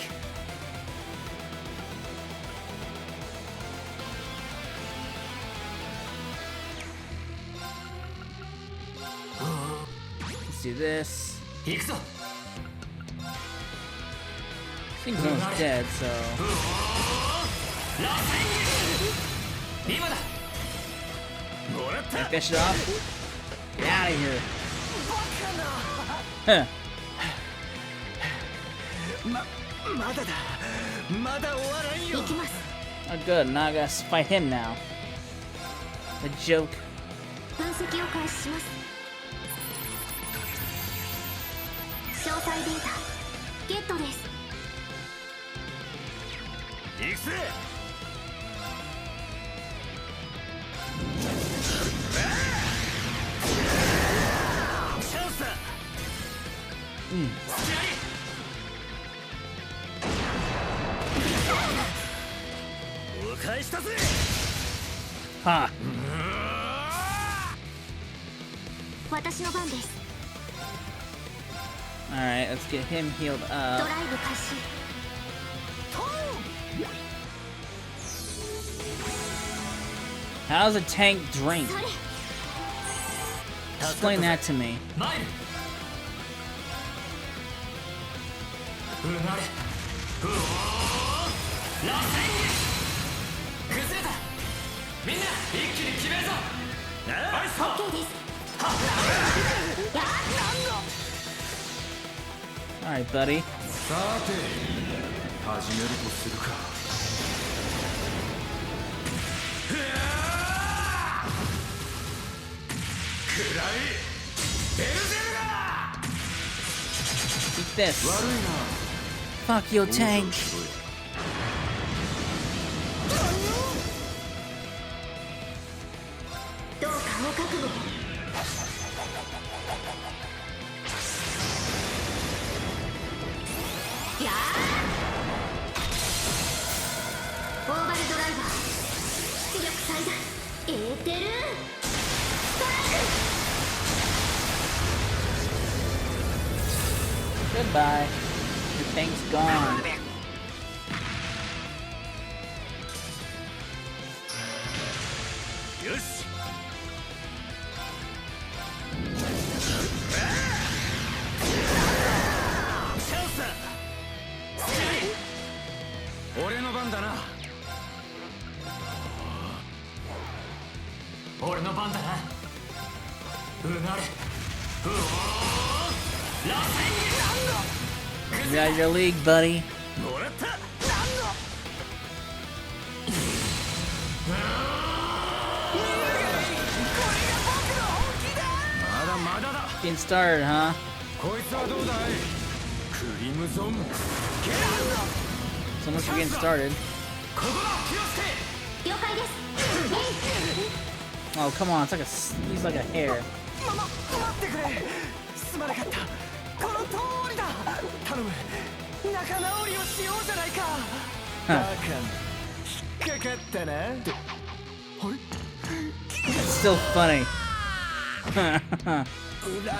Speaker 1: Let's do this.
Speaker 4: 行くぞ
Speaker 1: Thing's almost dead, so
Speaker 4: 螺旋今だもらった
Speaker 1: can I finish it off? Get out of here. Huh.
Speaker 4: まだだまだ終わらんよ
Speaker 2: 行きます。
Speaker 1: Oh, good. Now I gotta fight him now. The joke.
Speaker 2: 分析を開始します。詳細データゲットです。
Speaker 4: 行くぜチャンスだ隙ありお返したぜ
Speaker 1: Ha.
Speaker 2: 私の番です。
Speaker 1: Alright, let's get him healed
Speaker 2: ド
Speaker 1: up.
Speaker 2: ライブ開始。
Speaker 1: How does a tank drink?
Speaker 2: それ
Speaker 1: Explain that to me.
Speaker 4: マイルうなれうおー螺旋崩れたみんな一気に決めるぞナイス
Speaker 2: OK です。
Speaker 1: Alright, buddy.
Speaker 4: さて始めるとするかくらいベルゼルガ
Speaker 1: Eat this.
Speaker 4: 悪いな
Speaker 1: Fuck your tank.
Speaker 2: どうかお覚悟。やーオーバルドライバー出力最大エーテルストライク
Speaker 1: Goodbye. Your thing's gone.
Speaker 4: Yes. チャンスだ。俺の番だな。俺の番だな。うなれ。うおー。螺旋
Speaker 1: You got your league, buddy.
Speaker 4: もらった。まだまだだ。
Speaker 1: Getting started, huh?
Speaker 4: こいつはどうだい。クリムゾン。
Speaker 1: So much for getting started.
Speaker 4: ここだ。気をつけ。
Speaker 2: 了解です
Speaker 1: Oh, come on. It's like he's like a hair.
Speaker 4: 待ってくれ。すまなかった。この通りだ。頼む。仲直りをしようじゃないか。バカな。引っかかったな。あれ？
Speaker 1: It's still funny.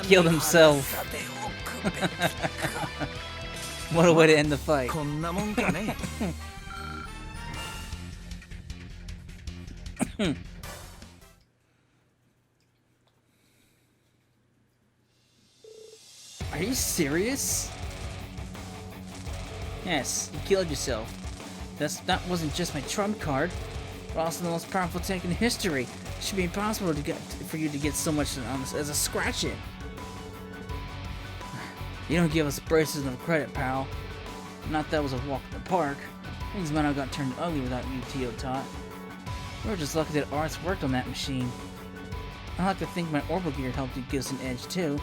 Speaker 1: Killed himself. What a way to end the fight.
Speaker 4: こんなもんかね。
Speaker 1: Are you serious? Yes, you killed yourself. That wasn't just my trump card, but also the most powerful tank in history. It should be impossible for you to get so much as a scratch in. You don't give us braces enough credit, pal. Not that was a walk in the park. Things might have got turned ugly without you, Teotot. We were just lucky that Arts worked on that machine. I like to think my orbital gear helped you give us an edge too.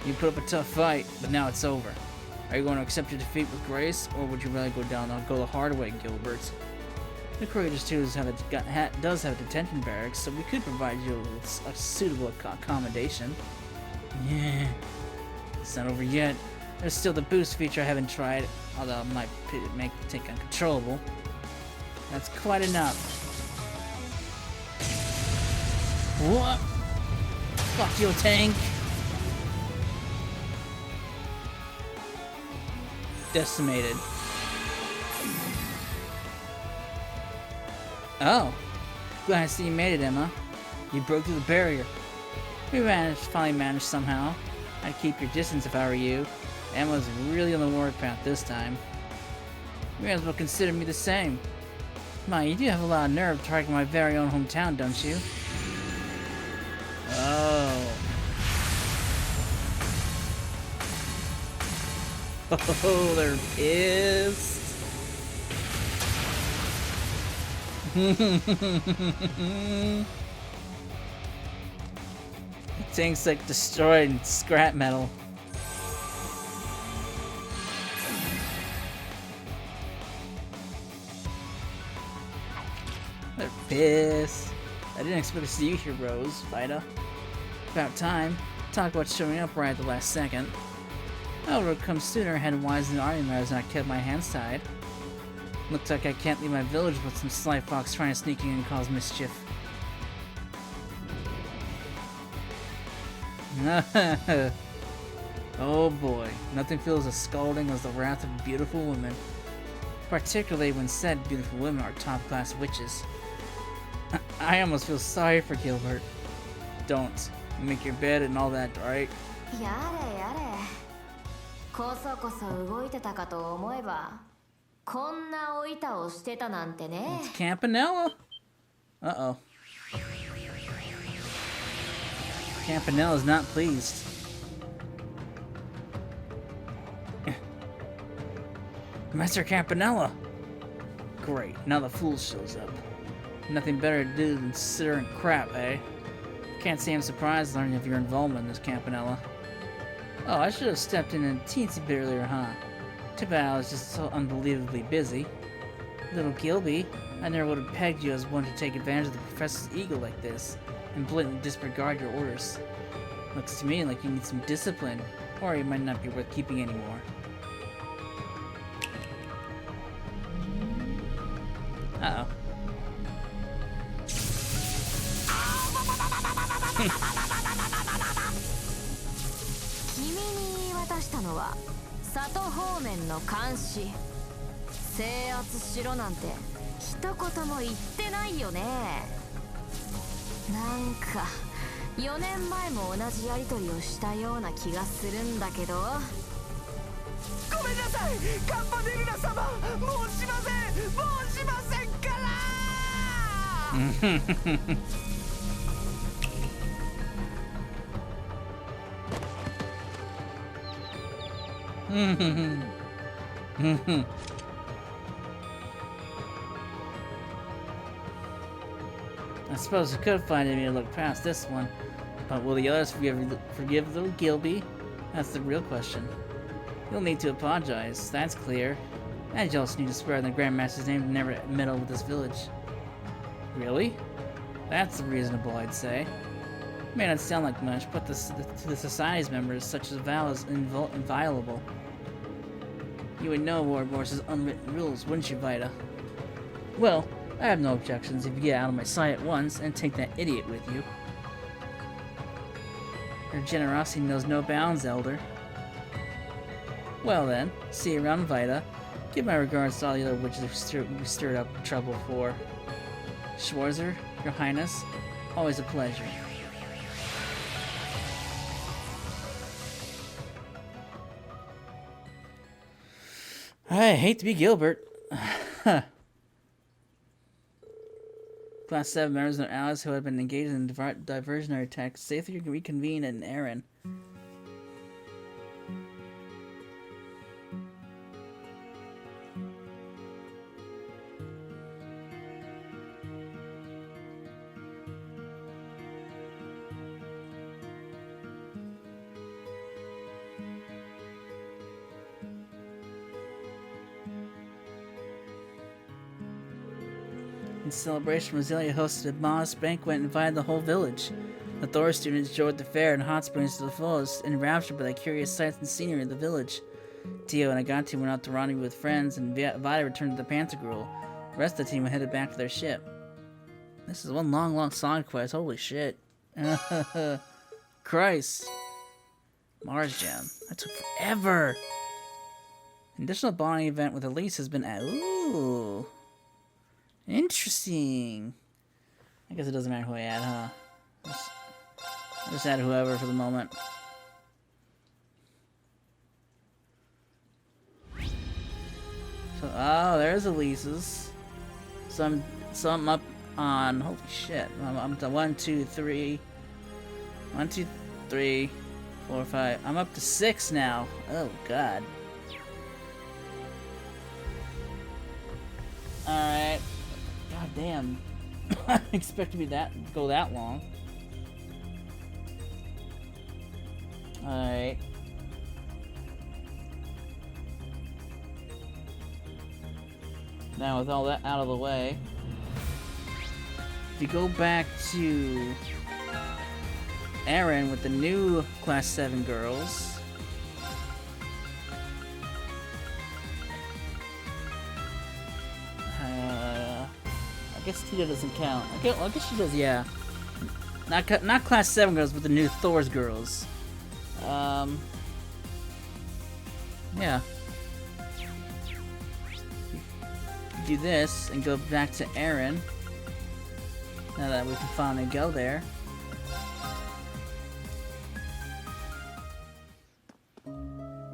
Speaker 1: You put up a tough fight, but now it's over. Are you going to accept your defeat with grace, or would you rather go the hard way, Gilbert? The Courageous 2 does have a detention barracks, so we could provide you with a suitable accommodation. Yeah, it's not over yet. There's still the boost feature I haven't tried, although it might make the tank uncontrollable. That's quite enough. What? Fuck your tank! Decimated. Oh, glad to see you made it, Emma. You broke through the barrier. We finally managed somehow. I'd keep your distance if I were you. Emma's really on the warpath this time. You may as well consider me the same. My, you do have a lot of nerve targeting my very own hometown, don't you? Oh. Oh, they're pissed. The tank's like destroyed in scrap metal. They're pissed. I didn't expect to see you here, Rose, Vida. About time. Talk about showing up right at the last second. I would have come sooner had wise and army matters not kept my hands tied. Looks like I can't leave my village with some sly fox trying to sneak in and cause mischief. Oh boy, nothing feels as scalding as the wrath of beautiful women. Particularly when said beautiful women are top-class witches. I almost feel sorry for Gilbert. Don't. Make your bed and all that, right?
Speaker 2: やれやれこそこそ動いてたかと思えばこんなお板をしてたなんてね
Speaker 1: It's Campanella. Uh-oh. Campanella's not pleased. Master Campanella! Great, now the fool shows up. Nothing better to do than sit there and crap, eh? Can't say I'm surprised learning of your involvement in this, Campanella. Oh, I should have stepped in a teensy bit earlier, huh? Too bad I was just so unbelievably busy. Little Gilby, I never would have pegged you as one to take advantage of the professor's ego like this, and blatantly disregard your orders. Looks to me like you need some discipline, or you might not be worth keeping anymore. Uh-oh.
Speaker 2: 渡したのは里方面の監視。制圧しろなんて一言も言ってないよね。なんか4年前も同じやり取りをしたような気がするんだけど。
Speaker 4: ごめんなさいカンパネルナ様、もうしませんから
Speaker 1: I suppose we could find a way to look past this one, but will the others forgive little Gilby? That's the real question. You'll need to apologize, that's clear. And you also need to swear on the Grandmaster's name to never meddle with this village. Really? That's reasonable, I'd say. May not sound like much, but to the Society's members, such a vow is inviolable. You would know Lord Morse's unwritten rules, wouldn't you, Vita? Well, I have no objections if you get out of my sight at once and take that idiot with you. Your generosity knows no bounds, Elder. Well then, see you around Vita. Give my regards to all the other witches we stirred up trouble for. Schwarzer, Your Highness, always a pleasure. I hate to be Gilbert. Class 7 members and allies who had been engaged in diversionary attacks safely reconvened in Erin. In celebration, Roselia hosted a modest banquet and invited the whole village. The Thor students enjoyed the fair and hot springs to the fullest, enraptured by the curious sights and scenery of the village. Tio and Agati went out to rendezvous with friends, and Vita returned to the Panther Gruel. The rest of the team headed back to their ship. This is one long side quest. Holy shit. Christ. Mars Gem. That took forever. An additional bonding event with Elise has been added. Ooh. Interesting. I guess it doesn't matter who I add, huh? I'll just add whoever for the moment. So, oh, there's Elise's. So I'm up on, holy shit. I'm to 1, 2, 3. 1, 2, 3, 4, 5. I'm up to 6 now. Oh, God. Alright. God damn. I didn't expect to be go that long. Alright. Now with all that out of the way, if you go back to Erin with the new Class 7 girls, I guess Tita doesn't count. Okay, well, I guess she does, yeah. Not Class 7 girls, but the new Thor's girls. Yeah. Do this and go back to Erin. Now that we can finally go there.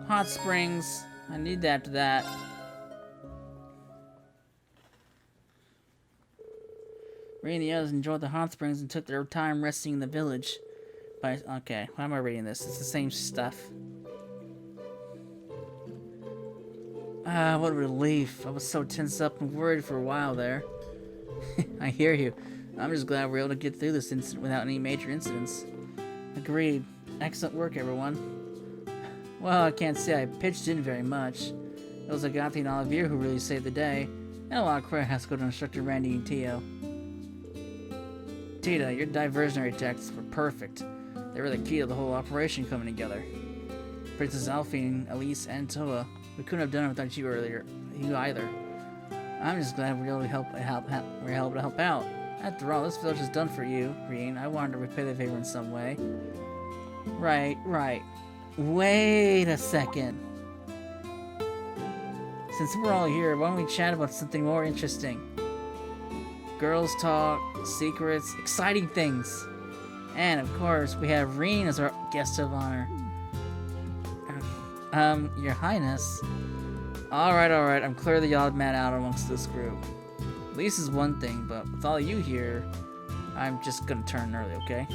Speaker 1: Hot springs. I need that after that. Ray and the others enjoyed the hot springs and took their time resting in the village. Okay, why am I reading this? It's the same stuff. Ah, what a relief. I was so tense up and worried for a while there. I hear you. I'm just glad we're able to get through this incident without any major incidents. Agreed. Excellent work, everyone. Well, I can't say I pitched in very much. It was Agati and Olivier who really saved the day, and a lot of credit has to go to Instructor Randy and Tio. Tita, your diversionary attacks were perfect. They were the key to the whole operation coming together. Princess Alphine, Elise, and Toa, we couldn't have done it without you either. I'm just glad we're able to help out. After all, this village is done for you, Reen. I wanted to repay the favor in some way. Right. Wait a second. Since we're all here, why don't we chat about something more interesting? Girls talk, secrets, exciting things. And of course, we have Reen as our guest of honor. Your Highness. Alright, I'm clearly the odd man out amongst this group. At least is one thing, but with all you here, I'm just gonna turn early, okay?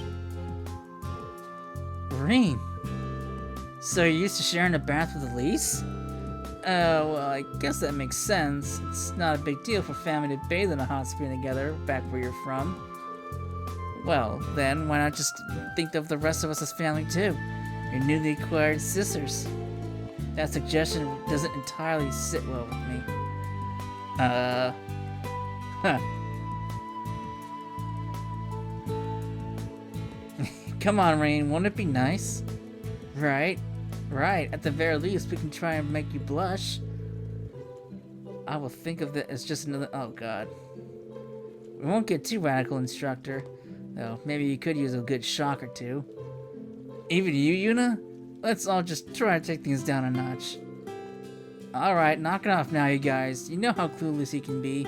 Speaker 1: Reen! So you're used to sharing a bath with Elise? Well, I guess that makes sense. It's not a big deal for family to bathe in a hot spring together, back where you're from. Well, then, why not just think of the rest of us as family too? Your newly acquired sisters. That suggestion doesn't entirely sit well with me. Huh. Come on, Rain, won't it be nice? Right, at the very least, we can try and make you blush. I will think of it as just another— oh god. We won't get too radical, instructor. Though, maybe you could use a good shock or two. Even you, Yuna? Let's all just try to take things down a notch. Alright, knock it off now, you guys. You know how clueless he can be.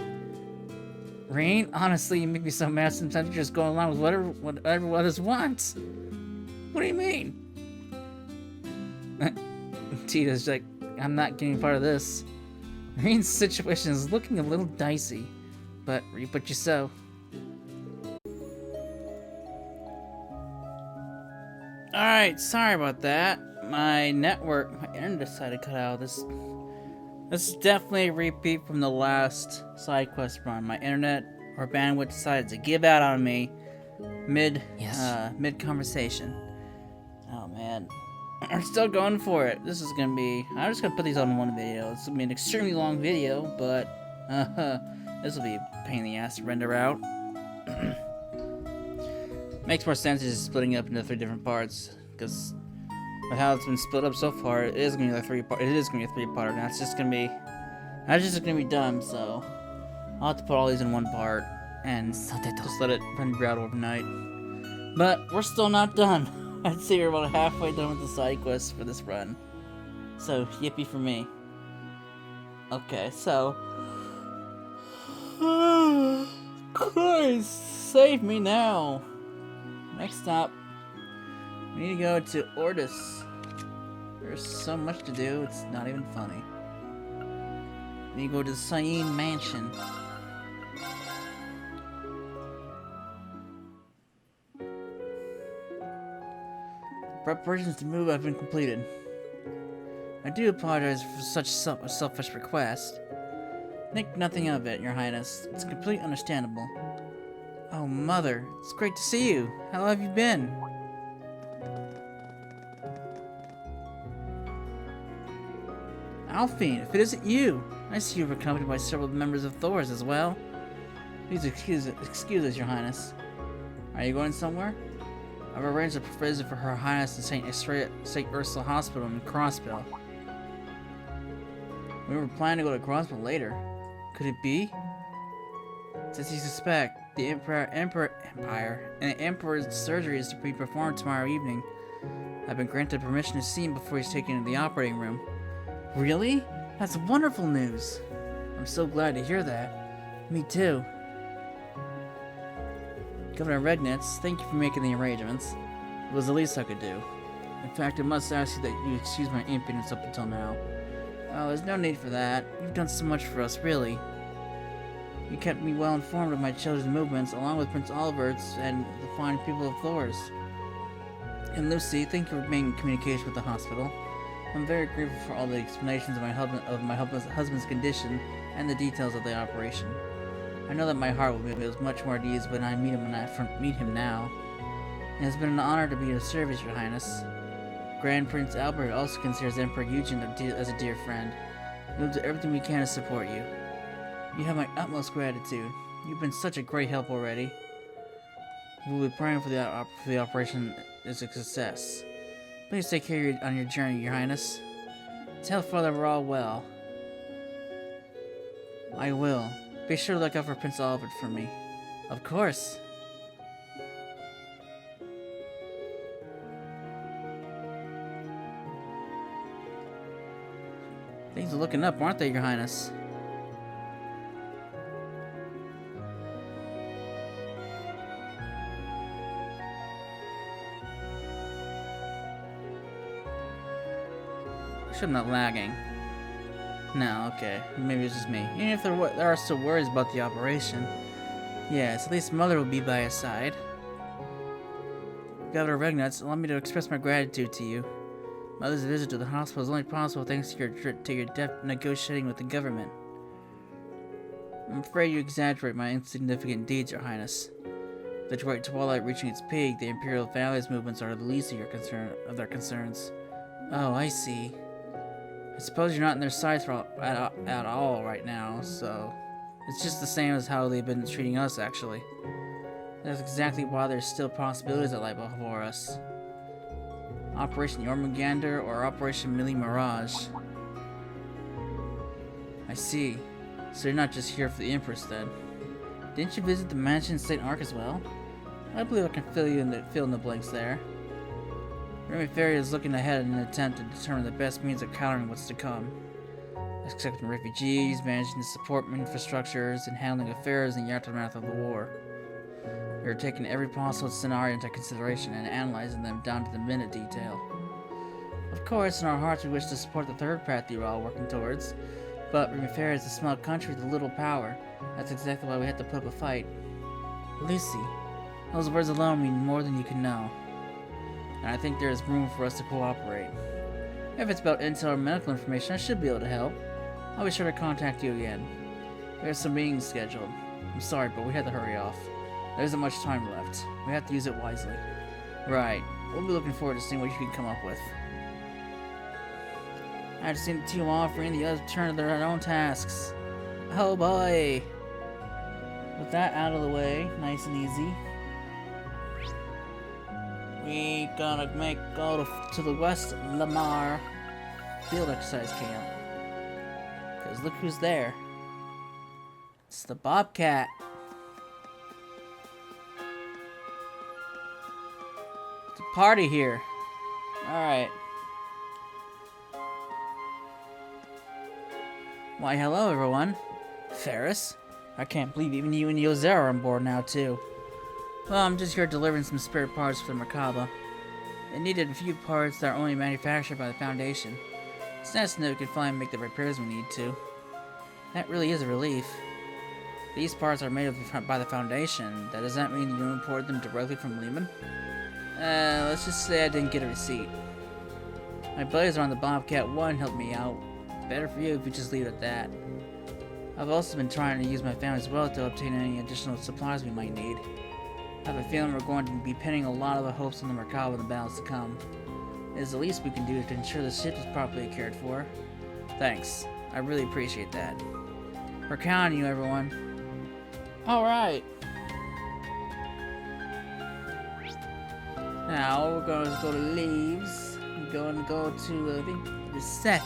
Speaker 1: Rain, honestly, you make me so mad sometimes you're just going along with whatever others want. What do you mean? Tita's like, I'm not getting part of this. Rain's situation is looking a little dicey, but reap what you sow. Alright, sorry about that. My internet decided to cut out. This is definitely a repeat from the last SideQuest run. My internet or bandwidth decided to give out on me mid conversation. Oh man. I'm still going for it. This is gonna be— I'm just gonna put these on one video. It's gonna be an extremely long video, but this will be a pain in the ass to render out. Makes more sense just splitting it up into 3 different parts, because with how it's been split up so far, it is gonna be a 3-parter, and that's just gonna be dumb. So I'll have to put all these in one part and just let it render out overnight. But we're still not done. I'd say we're about halfway done with the side quests for this run. So yippee for me. Okay, so Christ, save me now. Next stop, we need to go to Ortis. There's so much to do, it's not even funny. We need to go to the Cyan Mansion. Preparations to move have been completed. I do apologize for such a selfish request. Think nothing of it, Your Highness. It's completely understandable. Oh, Mother, it's great to see you. How have you been? Alphine, if it isn't you, I see you were accompanied by several members of Thor's as well. Please excuse us, Your Highness. Are you going somewhere? I've arranged a visit for Her Highness in St. Ursula Hospital in Crossbill. We were planning to go to Crossbill later. Could it be? Since you suspect, the Emperor's surgery is to be performed tomorrow evening. I've been granted permission to see him before he's taken into the operating room. Really? That's wonderful news. I'm so glad to hear that. Me too. Governor Regnitz, thank you for making the arrangements. It was the least I could do. In fact, I must ask you that you excuse my impudence up until now. Oh, there's no need for that. You've done so much for us, really. You kept me well informed of my children's movements, along with Prince Olivert's and the fine people of Thor's. And Lucy, thank you for being in communication with the hospital. I'm very grateful for all the explanations of my husband's condition and the details of the operation. I know that my heart will be much more at ease when I meet him now. It has been an honor to be of service, Your Highness. Grand Prince Albert also considers Emperor Eugen as a dear friend. We will do everything we can to support you. You have my utmost gratitude. You've been such a great help already. We will be praying for the operation is a success. Please take care on your journey, Your Highness. Tell Father we're all well. I will. Be sure to look out for Prince Albert for me. Of course. Things are looking up, aren't they, Your Highness? I'm not lagging. No, okay. Maybe it's just me. Even if there are still worries about the operation. Yes, at least Mother will be by his side. Governor Regnuts, allow me to express my gratitude to you. Mother's visit to the hospital is only possible thanks to your deft negotiating with the government. I'm afraid you exaggerate my insignificant deeds, Your Highness. The Detroit Twilight reaching its peak, the Imperial Family's movements are the least of their concerns. Oh, I see. I suppose you're not in their sights at all right now, so it's just the same as how they've been treating us, actually. That's exactly why there's still possibilities that lie before us. Operation Jormungandr or Operation Millie Mirage. I see. So you're not just here for the Empress, then. Didn't you visit the mansion in St. Ark as well? I believe I can fill in the blanks there. Remy Ferry is looking ahead in an attempt to determine the best means of countering what's to come. Accepting refugees, managing the support infrastructures, and handling affairs in the aftermath of the war. We are taking every possible scenario into consideration and analyzing them down to the minute detail. Of course, in our hearts we wish to support the third path you are all working towards, but Remy Ferry is a small country with little power. That's exactly why we have to put up a fight. Lucy, those words alone mean more than you can know. And I think there is room for us to cooperate. If it's about intel or medical information, I should be able to help. I'll be sure to contact you again. We have some meetings scheduled. I'm sorry, but we had to hurry off. There isn't much time left. We have to use it wisely. Right. We'll be looking forward to seeing what you can come up with. I had seen the two offering the others turn to their own tasks. Oh boy! With that out of the way, nice and easy. We gonna go to the West Lamar field exercise camp. Cause look who's there. It's the Bobcat. It's a party here. Alright. Why hello everyone. Ferris? I can't believe even you and Yozer are on board now too. Well, I'm just here delivering some spare parts for the Merkaba. It needed a few parts that are only manufactured by the Foundation. It's nice to know we can finally make the repairs we need to. That really is a relief. These parts are made by the Foundation. That does not mean you import them directly from Lehman? Let's just say I didn't get a receipt. My buddies are on the Bobcat 1 helped me out. Better for you if you just leave it at that. I've also been trying to use my family's wealth to obtain any additional supplies we might need. I have a feeling we're going to be pinning a lot of the hopes on the Merkaba in the battles to come. It is the least we can do to ensure the ship is properly cared for. Thanks. I really appreciate that. We're counting on you, everyone. Alright. Now we're going to go to Leaves. We're going to go to, I think, Reset.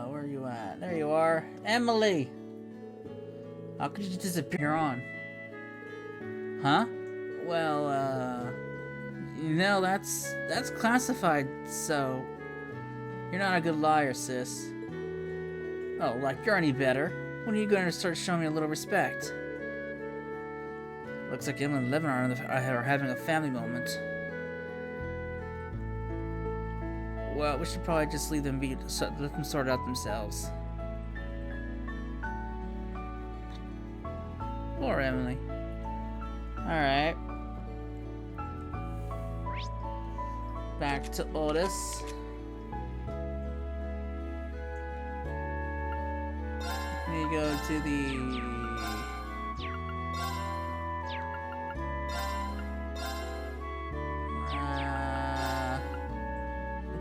Speaker 1: Where are you at? There you are. Emily! How could you just disappear on? Huh? Well, you know, that's classified, so... You're not a good liar, sis. Oh, like you're any better? When are you going to start showing me a little respect? Looks like Emily and Levin are having a family moment. Well, we should probably just leave them be, let them sort it out themselves. Poor Emily. Alright. Back to Otis. We go to the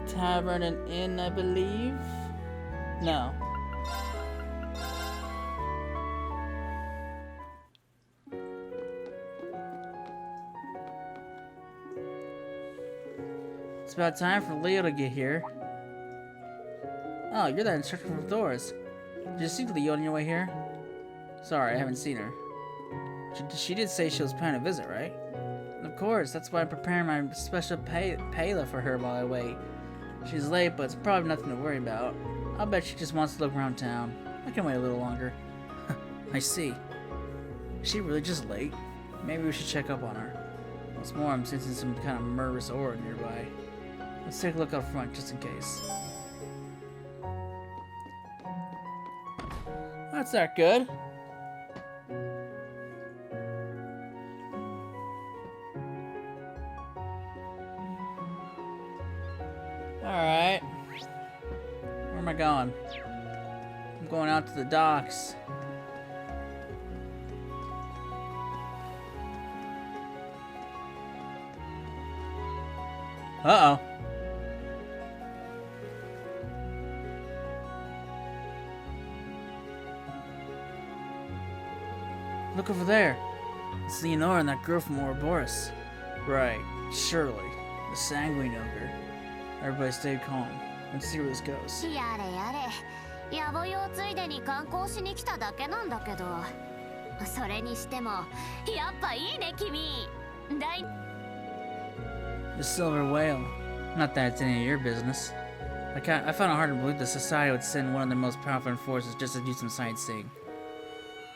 Speaker 1: tavern and inn, I believe. No. It's about time for Leo to get here. Oh, you're that instructor from Thor's. Did you see Leo on your way here? Sorry, I haven't seen her. She did say she was planning a visit, right? Of Of course, that's why I'm preparing my special paella for her while I wait. She's late, but it's probably nothing to worry about. I'll bet she just wants to look around town. I can wait a little longer. I see. Is she really just late? Maybe we should check up on her. What's more, I'm sensing some kind of murderous aura nearby. Let's take a look up front, just in case. That's not good. Alright. Where am I going? I'm going out to the docks. Uh-oh. Look over there. It's Leonora and that girl from Ouroboros. Right, surely. The sanguine ogre. Everybody stay calm. Let's see where this goes.
Speaker 2: やれやれ野暮用ついでに観光しに来ただけなんだけどそれにしてもやっぱいいね君
Speaker 1: The silver whale. Not that it's any of your business. I found it hard to believe the society would send one of their most powerful enforcers just to do some sightseeing.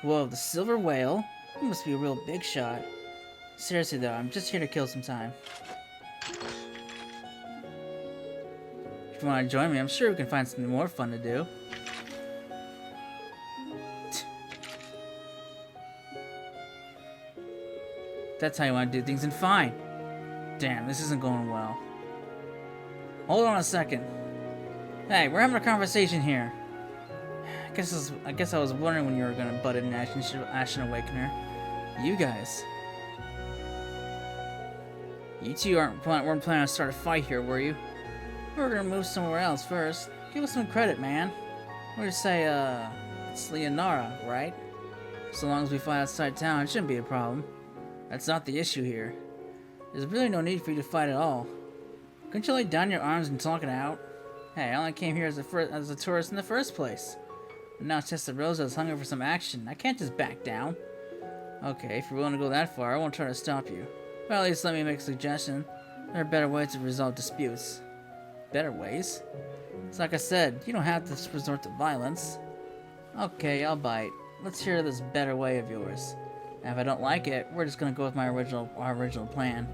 Speaker 1: Whoa, the silver whale? You must be a real big shot. Seriously though, I'm just here to kill some time. If you want to join me, I'm sure we can find something more fun to do. That's how you want to do things, and fine. Damn, this isn't going well. Hold on a second. Hey, we're having a conversation here. I guess I was wondering when you were gonna butt in Ashen Awakener. You guys. You two weren't planning to start a fight here, were you? We were gonna move somewhere else first. Give us some credit, man. We're to say, it's Leonora, right? So long as we fight outside town, it shouldn't be a problem. That's not the issue here. There's really no need for you to fight at all. Couldn't you lay down your arms and talk it out? Hey, I only came here as a tourist in the first place. And now it's just a Rosa is hungry for some action. I can't just back down. Okay, if you're willing to go that far, I won't try to stop you. Well, at least let me make a suggestion. There are better ways to resolve disputes. Better ways? It's like I said, you don't have to resort to violence. Okay, I'll bite. Let's hear this better way of yours. And if I don't like it, we're just gonna go with our original plan.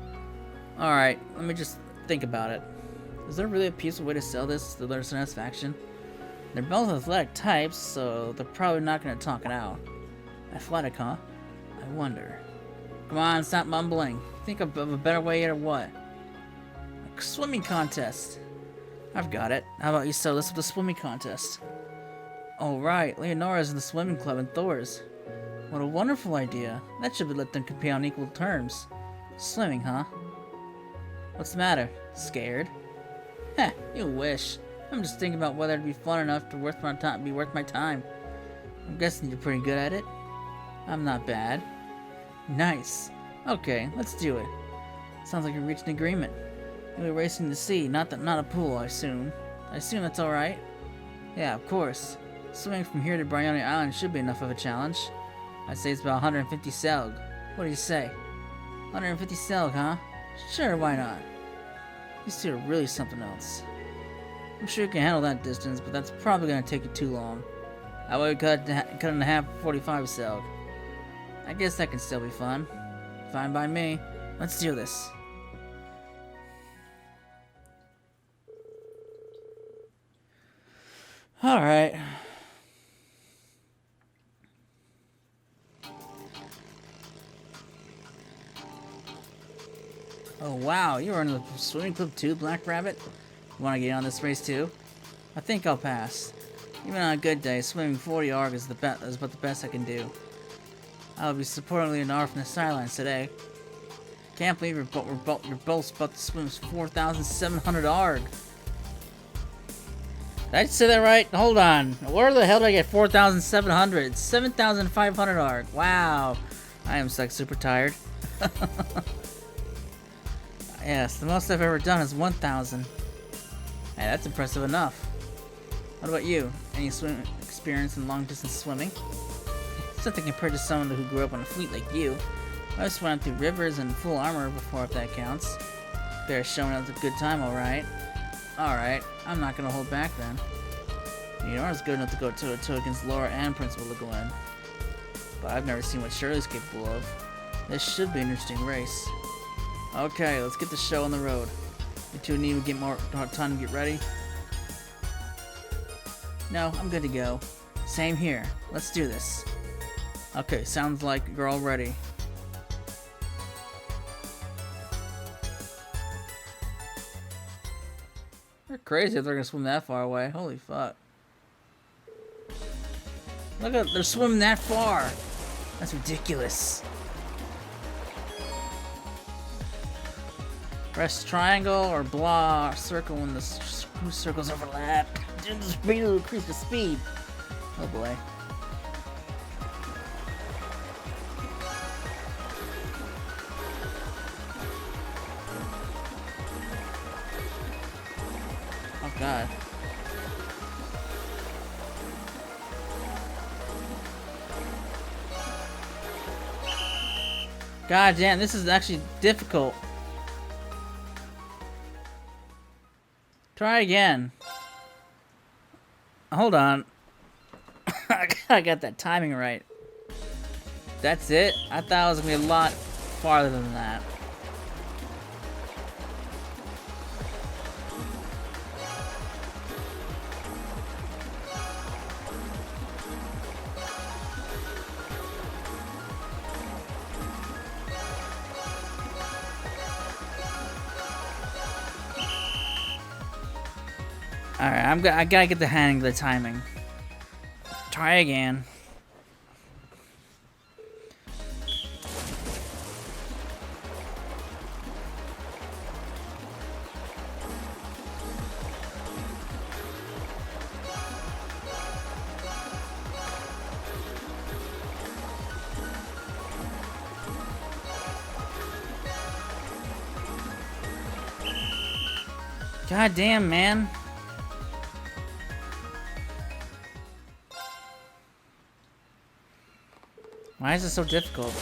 Speaker 1: Alright, let me just think about it. Is there really a peaceful way to sell this to their satisfaction? They're both athletic types, so they're probably not gonna talk it out. Athletic, huh? I wonder. Come on, stop mumbling. Think of a better way or what? A swimming contest. I've got it. How about you sell this with a swimming contest? Oh right, Leonora's in the swimming club in Thor's. What a wonderful idea. That should let them compete on equal terms. Swimming, huh? What's the matter? Scared? Heh, you wish. I'm just thinking about whether it'd be fun enough to be worth my time. I'm guessing you're pretty good at it. I'm not bad. Nice. Okay, let's do it. Sounds like we reached an agreement. We'll be racing the sea, not a pool, I assume. I assume that's alright? Yeah, of course. Swimming from here to Bryony Island should be enough of a challenge. I'd say it's about 150 selg. What do you say? 150 selg, huh? Sure, why not? These two are really something else. I'm sure you can handle that distance, but that's probably going to take you too long. That way we cut it in half 45 selg. I guess that can still be fun. Fine by me. Let's do this. Alright. Oh wow, you were in the swimming club too, Black Rabbit? You want to get on this race too? I think I'll pass. Even on a good day, swimming 40 arc is about the best I can do. I'll be supporting Leonora from the sidelines today. Can't believe you're both about to swim 4,700 arc. Did I say that right? Hold on. Where the hell did I get 4,700? 7,500 arc. Wow. I am like super tired. Yes, the most I've ever done is 1,000. Hey, that's impressive enough. What about you? Any swim experience in long-distance swimming? Something compared to someone who grew up on a fleet like you. I just went through rivers in full armor before, if that counts. Better showing us a good time, alright. Alright, I'm not gonna hold back then. Leonora's good enough to go toe-to-toe against Laura and Principal Legoin. But I've never seen what Shirley's capable of. This should be an interesting race. Okay, let's get the show on the road. You two need to get more time to get ready? No, I'm good to go. Same here. Let's do this. Okay, sounds like you're all ready. They're crazy if they're gonna swim that far away. Holy fuck. Look at, they're swimming that far. That's ridiculous. Press triangle or blah or circle when the circles overlap. The speed will increase the speed. Oh boy. Oh god. God damn, this is actually difficult. Try again. Hold on. I got that timing right. That's it? I thought it was gonna be a lot farther than that. Alright, I gotta get the hang of the timing. Try again. God damn, man. Why is it so difficult?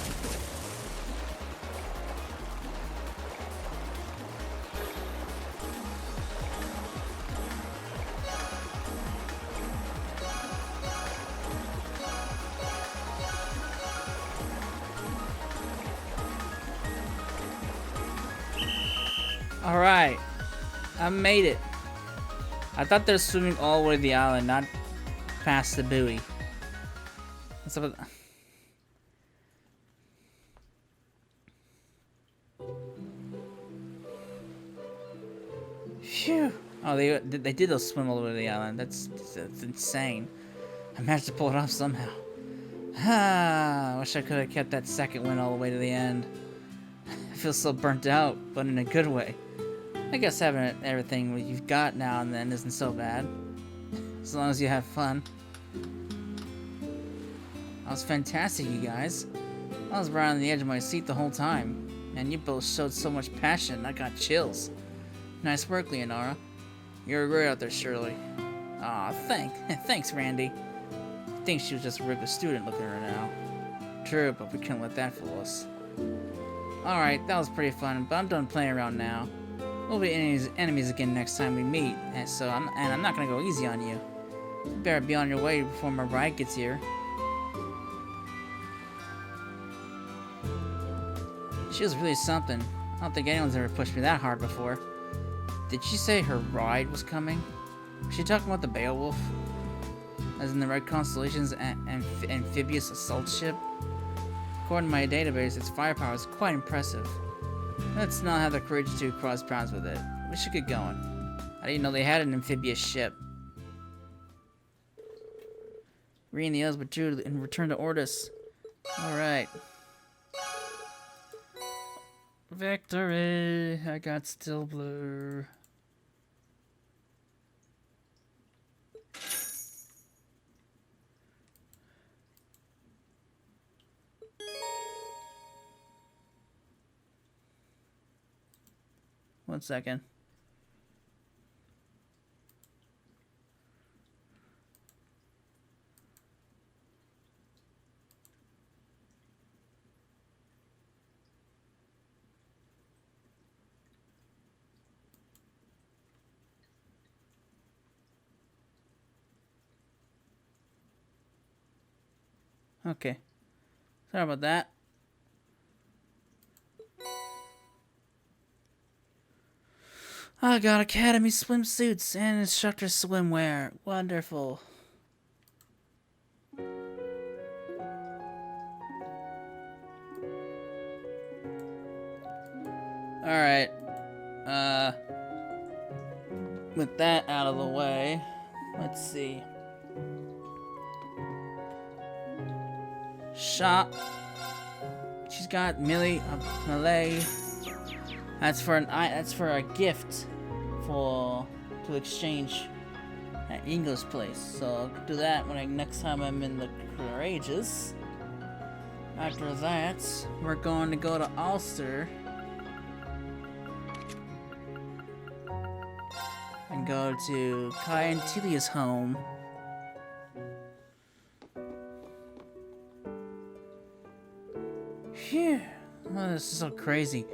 Speaker 1: Alright. I made it. I thought they were swimming all the way to the island, not past the buoy. What's up with... Phew. Oh, they did swim all the way to the island. That's insane. I managed to pull it off somehow. Ah, I wish I could have kept that second win all the way to the end. I feel so burnt out, but in a good way. I guess having everything you've got now and then isn't so bad. As long as you have fun. That was fantastic, you guys. I was right on the edge of my seat the whole time. And you both showed so much passion, I got chills. Nice work, Leonora. You're great out there, Shirley. Aw, thanks, Randy. I think she was just a regular student looking at her now. True, but we couldn't let that fool us. Alright, that was pretty fun, but I'm done playing around now. We'll be enemies again next time we meet, and I'm not gonna go easy on you. You better be on your way before my ride gets here. She was really something. I don't think anyone's ever pushed me that hard before. Did she say her ride was coming? Was she talking about the Beowulf? As in the Red Constellation's amphibious assault ship? According to my database, its firepower is quite impressive. Let's not have the courage to cross paths with it. We should get going. I didn't know they had an amphibious ship. Reading the others but true and return to Ordis. Alright. Victory! I got Still Blue. One second. Okay. Sorry about that. I got Academy swimsuits and instructor swimwear. Wonderful. Alright. With that out of the way, let's see. Shop. She's got Malay. That's for a gift to exchange at Ingo's place. So I'll do that next time I'm in the Courageous. After that, we're going to go to Ulster and go to Kai and Tilia's home. Phew. Oh, this is so crazy.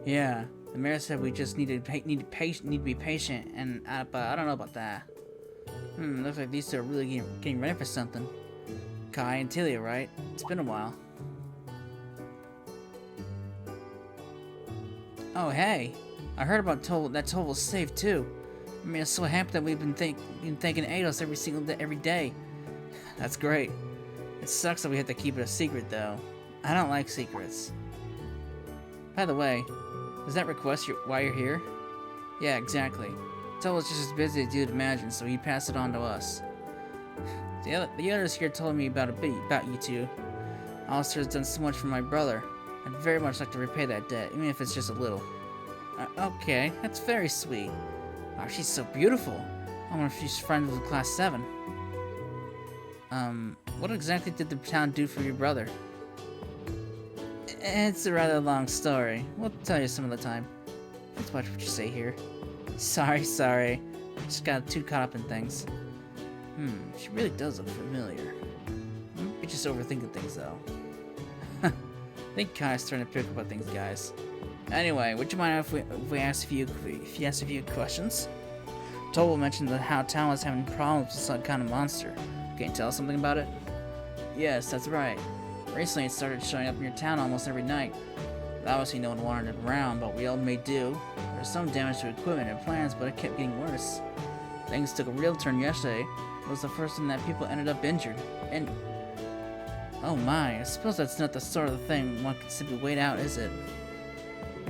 Speaker 1: Yeah, the mayor said we just need to be patient, and but I don't know about that. Looks like these two are really getting ready for something. Kai and Tilia, right? It's been a while. Oh hey, I heard about that Toll was safe too. I mean, I'm so happy that we've been thanking Eidos every day. That's great. It sucks that we have to keep it a secret though. I don't like secrets. By the way, does that request why you're here? Yeah, exactly. Toll was just as busy as you'd imagine, so he passed it on to us. The others here told me about you two. Alistair has done so much for my brother. I'd very much like to repay that debt, even if it's just a little. Okay, that's very sweet. Wow, she's so beautiful. I wonder if she's friends with Class 7. What exactly did the town do for your brother? It's a rather long story. We'll tell you some other time. Let's watch what you say here. Sorry. Just got too caught up in things. She really does look familiar. You're just overthinking things, though. I think Kai's starting to pick up on things, guys. Anyway, would you mind if we ask a few questions? Toll mentioned that how town was having problems with some kind of monster. Can you tell us something about it? Yes, that's right. Recently, it started showing up in your town almost every night. Obviously, no one wanted it around, but we all made do. There was some damage to equipment and plans, but it kept getting worse. Things took a real turn yesterday. It was the first time that people ended up injured. And oh my, I suppose that's not the sort of thing one can simply wait out, is it?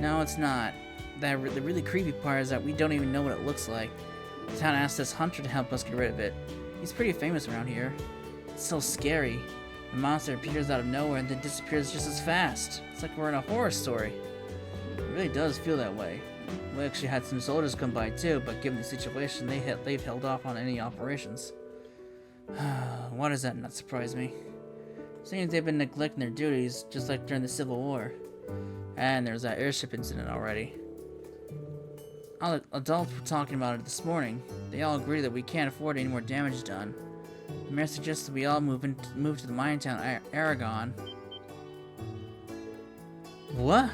Speaker 1: No, it's not. The really creepy part is that we don't even know what it looks like. The town asked this hunter to help us get rid of it. He's pretty famous around here. It's so scary. The monster appears out of nowhere and then disappears just as fast. It's like we're in a horror story. It really does feel that way. We actually had some soldiers come by too, but given the situation, they've held off on any operations. Why does that not surprise me? Seems they've been neglecting their duties, just like during the Civil War. And there's that airship incident already. All the adults were talking about it this morning. They all agree that we can't afford any more damage done. The mayor suggests that we all move to the mining town, Aragon. What?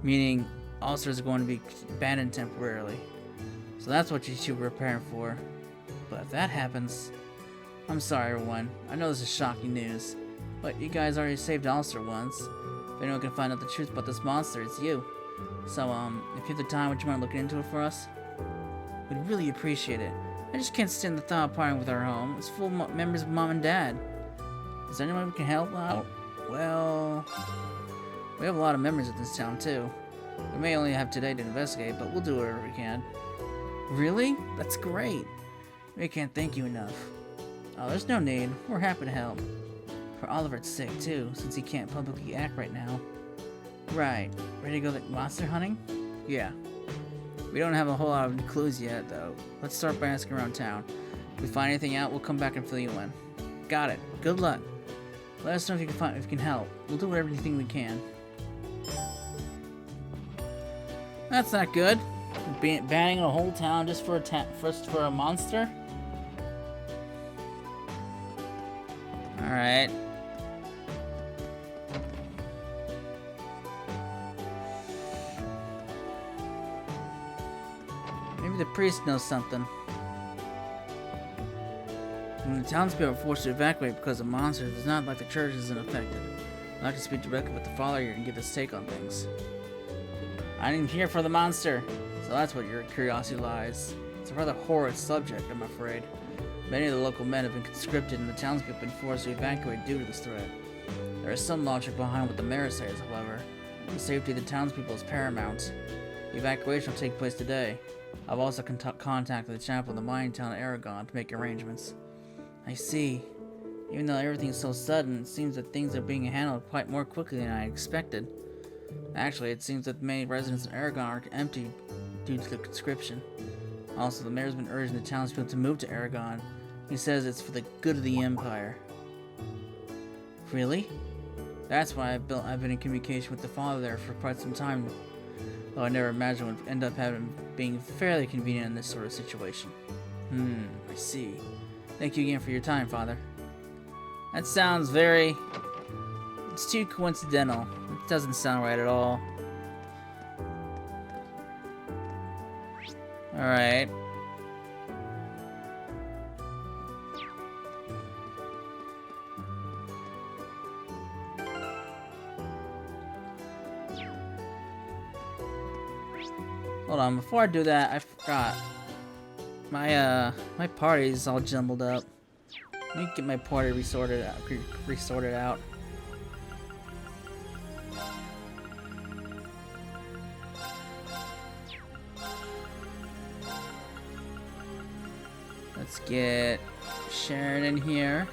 Speaker 1: Meaning, ulcers are going to be abandoned temporarily. So that's what you two were preparing for. But if that happens... I'm sorry, everyone. I know this is shocking news. But you guys already saved Ulster once. If anyone can find out the truth about this monster, it's you. So, if you have the time, would you mind looking into it for us? We'd really appreciate it. I just can't stand the thought of parting with our home. It's full of members of Mom and Dad. Is there anyone who can help out? Well... we have a lot of members of this town, too. We may only have today to investigate, but we'll do whatever we can. Really? That's great. We can't thank you enough. Oh, there's no need. We're happy to help. For Oliver's sake, too, since he can't publicly act right now. Right. Ready to go monster hunting? Yeah. We don't have a whole lot of clues yet, though. Let's start by asking around town. If we find anything out, we'll come back and fill you in. Got it. Good luck. Let us know if you can help. We'll do everything we can. That's not good. Banning a whole town just for a monster? Alright. Maybe the priest knows something. The townspeople are forced to evacuate because of monsters. It's not like the church isn't affected. I'd like to speak directly with the father here and get his take on things. I'm here for the monster, so that's what your curiosity lies. It's a rather horrid subject, I'm afraid. Many of the local men have been conscripted and the townspeople have been forced to evacuate due to this threat. There is some logic behind what the mayor says, however. The safety of the townspeople is paramount. The evacuation will take place today. I've also contacted the chapel in the mining town of Aragon to make arrangements. I see. Even though everything is so sudden, it seems that things are being handled quite more quickly than I expected. Actually, it seems that many residents in Aragon are empty due to the conscription. Also, the mayor's been urging the townspeople to move to Aragon. He says it's for the good of the Empire. Really? That's why I've been in communication with the father there for quite some time, though I never imagined it would end up being fairly convenient in this sort of situation. I see. Thank you again for your time, Father. That sounds it's too coincidental. It doesn't sound right at all. Alright. Hold on, before I do that, I forgot. My party's all jumbled up. Let me get my party resorted out. Let's get Sharon in here.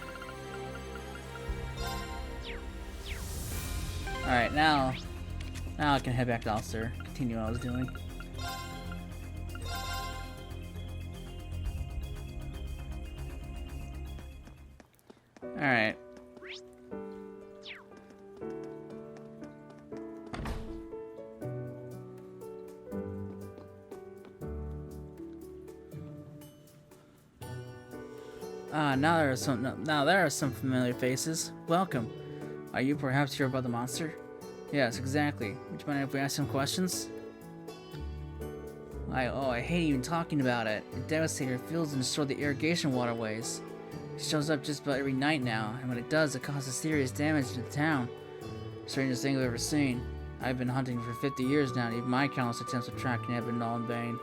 Speaker 1: Alright, now I can head back to Ulster, continue what I was doing. Alright. Now there are some familiar faces. Welcome. Are you perhaps here about the monster? Yes, exactly. Would you mind if we ask some questions? I hate even talking about it. It devastates our fields and destroys the irrigation waterways. It shows up just about every night now, and when it does, it causes serious damage to the town. Strangest thing I've ever seen. I've been hunting for 50 years now, and even my countless attempts at tracking have been all in vain.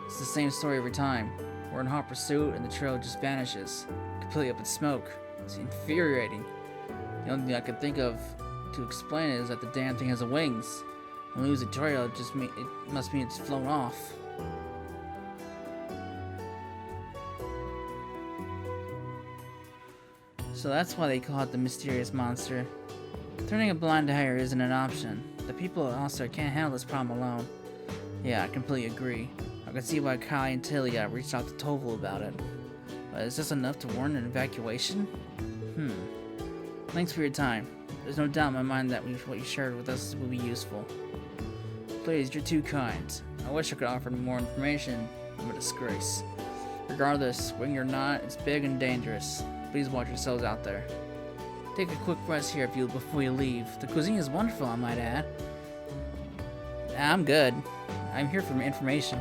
Speaker 1: It's the same story every time. We're in hot pursuit, and the trail just vanishes, completely up in smoke. It's infuriating. The only thing I could think of to explain it is that the damn thing has wings. When we lose the trail, it must mean it's flown off. So that's why they call it the mysterious monster. Turning a blind eye isn't an option. The people at Ulster can't handle this problem alone. Yeah, I completely agree. I can see why Kai and Tilly reached out to Toval about it. But is this enough to warrant an evacuation? Thanks for your time. There's no doubt in my mind that what you shared with us will be useful. Please, you're too kind. I wish I could offer more information. I'm a disgrace. Regardless, wing or not, it's big and dangerous. Please watch yourselves out there. Take a quick rest here before you leave. The cuisine is wonderful, I might add. I'm good. I'm here for information.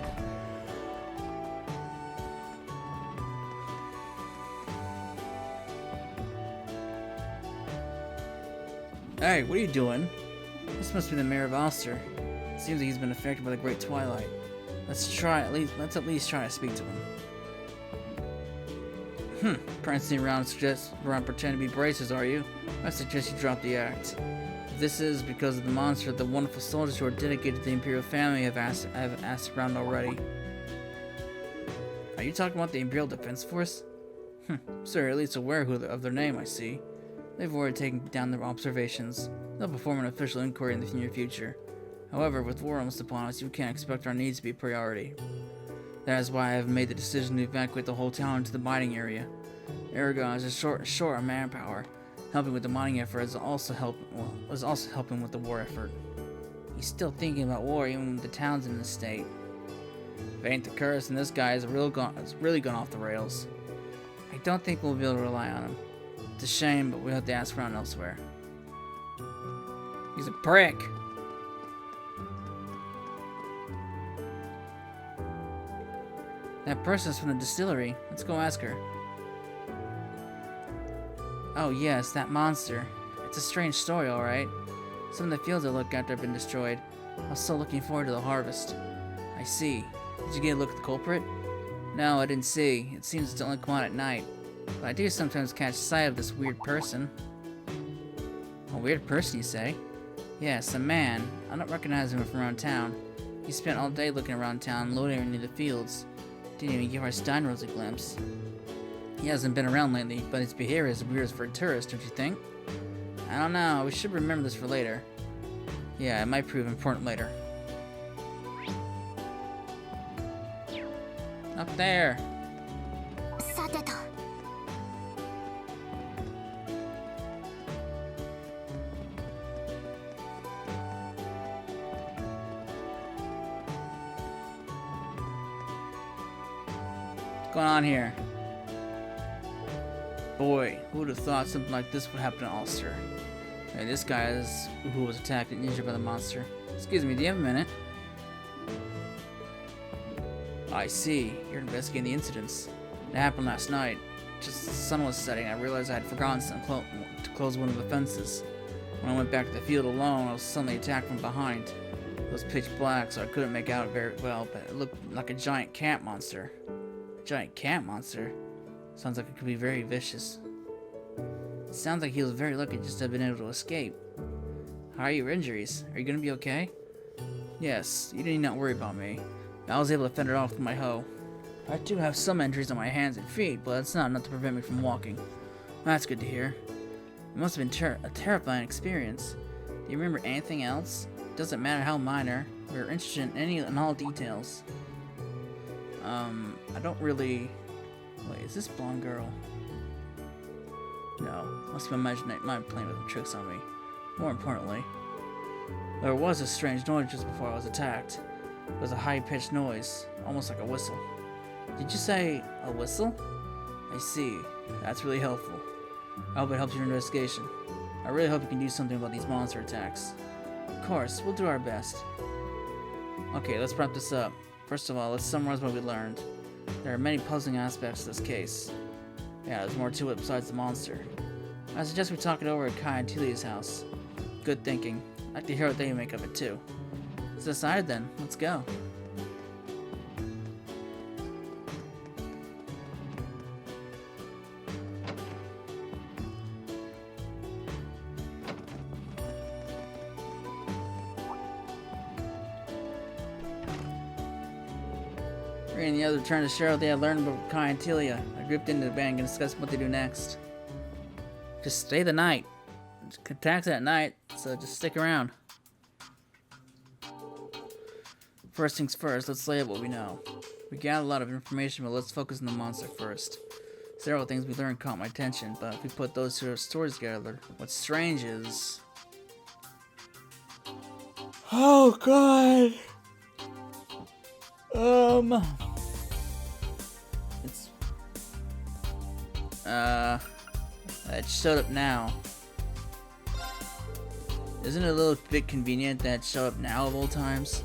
Speaker 1: Hey, what are you doing? This must be the mayor of Ulster. It seems like he's been affected by the Great Twilight. Let's at least try to speak to him. Prancing around pretend to be braces, are you? I suggest you drop the act. If this is because of the monster, the wonderful soldiers who are dedicated to the Imperial family have asked around already. Are you talking about the Imperial Defense Force? Sir, at least aware of their name, I see. They've already taken down their observations. They'll perform an official inquiry in the near future. However, with war almost upon us, you can't expect our needs to be a priority. That is why I have made the decision to evacuate the whole town into the mining area. Aragon is short on manpower. Helping with the mining effort was also helping with the war effort. He's still thinking about war even when the town's in this state. If it ain't the curse, and this guy is really gone off the rails. I don't think we'll be able to rely on him. It's a shame, but we'll have to ask around elsewhere. He's a prick. That person's from the distillery. Let's go ask her. Oh yes, that monster. It's a strange story, alright. Some of the fields I looked after have been destroyed. I was still looking forward to the harvest. I see. Did you get a look at the culprit? No, I didn't see. It seems to only come out at night. But I do sometimes catch sight of this weird person. A weird person, you say? Yes, a man. I don't recognize him from around town. He spent all day looking around town, loitering near the fields. Didn't even give our Steinrose a glimpse. He hasn't been around lately, but his behavior is weird for a tourist, don't you think? I don't know. We should remember this for later. Yeah, it might prove important later. Up there.
Speaker 2: さてと
Speaker 1: What's going on here? Boy, who would have thought something like this would happen to Ulster? Hey, this guy is who was attacked and injured by the monster. Excuse me, do you have a minute? I see. You're investigating the incidents. It happened last night. Just as the sun was setting, I realized I had forgotten to close one of the fences. When I went back to the field alone, I was suddenly attacked from behind. It was pitch black, so I couldn't make out very well, but it looked like a giant cat monster. A giant cat monster? Sounds like it could be very vicious. It sounds like he was very lucky just to have been able to escape. How are your injuries? Are you gonna be okay? Yes, you need not worry about me. I was able to fend it off with my hoe. I do have some injuries on my hands and feet, but that's not enough to prevent me from walking. That's good to hear. It must have been a terrifying experience. Do you remember anything else? It doesn't matter how minor. We're interested in any and all details. I don't really... Wait, is this blonde girl? No, must be my mind playing with tricks on me. More importantly, there was a strange noise just before I was attacked. It was a high-pitched noise, almost like a whistle. Did you say a whistle? I see. That's really helpful. I hope it helps your investigation. I really hope you can do something about these monster attacks. Of course, we'll do our best. Okay, let's wrap this up. First of all, let's summarize what we learned. There are many puzzling aspects to this case. Yeah, there's more to it besides the monster. I suggest we talk it over at Kai and Telia's house. Good thinking. I'd like to hear what they make of it too. It's decided then. Let's go. Reading the other turn to share what they had learned about Kai and Telia. I grouped into the band and discussed what they do next. Just stay the night. Attacks at night, so just stick around. First things first, let's lay out what we know. We got a lot of information, but let's focus on the monster first. Several things we learned caught my attention, but if we put those two stories together, what's strange is... Oh god! It showed up now. Isn't it a little bit convenient that it showed up now of all times?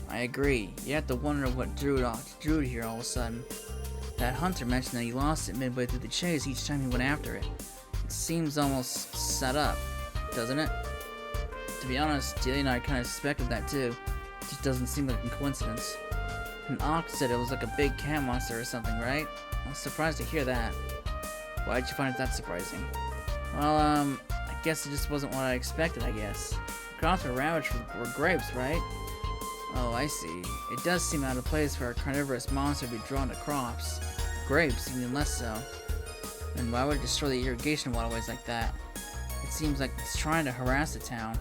Speaker 1: I agree. You have to wonder what drew it here all of a sudden. That hunter mentioned that he lost it midway through the chase each time he went after it. It seems almost set up, doesn't it? To be honest, Delia and I kind of suspected that too. It just doesn't seem like a coincidence. And Ox said it was like a big cat monster or something, right? I was surprised to hear that. Why'd you find it that surprising? Well, I guess it just wasn't what I expected, I guess. Crops were ravaged were grapes, right? Oh, I see. It does seem out of place for a carnivorous monster to be drawn to crops. Grapes, even less so. And why would it destroy the irrigation waterways like that? It seems like it's trying to harass the town.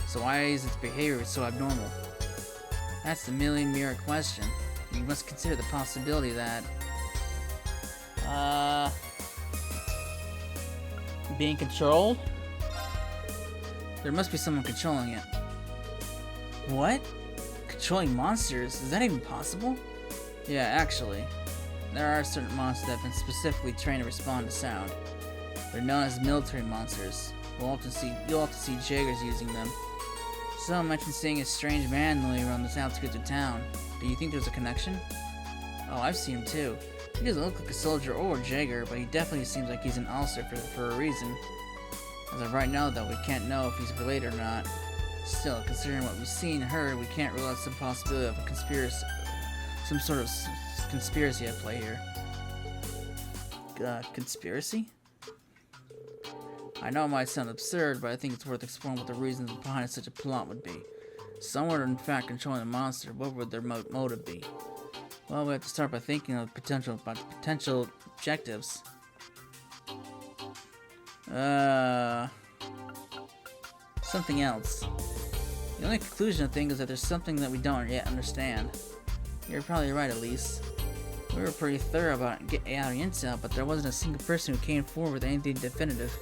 Speaker 1: So why is its behavior so abnormal? That's the million-mirror question. You must consider the possibility that... being controlled? There must be someone controlling it. What? Controlling monsters? Is that even possible? Yeah, actually. There are certain monsters that have been specifically trained to respond to sound. They're known as military monsters. You'll often see Jaegers using them. Someone mentioned seeing a strange man milling around the outskirts of town. Do you think there's a connection? Oh, I've seen him too. He doesn't look like a soldier or a Jaeger, but he definitely seems like he's an ulcer for a reason. As of right now, though, we can't know if he's related or not. Still, considering what we've seen and heard, we can't rule out some possibility of a conspiracy, some sort of conspiracy at play here. Conspiracy? I know it might sound absurd, but I think it's worth exploring what the reasons behind such a plot would be. If someone were in fact controlling the monster, what would their motive be? Well, we have to start by thinking of potential objectives. Something else. The only conclusion I think is that there's something that we don't yet understand. You're probably right, Elise. We were pretty thorough about getting out intel, but there wasn't a single person who came forward with anything definitive.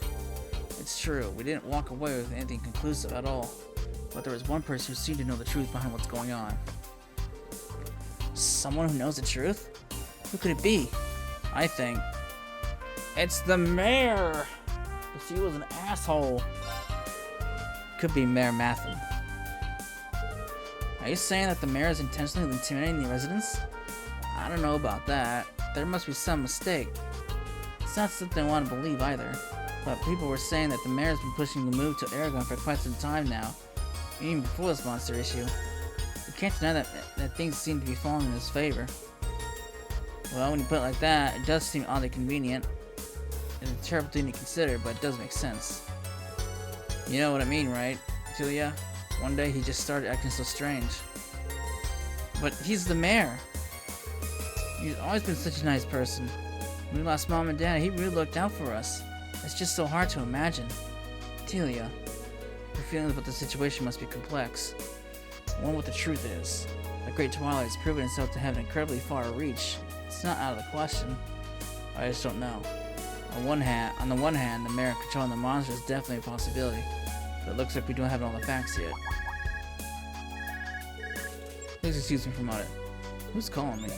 Speaker 1: It's true, we didn't walk away with anything conclusive at all. But there was one person who seemed to know the truth behind what's going on. Someone who knows the truth? Who could it be? I think it's the mayor! Because he was an asshole. Could be Mayor Matham. Are you saying that the mayor is intentionally intimidating the residents? I don't know about that. There must be some mistake. It's not something I want to believe either. But people were saying that the mayor's been pushing the move to Aragon for quite some time now. Even before this monster issue. You can't deny that things seem to be falling in his favor. Well, when you put it like that, it does seem oddly convenient. It's a terrible thing to consider, but it does make sense. You know what I mean, right, Julia? One day he just started acting so strange. But he's the mayor. He's always been such a nice person. When we lost Mom and Dad, he really looked out for us. It's just so hard to imagine. Telia, your feelings about the situation must be complex. One, what the truth is. The Great Twilight has proven itself to have an incredibly far reach. It's not out of the question. I just don't know. On the one hand, the mayor controlling the monster is definitely a possibility. But it looks like we don't have all the facts yet. Please excuse me for a moment. Who's calling me?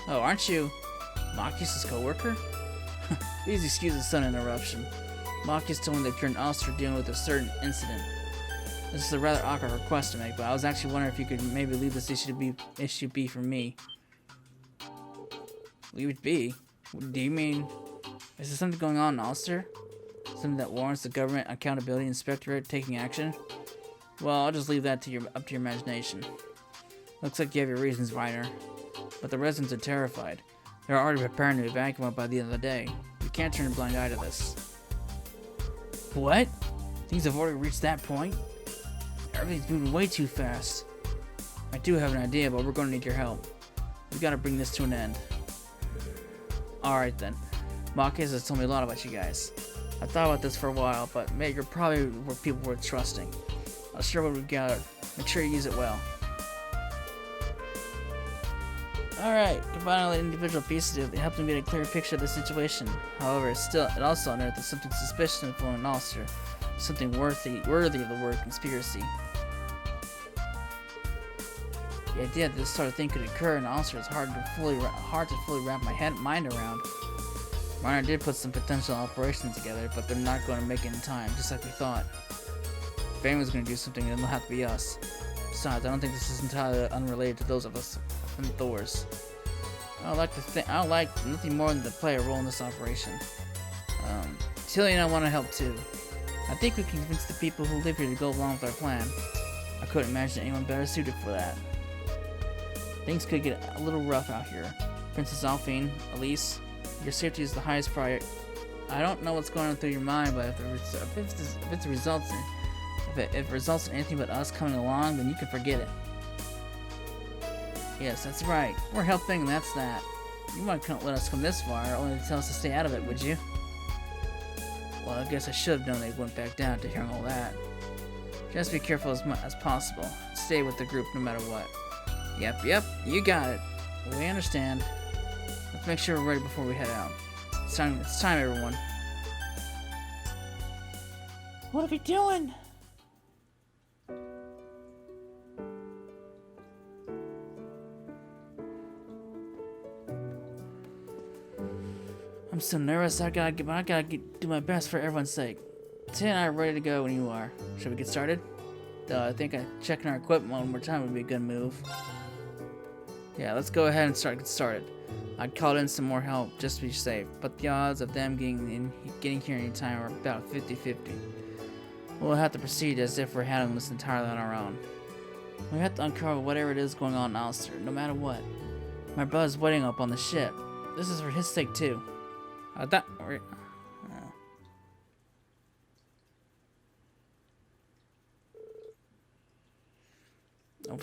Speaker 1: Oh, aren't you Makius' co-worker? Please excuse the sudden interruption. Makius told me that you're an officer dealing with a certain incident. This is a rather awkward request to make, but I was actually wondering if you could maybe leave this issue be for me. Leave it be? Do you mean... Is there something going on in Ulster? Something that warrants the Government Accountability Inspectorate taking action? Well, I'll just leave that up to your imagination. Looks like you have your reasons, Reiner. But the residents are terrified. They're already preparing to evacuate by the end of the day. You can't turn a blind eye to this. What? Things have already reached that point? Everything's moving way too fast. I do have an idea, but we're going to need your help. We gotta bring this to an end. Alright then. Marquez has told me a lot about you guys. I thought about this for a while, but mate, you're probably people worth trusting. I'll share what we've gathered. Make sure you use it well. Alright, combining the individual pieces, it helped me get a clearer picture of the situation. However, it also unearthed something suspicious in an Ulster. Something worthy of the word conspiracy. The idea that this sort of thing could occur in Ulster is hard to fully wrap my mind around. Reiner did put some potential operations together, but they're not going to make it in time, just like we thought. If anyone's going to do something, it'll have to be us. Besides, I don't think this is entirely unrelated to those of us from Thor's. I would like nothing more than to play a role in this operation. Tilly and I want to help too. I think we can convince the people who live here to go along with our plan. I couldn't imagine anyone better suited for that. Things could get a little rough out here. Princess Alphine, Elise, your safety is the highest priority. I don't know what's going on through your mind, but if it results in anything but us coming along, then you can forget it. Yes, that's right. We're helping, and that's that. You might not let us come this far, only to tell us to stay out of it, would you? Well, I guess I should have known they wouldn't back down to hearing all that. Just be careful as possible. Stay with the group no matter what. Yep, you got it. We understand. Let's make sure we're ready before we head out. It's time, everyone. What are we doing? I'm so nervous. I gotta do my best for everyone's sake. Tia and I are ready to go when you are. Should we get started? I think checking our equipment one more time would be a good move. Yeah, let's go ahead and get started. I called in some more help just to be safe, but the odds of them getting here any time are about 50-50. We'll have to proceed as if we're handling this entirely on our own. We have to uncover whatever it is going on in Ulster, no matter what. My brother's waiting up on the ship. This is for his sake too. A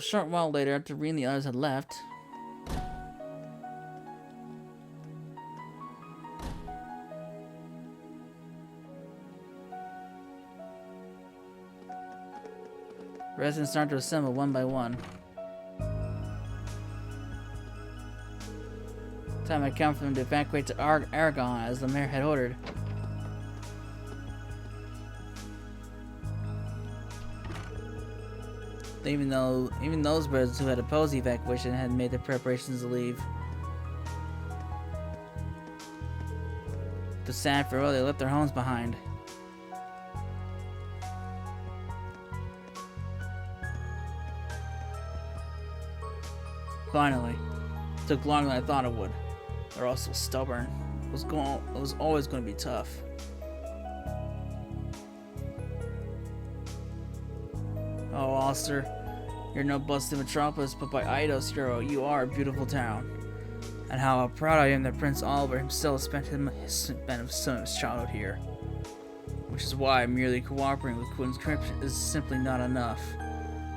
Speaker 1: short while later, after Reen and the others had left, residents started to assemble one by one. Time had come for them to evacuate to Aragon as the mayor had ordered. Even those residents who had opposed the evacuation had made their preparations to leave. The sad farewell, they left their homes behind. Finally, it took longer than I thought it would. They're all so stubborn. It was always going to be tough. Oh, Ulster, you're no busted metropolis, but by Eidos hero, you are a beautiful town. And how proud I am that Prince Oliver himself spent some of his childhood here. Which is why merely cooperating with conscription is simply not enough.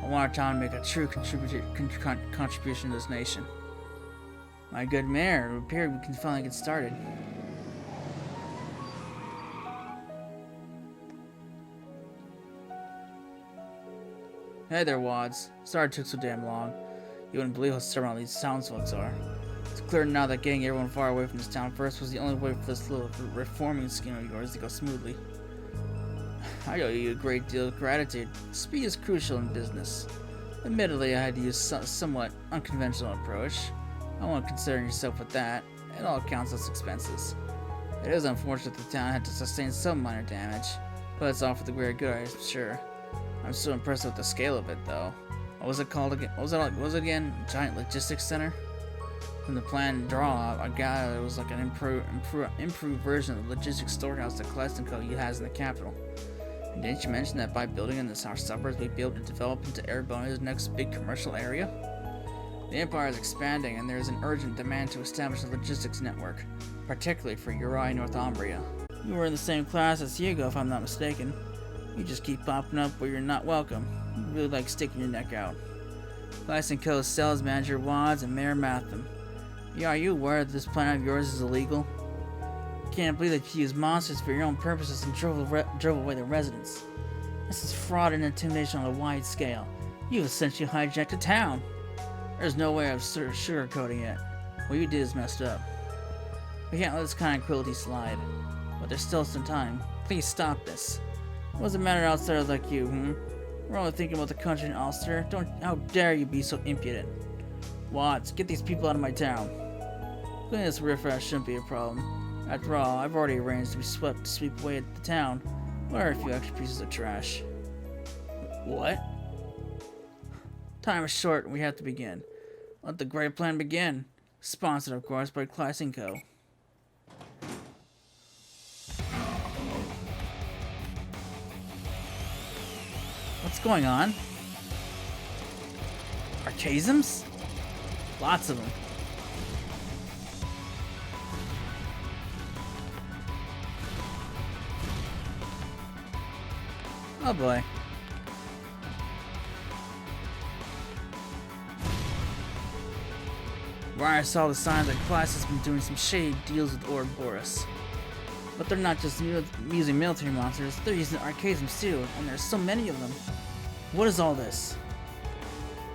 Speaker 1: I want our town to make a true contribution to this nation. My good mayor, it appears we can finally get started. Hey there, Wads. Sorry it took so damn long. You wouldn't believe how stubborn all these townsfolk are. It's clear now that getting everyone far away from this town first was the only way for this little reforming scheme of yours to go smoothly. I owe you a great deal of gratitude. Speed is crucial in business. Admittedly, I had to use a somewhat unconventional approach. I won't concern yourself with that. It all counts as expenses. It is unfortunate the town had to sustain some minor damage, but it's all for the greater good, I'm sure. I'm so impressed with the scale of it, though. What was it called again? What was it again? Giant Logistics Center? From the planned draw, I gather it was like an improved version of the logistics storehouse that Klestenko has in the capital. And didn't you mention that by building in our suburbs, we'd be able to develop into Erebonia's next big commercial area? The Empire is expanding, and there is an urgent demand to establish a logistics network, particularly for Uri Northumbria. You were in the same class as Hugo, if I'm not mistaken. You just keep popping up where you're not welcome. You really like sticking your neck out. Klestenko's sales manager Wads and Mayor Matham. Yeah, are you aware that this plan of yours is illegal? Can't believe that you use monsters for your own purposes and drove away the residents. This is fraud and intimidation on a wide scale. You essentially hijacked a town. There's no way of sugarcoating it. What you did is messed up. We can't let this kind of cruelty slide. But there's still some time. Please stop this. What's the matter outsiders like you, We're only thinking about the country in Ulster. How dare you be so impudent? Watts, get these people out of my town. Cleaning this riffraff shouldn't be a problem. After all, I've already arranged to be swept to sweep away at the town. What are a few extra pieces of trash? What? Time is short and we have to begin. Let the great plan begin. Sponsored, of course, by Klestenko. What's going on? Archasms? Lots of them. Oh boy. Where I saw the signs that Class has been doing some shady deals with Ouroboros. But they're not just using military monsters, they're using Archasms too, and there's so many of them. What is all this?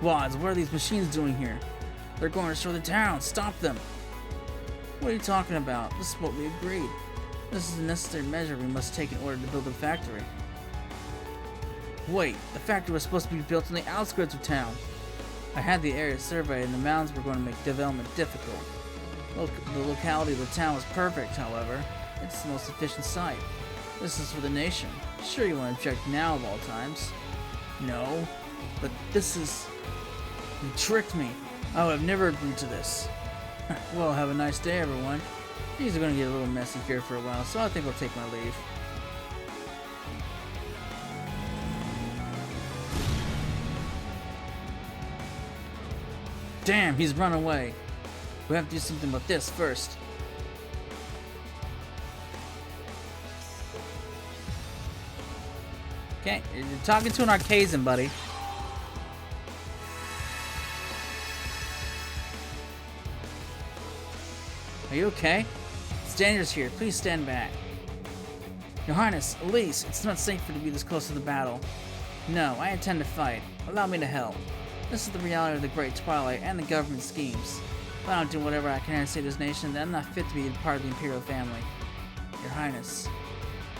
Speaker 1: Wads, what are these machines doing here? They're going to destroy the town, stop them! What are you talking about? This is what we agreed. This is a necessary measure we must take in order to build a factory. Wait, the factory was supposed to be built on the outskirts of town. I had the area surveyed and the mountains were going to make development difficult. The locality of the town was perfect, however. It's the most efficient site. This is for the nation. Sure, you won't object now of all times. No, but this is... You tricked me. I would have never agreed to this. Well, have a nice day, everyone. Things are going to get a little messy here for a while, so I think I'll take my leave. Damn, he's run away. We have to do something about this first. Okay, you're talking to an Arcasian, buddy. Are you okay? It's dangerous here. Please stand back. Your Highness, Elise, it's not safe for you to be this close to the battle. No, I intend to fight. Allow me to help. This is the reality of the Great Twilight and the government schemes. If I don't do whatever I can to save this nation, then I'm not fit to be part of the Imperial family. Your Highness,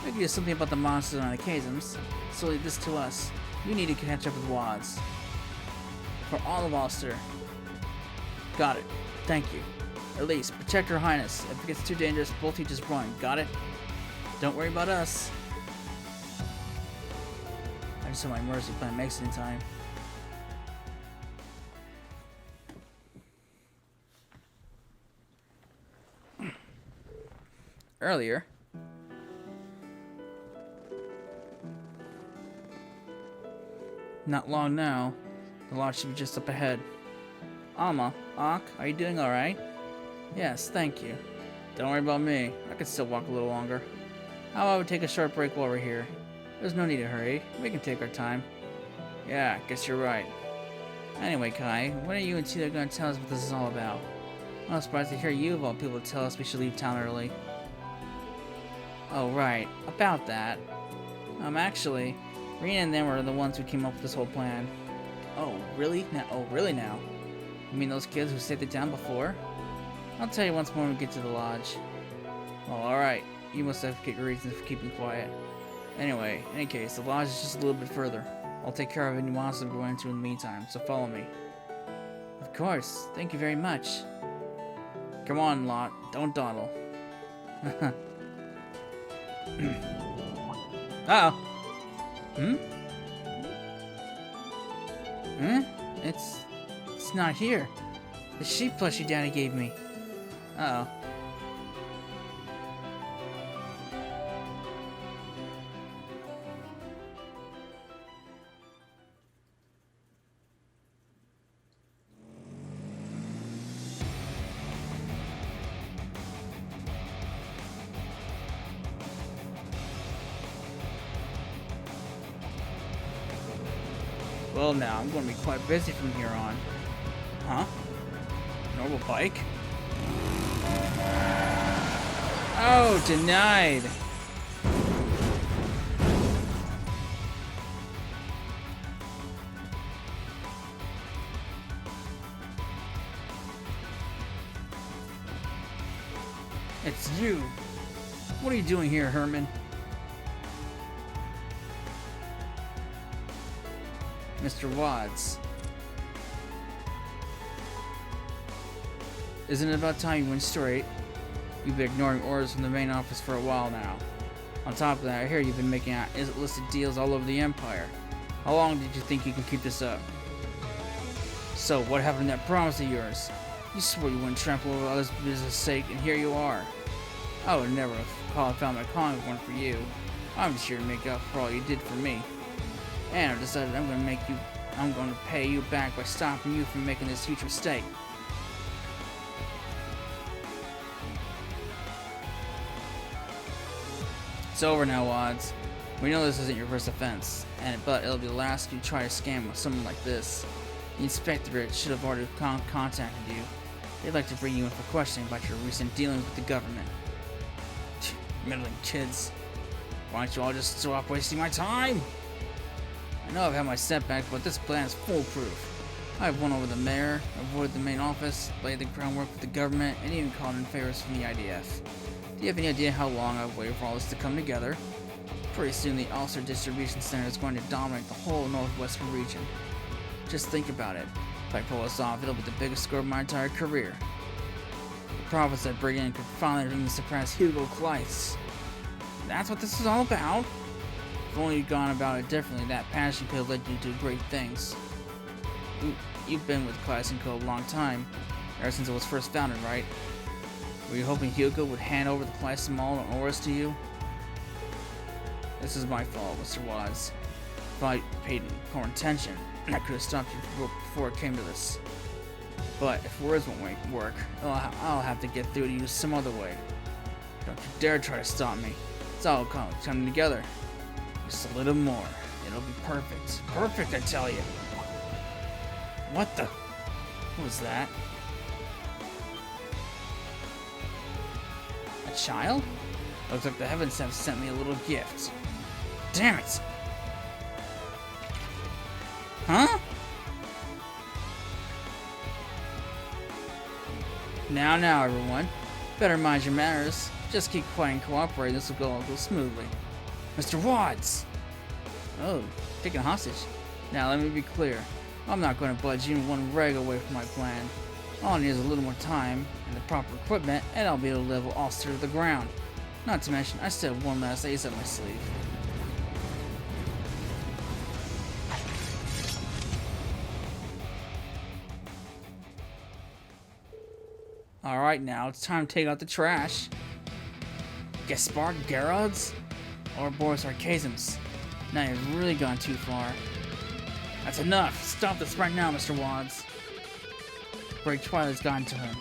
Speaker 1: we can do something about the monsters on occasions, so leave this to us. You need to catch up with Wads. For all of Ulster. Got it. Thank you. Elise, protect Her Highness. If it gets too dangerous, both of you just run. Got it? Don't worry about us. I just hope my mercy plan makes it in time. Earlier, not long now. The lodge should be just up ahead. Alma, Ak, are you doing alright? Yes, thank you. Don't worry about me. I can still walk a little longer. How about we take a short break while we're here? There's no need to hurry. We can take our time. Yeah, guess you're right. Anyway, Kai, when are you and Tita going to tell us what this is all about? I'm surprised to hear you of all people tell us we should leave town early. Oh, right. About that. Actually, Rena and them were the ones who came up with this whole plan. Oh, really? Really now? You mean those kids who saved it down before? I'll tell you once more when we get to the lodge. Well, alright. You must have good reasons for keeping quiet. Anyway, in any case, the lodge is just a little bit further. I'll take care of any monsters we're going into in the meantime, so follow me. Of course. Thank you very much. Come on, Lot. Don't dawdle. Uh-oh. It's not here. The sheep plushie Daddy gave me. Uh-oh. Well now, I'm going to be quite busy from here on. Huh? Normal bike? Oh, denied! It's you! What are you doing here, Herman? Mr. Wads. Isn't it about time you went straight? You've been ignoring orders from the main office for a while now. On top of that, I hear you've been making out illicit deals all over the Empire. How long did you think you can keep this up? So, what happened to that promise of yours? You swore you wouldn't trample over others' business' sake, and here you are. I would never have found my calling if it weren't for you. I'm just here to make up for all you did for me. And I've decided I'm going to pay you back by stopping you from making this huge mistake. It's over now, Wads. We know this isn't your first offense, but it'll be the last you try to scam with someone like this. The Inspectorate should have already contacted you. They'd like to bring you in for questioning about your recent dealings with the government. Meddling kids. Why don't you all just stop wasting my time? I know I've had my setbacks, but this plan is foolproof. I've won over the mayor, avoided the main office, laid the groundwork with the government, and even called in favors from the IDF. Do you have any idea how long I've waited for all this to come together? Pretty soon the Ulster Distribution Center is going to dominate the whole northwestern region. Just think about it. If I pull this off, it'll be the biggest score of my entire career. The profits I bring in could finally even surpass Hugo Kleist's. That's what this is all about? If only you'd gone about it differently, that passion could have led you to great things. Ooh. you've been with Class & Co. a long time, ever since it was first founded, right? Were you hoping Hyuga would hand over the Class Mall and Auras to you? This is my fault, Mr. Watts. If I paid more attention, I could have stopped you before it came to this. But if words won't work, I'll have to get through to you some other way. Don't you dare try to stop me. It's all coming together. Just a little more. It'll be perfect. Perfect, I tell you. What the? What was that? A child? Looks like the heavens have sent me a little gift. Damn it! Huh? Now, everyone. Better mind your manners. Just keep quiet and cooperate. This will all go smoothly. Mr. Watts! Oh, taken hostage. Now, let me be clear. I'm not going to budge even one reg away from my plan. All I need is a little more time and the proper equipment, and I'll be able to level Ulster to the ground. Not to mention, I still have one last ace up my sleeve. Alright, now it's time to take out the trash. Gaspar Gerards? Or Boris Archasms? Now you've really gone too far. That's enough! Stop this right now, Mr. Watts! Break Twilight's gotten to him.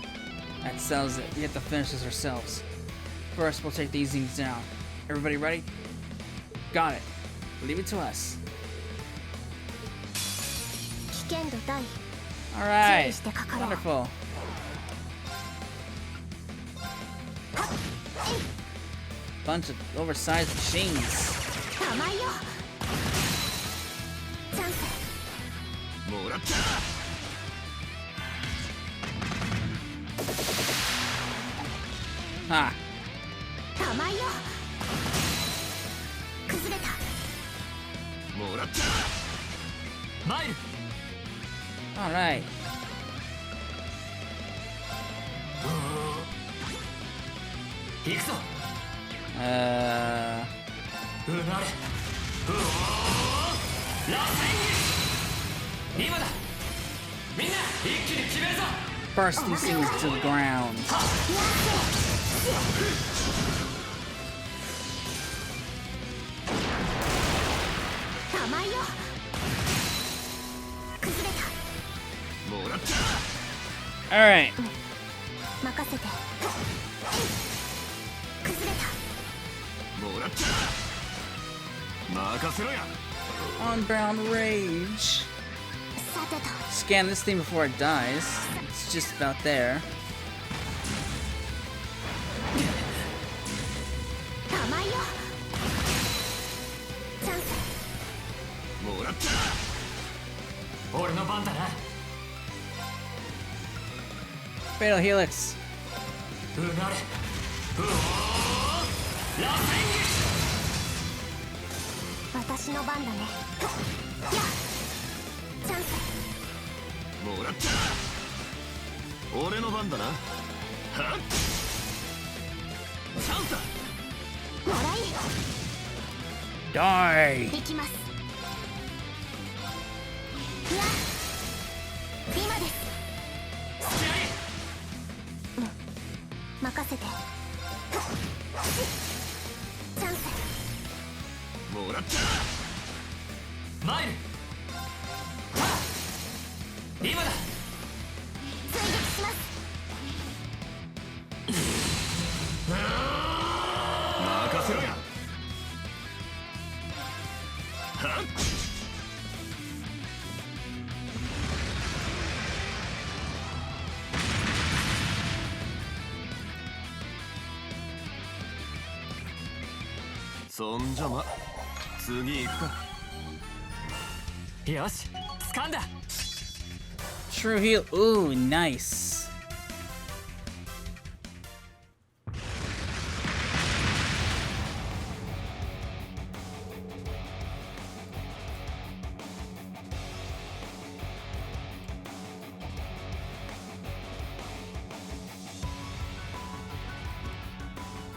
Speaker 1: That settles it. We have to finish this ourselves. First, we'll take these things down. Everybody ready? Got it. Leave it to us. Alright. Wonderful. Bunch of oversized machines. Ha. Alright. Burst these things to the ground. Alright. Unbound Rage. Scan this thing before it dies. It's just about there. Fatal Helix. Die. True heal. Ooh, nice.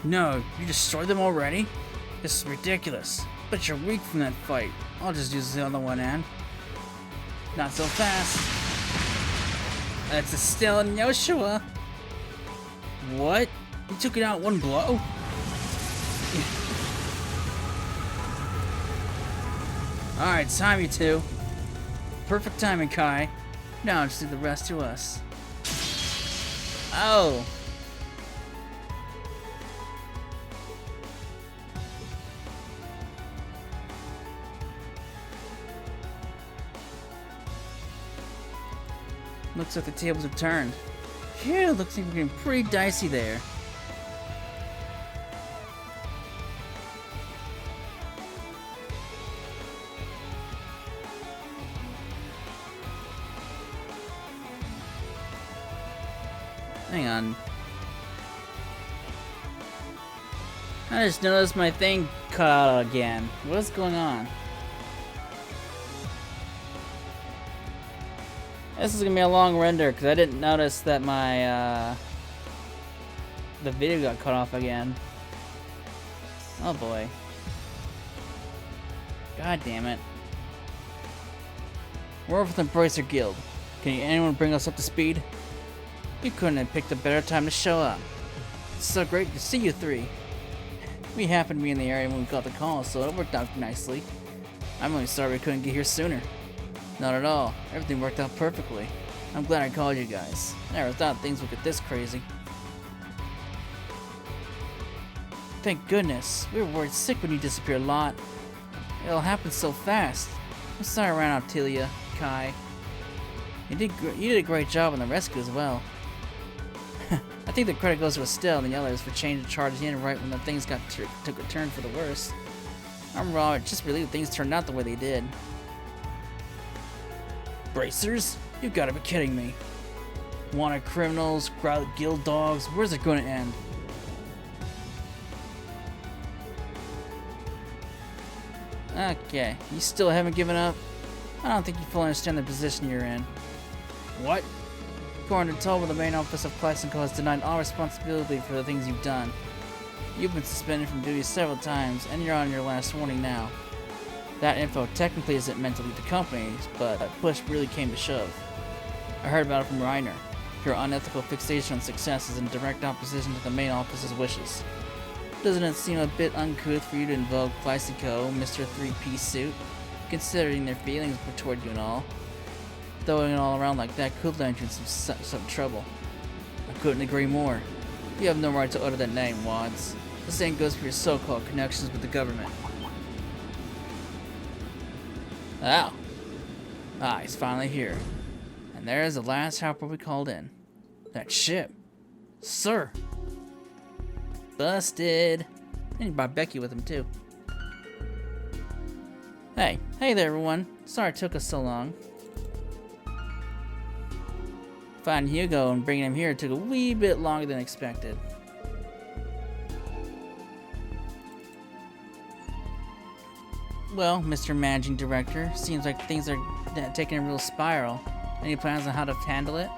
Speaker 1: No, you destroyed them already? This is ridiculous. But you're weak from that fight. I'll just use the other one and... Not so fast. That's a still in Yoshua. What? You took it out in one blow? Alright, time you two. Perfect timing, Kai. Now just leave the rest to us. Oh. Looks like the tables have turned. Phew, looks like we're getting pretty dicey there. Hang on. I just noticed my thing cut out again. What's going on? This is gonna be a long render because I didn't notice that my the video got cut off again. Oh boy. God damn it. We're over with the Embracer Guild. Can anyone bring us up to speed? You couldn't have picked a better time to show up. It's so great to see you three. We happened to be in the area when we got the call, so it worked out nicely. I'm only sorry we couldn't get here sooner. Not at all. Everything worked out perfectly. I'm glad I called you guys. I never thought things would get this crazy. Thank goodness. We were worried sick when you disappeared a lot. It all happened so fast. I'm sorry I ran out, Tilia, Kai. You did a great job on the rescue as well. I think the credit goes to Estelle and the others for changing charges in right when the things took a turn for the worse. I'm just relieved things turned out the way they did. Bracers? You gotta be kidding me. Wanted criminals, guild dogs, where's it gonna end? Okay, you still haven't given up? I don't think you fully understand the position you're in. What? According to Toba, the main office of Kleitzenko has denied all responsibility for the things you've done. You've been suspended from duty several times, and you're on your last warning now. That info technically isn't meant to leave the company, but push really came to shove. I heard about it from Reiner. Your unethical fixation on success is in direct opposition to the main office's wishes. Doesn't it seem a bit uncouth for you to invoke Kleitzenko, Mr. Three-Piece Suit, considering their feelings toward you and all? Throwing it all around like that could land you in some trouble. I couldn't agree more. You have no right to utter that name, Wads. The same goes for your so-called connections with the government. Oh. Ah, he's finally here. And there's the last helper we called in. That ship. Sir. Busted. And he brought Becky with him, too. Hey there, everyone. Sorry it took us so long. Finding Hugo and bringing him here took a wee bit longer than expected. Well, Mr. Managing Director, seems like things are taking a real spiral. Any plans on how to handle it?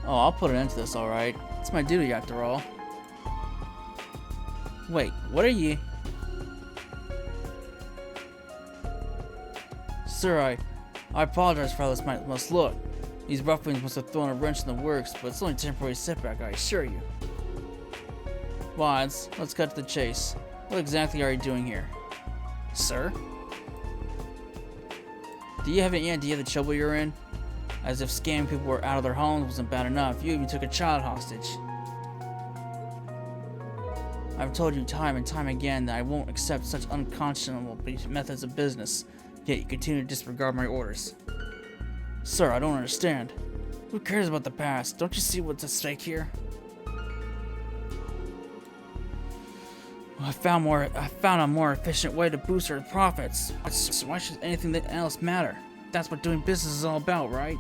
Speaker 1: Oh, I'll put an end to this, alright. It's my duty after all. Wait, what are you? Sir, I apologize for how this must look. These ruffians must have thrown a wrench in the works, but it's only a temporary setback, I assure you. Wads, let's cut to the chase. What exactly are you doing here? Sir? Do you have any idea of the trouble you're in? As if scamming people were out of their homes wasn't bad enough, you even took a child hostage. I've told you time and time again that I won't accept such unconscionable methods of business, yet you continue to disregard my orders. Sir, I don't understand. Who cares about the past? Don't you see what's at stake here? I found a more efficient way to boost our profits. Why should anything else matter? That's what doing business is all about, right?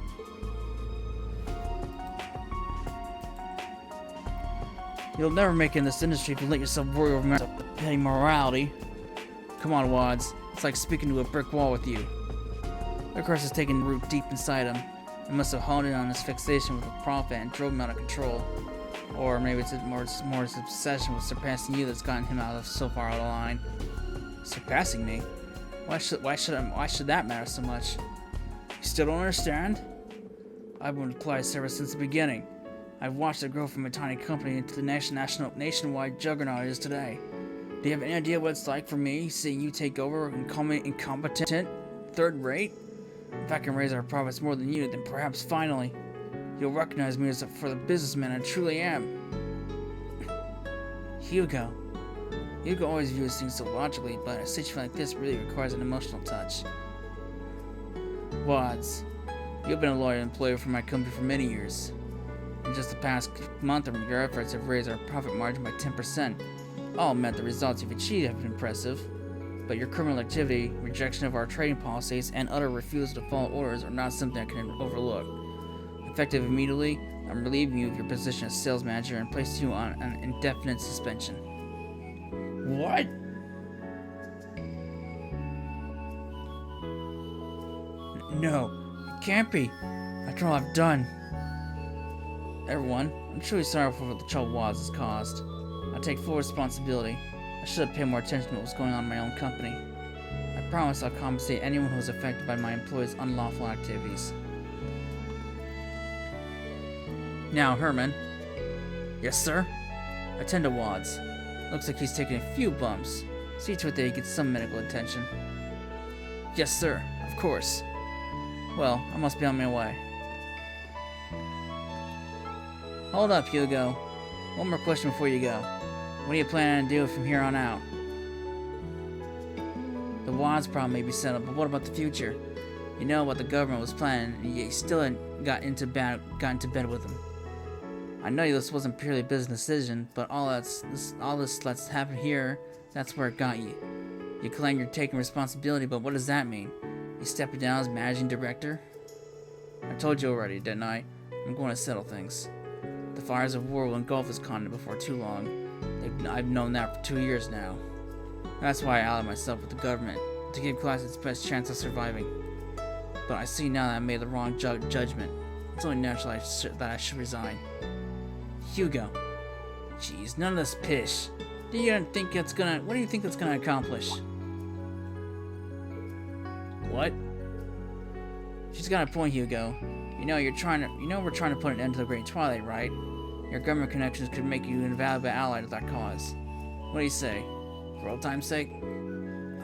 Speaker 1: You'll never make it in this industry if you let yourself worry over petty morality. Come on, Wads. It's like speaking to a brick wall with you. The curse has taken root deep inside him. It must have honed in on his fixation with a profit and drove him out of control. Or maybe it's more his obsession with surpassing you that's gotten him out of so far out of line. Surpassing me? Why should that matter so much? You still don't understand? I've been with Clyde's ever since the beginning. I've watched it grow from a tiny company into the nationwide juggernaut it is today. Do you have any idea what it's like for me, seeing you take over and call me incompetent, third rate? If I can raise our profits more than you, then perhaps finally you'll recognize me for the businessman I truly am. Hugo. Hugo always views things so logically, but a situation like this really requires an emotional touch. Wads, you've been a loyal employee for my company for many years. In just the past month, your efforts have raised our profit margin by 10%. All meant the results you've achieved have been impressive, but your criminal activity, rejection of our trading policies, and utter refusal to follow orders are not something I can overlook. Effective immediately, I'm relieving you of your position as sales manager and placing you on an indefinite suspension. What? No, it can't be. After all I've done. Everyone, I'm truly sorry for what the trouble has caused. I take full responsibility. I should have paid more attention to what was going on in my own company. I promise I'll compensate anyone who was affected by my employees' unlawful activities. Now, Herman. Yes, sir? Attend to Wads. Looks like he's taking a few bumps. See to it that he gets some medical attention. Yes, sir. Of course. Well, I must be on my way. Hold up, Hugo. One more question before you go. What are you planning to do from here on out? The Wads problem may be settled, but what about the future? You know what the government was planning, and you still hadn't got into bed with them. I know this wasn't purely a business decision, but all this that's happened here, that's where it got you. You claim you're taking responsibility, but what does that mean? You stepping down as managing director? I told you already, didn't I? I'm going to settle things. The fires of war will engulf this continent before too long. I've known that for 2 years now. That's why I allied myself with the government, to give class its best chance of surviving. But I see now that I made the wrong judgment. It's only natural that I should resign. Hugo. Jeez, none of this pish. What do you think it's gonna accomplish? What? She's got a point, Hugo. You know we're trying to put an end to the Great Twilight, right? Your government connections could make you an invaluable ally to that cause. What do you say? For old time's sake?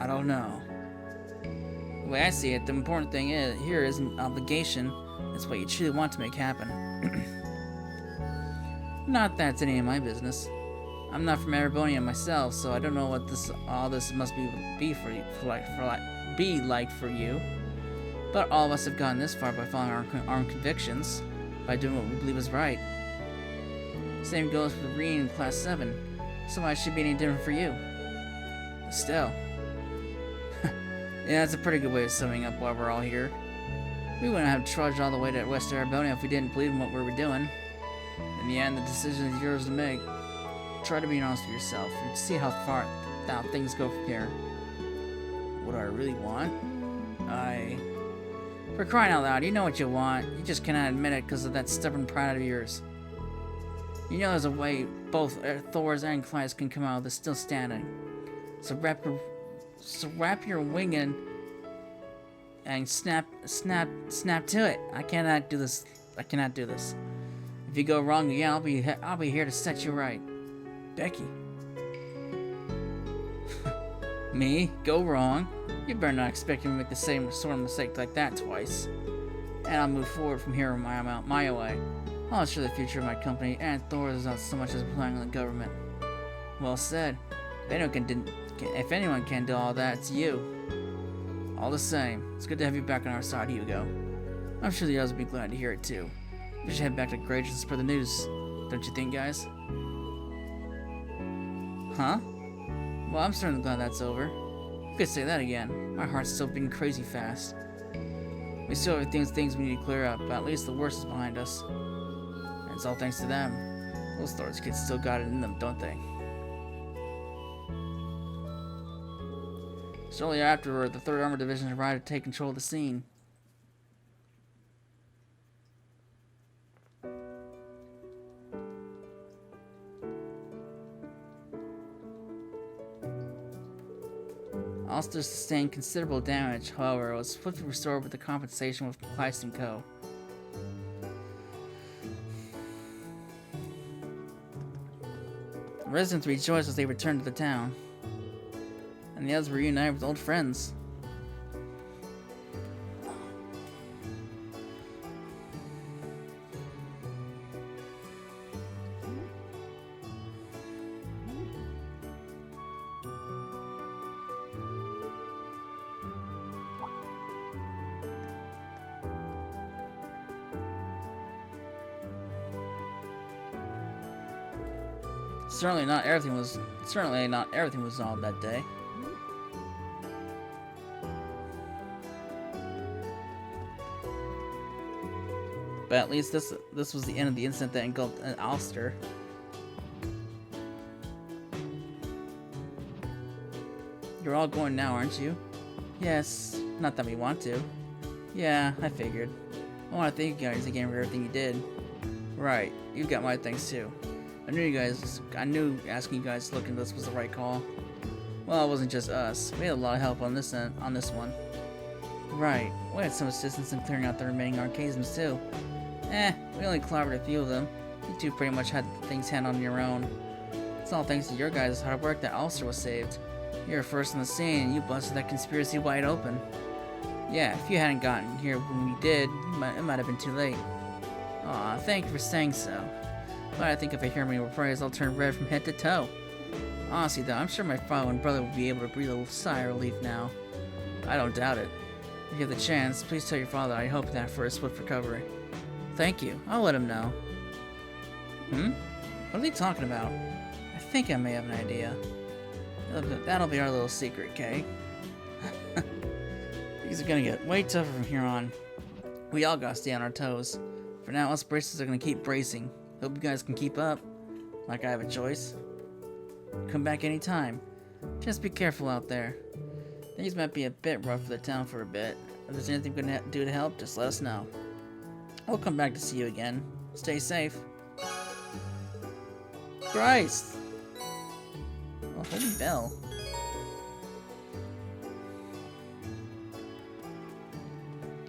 Speaker 1: I don't know. The way I see it, the important thing here isn't obligation, it's what you truly want to make happen. Not that it's any of my business. I'm not from Arabonia myself, so I don't know what all this must be like for you. But all of us have gotten this far by following our own convictions, by doing what we believe is right. Same goes for Reen in Class 7, so why should it be any different for you? Still. Yeah, that's a pretty good way of summing up why we're all here. We wouldn't have trudged all the way to West Arabonia if we didn't believe in what we were doing. In the end, the decision is yours to make. Try to be honest with yourself and see how things go from here. What do I really want? For crying out loud, you know what you want. You just cannot admit it because of that stubborn pride of yours. You know there's a way both Thor's and Clyde's can come out of this still standing. So wrap your wing in and snap to it. I cannot do this. If you go wrong, yeah, I'll be here to set you right. Becky. Me? Go wrong? You better not expect me to make the same sort of mistake like that twice. And I'll move forward from here on my way. I'll ensure the future of my company and Thor's is not so much as relying on the government. Well said. If anyone can do all that, it's you. All the same, it's good to have you back on our side, Hugo. I'm sure the others will be glad to hear it too. We should head back to Grage and spread the news. Don't you think, guys? Huh? Well, I'm certainly glad that's over. You could say that again. My heart's still beating crazy fast. We still have things we need to clear up, but at least the worst is behind us. And it's all thanks to them. Those Thor's kids still got it in them, don't they? Shortly afterward, the 3rd Armored Division arrived to take control of the scene. Ulster sustained considerable damage, however, it was swiftly restored with the compensation with Kleist & Co. The residents rejoiced as they returned to the town, and the others were reunited with old friends. Certainly not everything was resolved that day. But at least this was the end of the incident that engulfed Ulster. You're all going now, aren't you? Yes, not that we want to. Yeah, I figured. I want to thank you guys again for everything you did. Right, you've got my thanks too. I knew asking you guys to look into this was the right call. Well, it wasn't just us. We had a lot of help on this one. Right, we had some assistance in clearing out the remaining archaisms too. We only clobbered a few of them. You two pretty much had things handled on your own. It's all thanks to your guys' hard work that Ulster was saved. You were first on the scene and you busted that conspiracy wide open. Yeah, if you hadn't gotten here when we did, it might have been too late. Aw, thank you for saying so. But I think if I hear my praise, I'll turn red from head to toe. Honestly though, I'm sure my father and brother will be able to breathe a sigh of relief now. I don't doubt it. If you have the chance, please tell your father I hope that for a swift recovery. Thank you. I'll let him know. What are they talking about? I think I may have an idea. That'll be our little secret, Kay. Things are gonna get way tougher from here on. We all gotta stay on our toes. For now, us bracers are gonna keep bracing. Hope you guys can keep up. Like I have a choice. Come back anytime. Just be careful out there. Things might be a bit rough for the town for a bit. If there's anything we can do to help, just let us know. I'll come back to see you again. Stay safe. Christ! Oh, holy bell.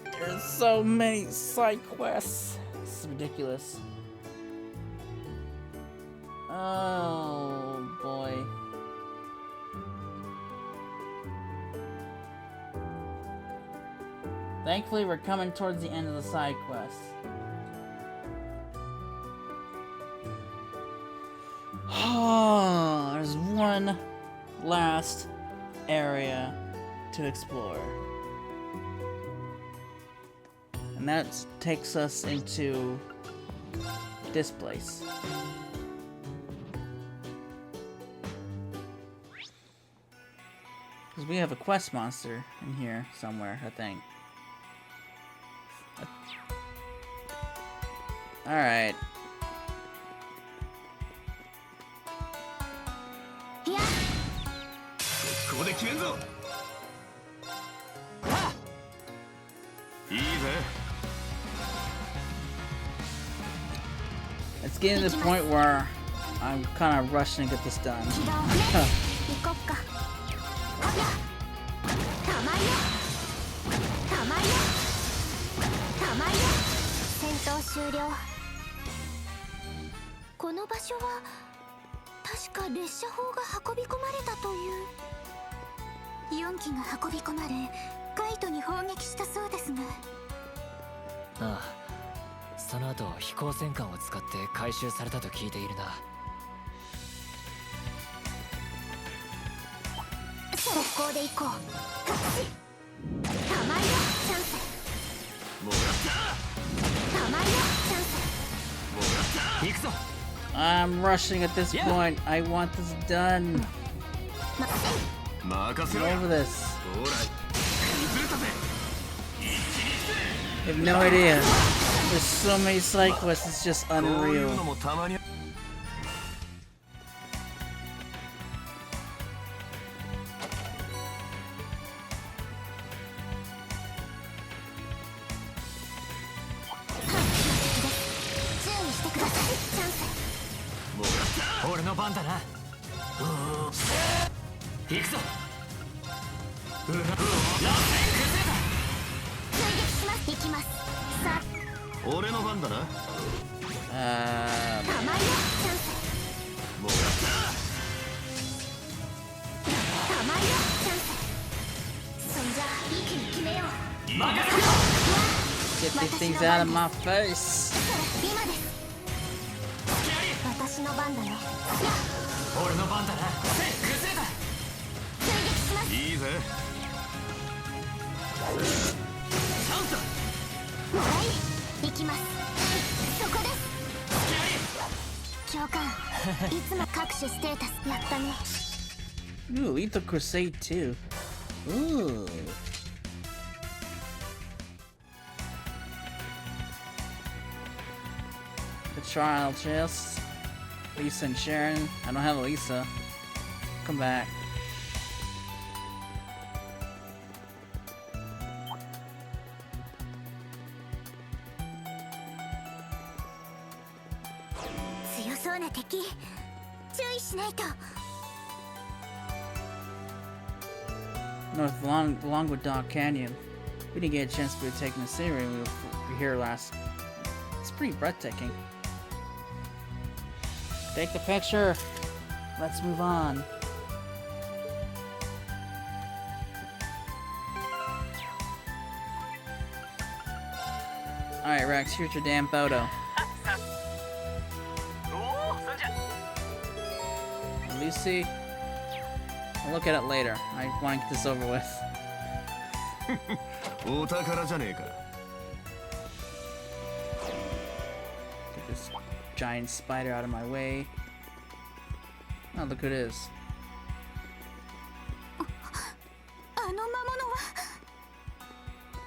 Speaker 1: There's so many side quests. This is ridiculous. Oh boy. Thankfully, we're coming towards the end of the side quest. Oh, there's one last area to explore. And that takes us into this place. Because we have a quest monster in here somewhere, I think. Alright. It's getting to the point where I'm kind of rushing to get this done. I'm rushing at this point. I want this done. Get over this. I have no idea. There's so many side quests, it's just unreal.
Speaker 2: 撃します。行きます。さあ
Speaker 5: 俺の番だな。
Speaker 2: たまよチャンス。
Speaker 5: もらった
Speaker 2: たまよチャンス。そんじゃ一気に決めよう。
Speaker 4: 任せろ。
Speaker 1: Get these things out of my face.
Speaker 2: 今です。私の番だね。
Speaker 4: 俺の番だな。崩れた。
Speaker 2: 追撃します。
Speaker 5: いいぜ。チャンスだ。
Speaker 2: もらい行きます。そこです。教官いつも各種ステータスやったね。
Speaker 1: Ooh, Lethal Crusade too. Ooh. The trial chest. Lisa and Sharon. I don't have a Lisa. Come back. North Longwood Dog Canyon. We didn't get a chance to be taking the scenery when we were here last. It's pretty breathtaking. Take the picture. Let's move on. Alright, Rex, here's your damn photo. Lucy, I'll look at it later. I want to get this over with.
Speaker 5: お宝じゃねえか。
Speaker 1: Get this giant spider out of my way. Oh, look who it is.
Speaker 2: あの魔物は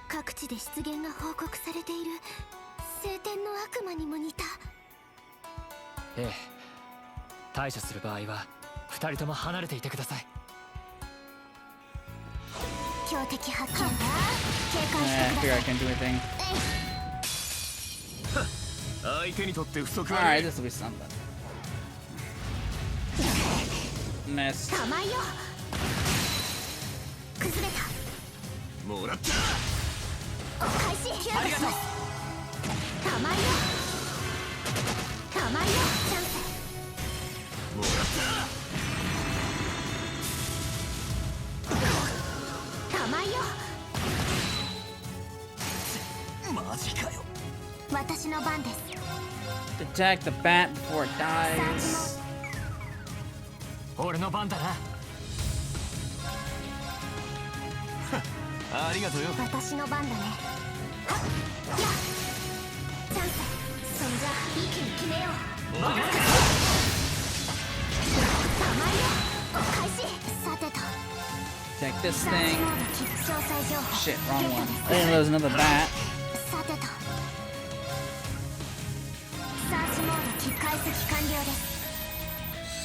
Speaker 2: 各地で出現が報告されている晴天の悪魔にも似た。
Speaker 4: ええ、対処する場合は二人とも離れていてください。
Speaker 2: 強敵発見。警戒
Speaker 1: I
Speaker 2: してく
Speaker 1: figure
Speaker 2: だ
Speaker 1: I
Speaker 2: さい。
Speaker 1: can do anything.
Speaker 5: 相手にとって不足は
Speaker 1: Alright, this will be something. Missed.
Speaker 2: 玉井よ。崩れた。
Speaker 5: もらった。
Speaker 2: 開始。
Speaker 4: ありがとう。
Speaker 2: 玉井よ。玉井よ。チャンス。
Speaker 5: もらった
Speaker 2: 玉井よ。
Speaker 5: マジかよ。
Speaker 2: 私の番です。
Speaker 1: Attack the bat before it dies.
Speaker 4: 俺の番だな。
Speaker 5: ありがとうよ。
Speaker 2: 私の番だね。はっやチャンス。そんじゃ一気に決めよう。
Speaker 4: 任せろ。
Speaker 2: 玉井よ。開始。さてと。
Speaker 1: Take this
Speaker 2: サーチ
Speaker 1: thing.
Speaker 2: モードキック詳細情報。
Speaker 1: Shit, wrong
Speaker 2: ゲッ
Speaker 1: one.
Speaker 2: ト
Speaker 1: I
Speaker 2: です。
Speaker 1: didn't know there was another bat.
Speaker 2: さてと。サーチモードキック解析完了です。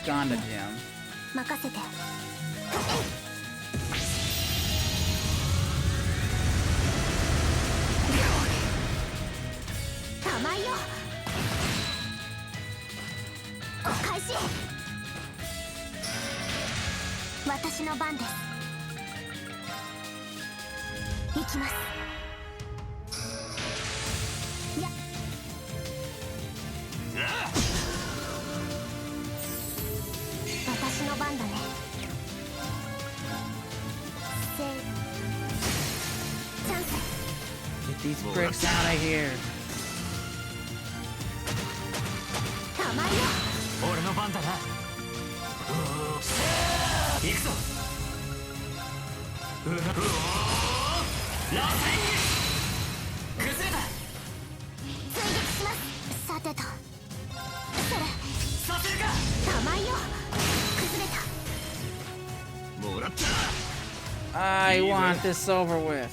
Speaker 1: Skanda Gem.
Speaker 2: 任せて。玉井よ。開始。私の番です。行きます。や私の番だね。チャンス。
Speaker 1: Get these bricks out of here.
Speaker 2: 玉井よ。
Speaker 4: 俺の番だな。行くぞ。螺旋崩れた。
Speaker 2: 追撃します。さてと。それ。
Speaker 4: させるか。
Speaker 2: 玉井よ。崩れた。
Speaker 5: もらった。
Speaker 1: I want this over with.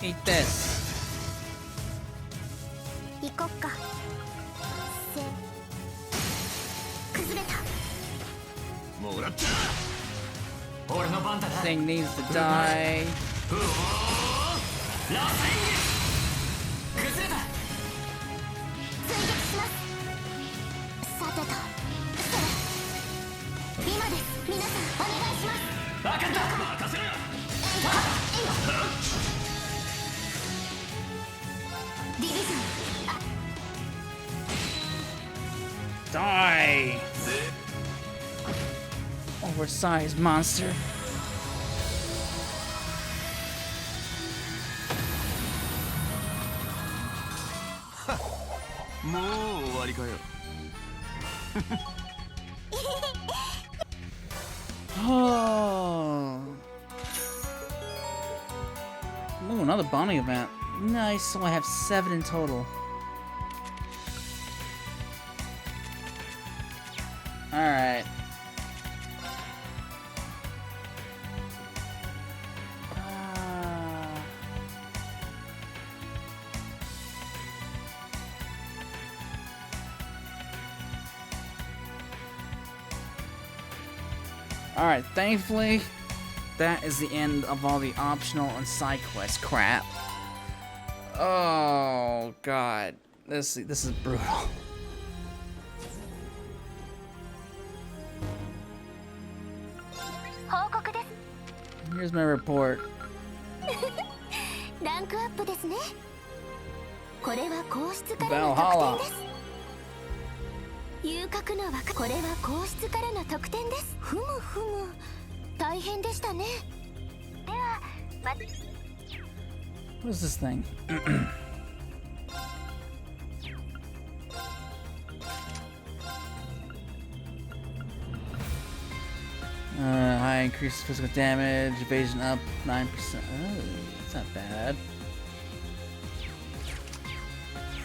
Speaker 1: Eat this.
Speaker 2: 行こっか。崩れた。
Speaker 5: もらった。
Speaker 4: 俺の番だな。
Speaker 1: Thing needs to die.
Speaker 4: 螺旋崩れた。
Speaker 2: 追撃します。さてと。それ。今です。皆さんお願いします。
Speaker 4: 分かった。任せ
Speaker 1: Die! Oversized monster.
Speaker 5: もう終わりかよ。
Speaker 1: Oh. Ooh, another bonding event. Nice, so I have 7 in total. Alright. Alright, thankfully, that is the end of all the optional and side quest crap. Oh god, this is brutal. Here's my report.
Speaker 2: ランクアップですね。これは皇室からの
Speaker 1: Valhalla.
Speaker 2: 特典です。遊郭の若これは皇室からの特典です。ふむふむ。大変でしたね。では、
Speaker 1: What is this thing? High increased physical damage, evasion up 9%. Oh, that's not bad.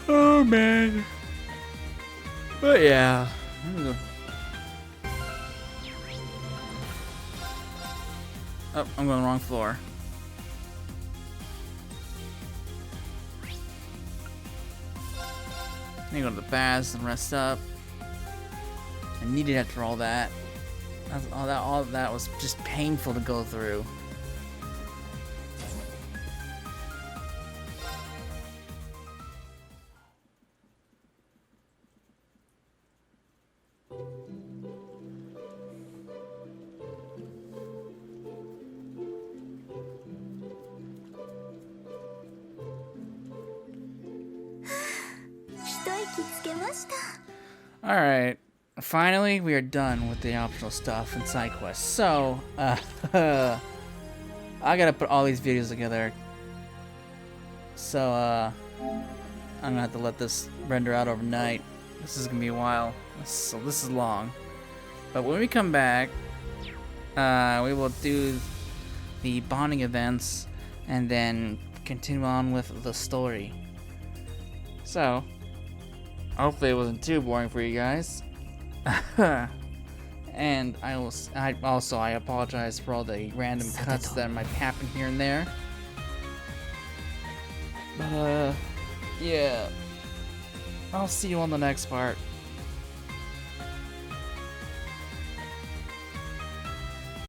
Speaker 1: Oh man. But yeah. Oh, I'm going the wrong floor. I need to go to the baths and rest up. I needed after all that. All that was just painful to go through. Alright, finally we are done with the optional stuff and side quests. So, I gotta put all these videos together. So, I'm gonna have to let this render out overnight. This is gonna be a while. So this is long. But when we come back, we will do the bonding events and then continue on with the story. So, hopefully it wasn't too boring for you guys. And I apologize for all the random cuts that might happen here and there. But yeah, I'll see you on the next part.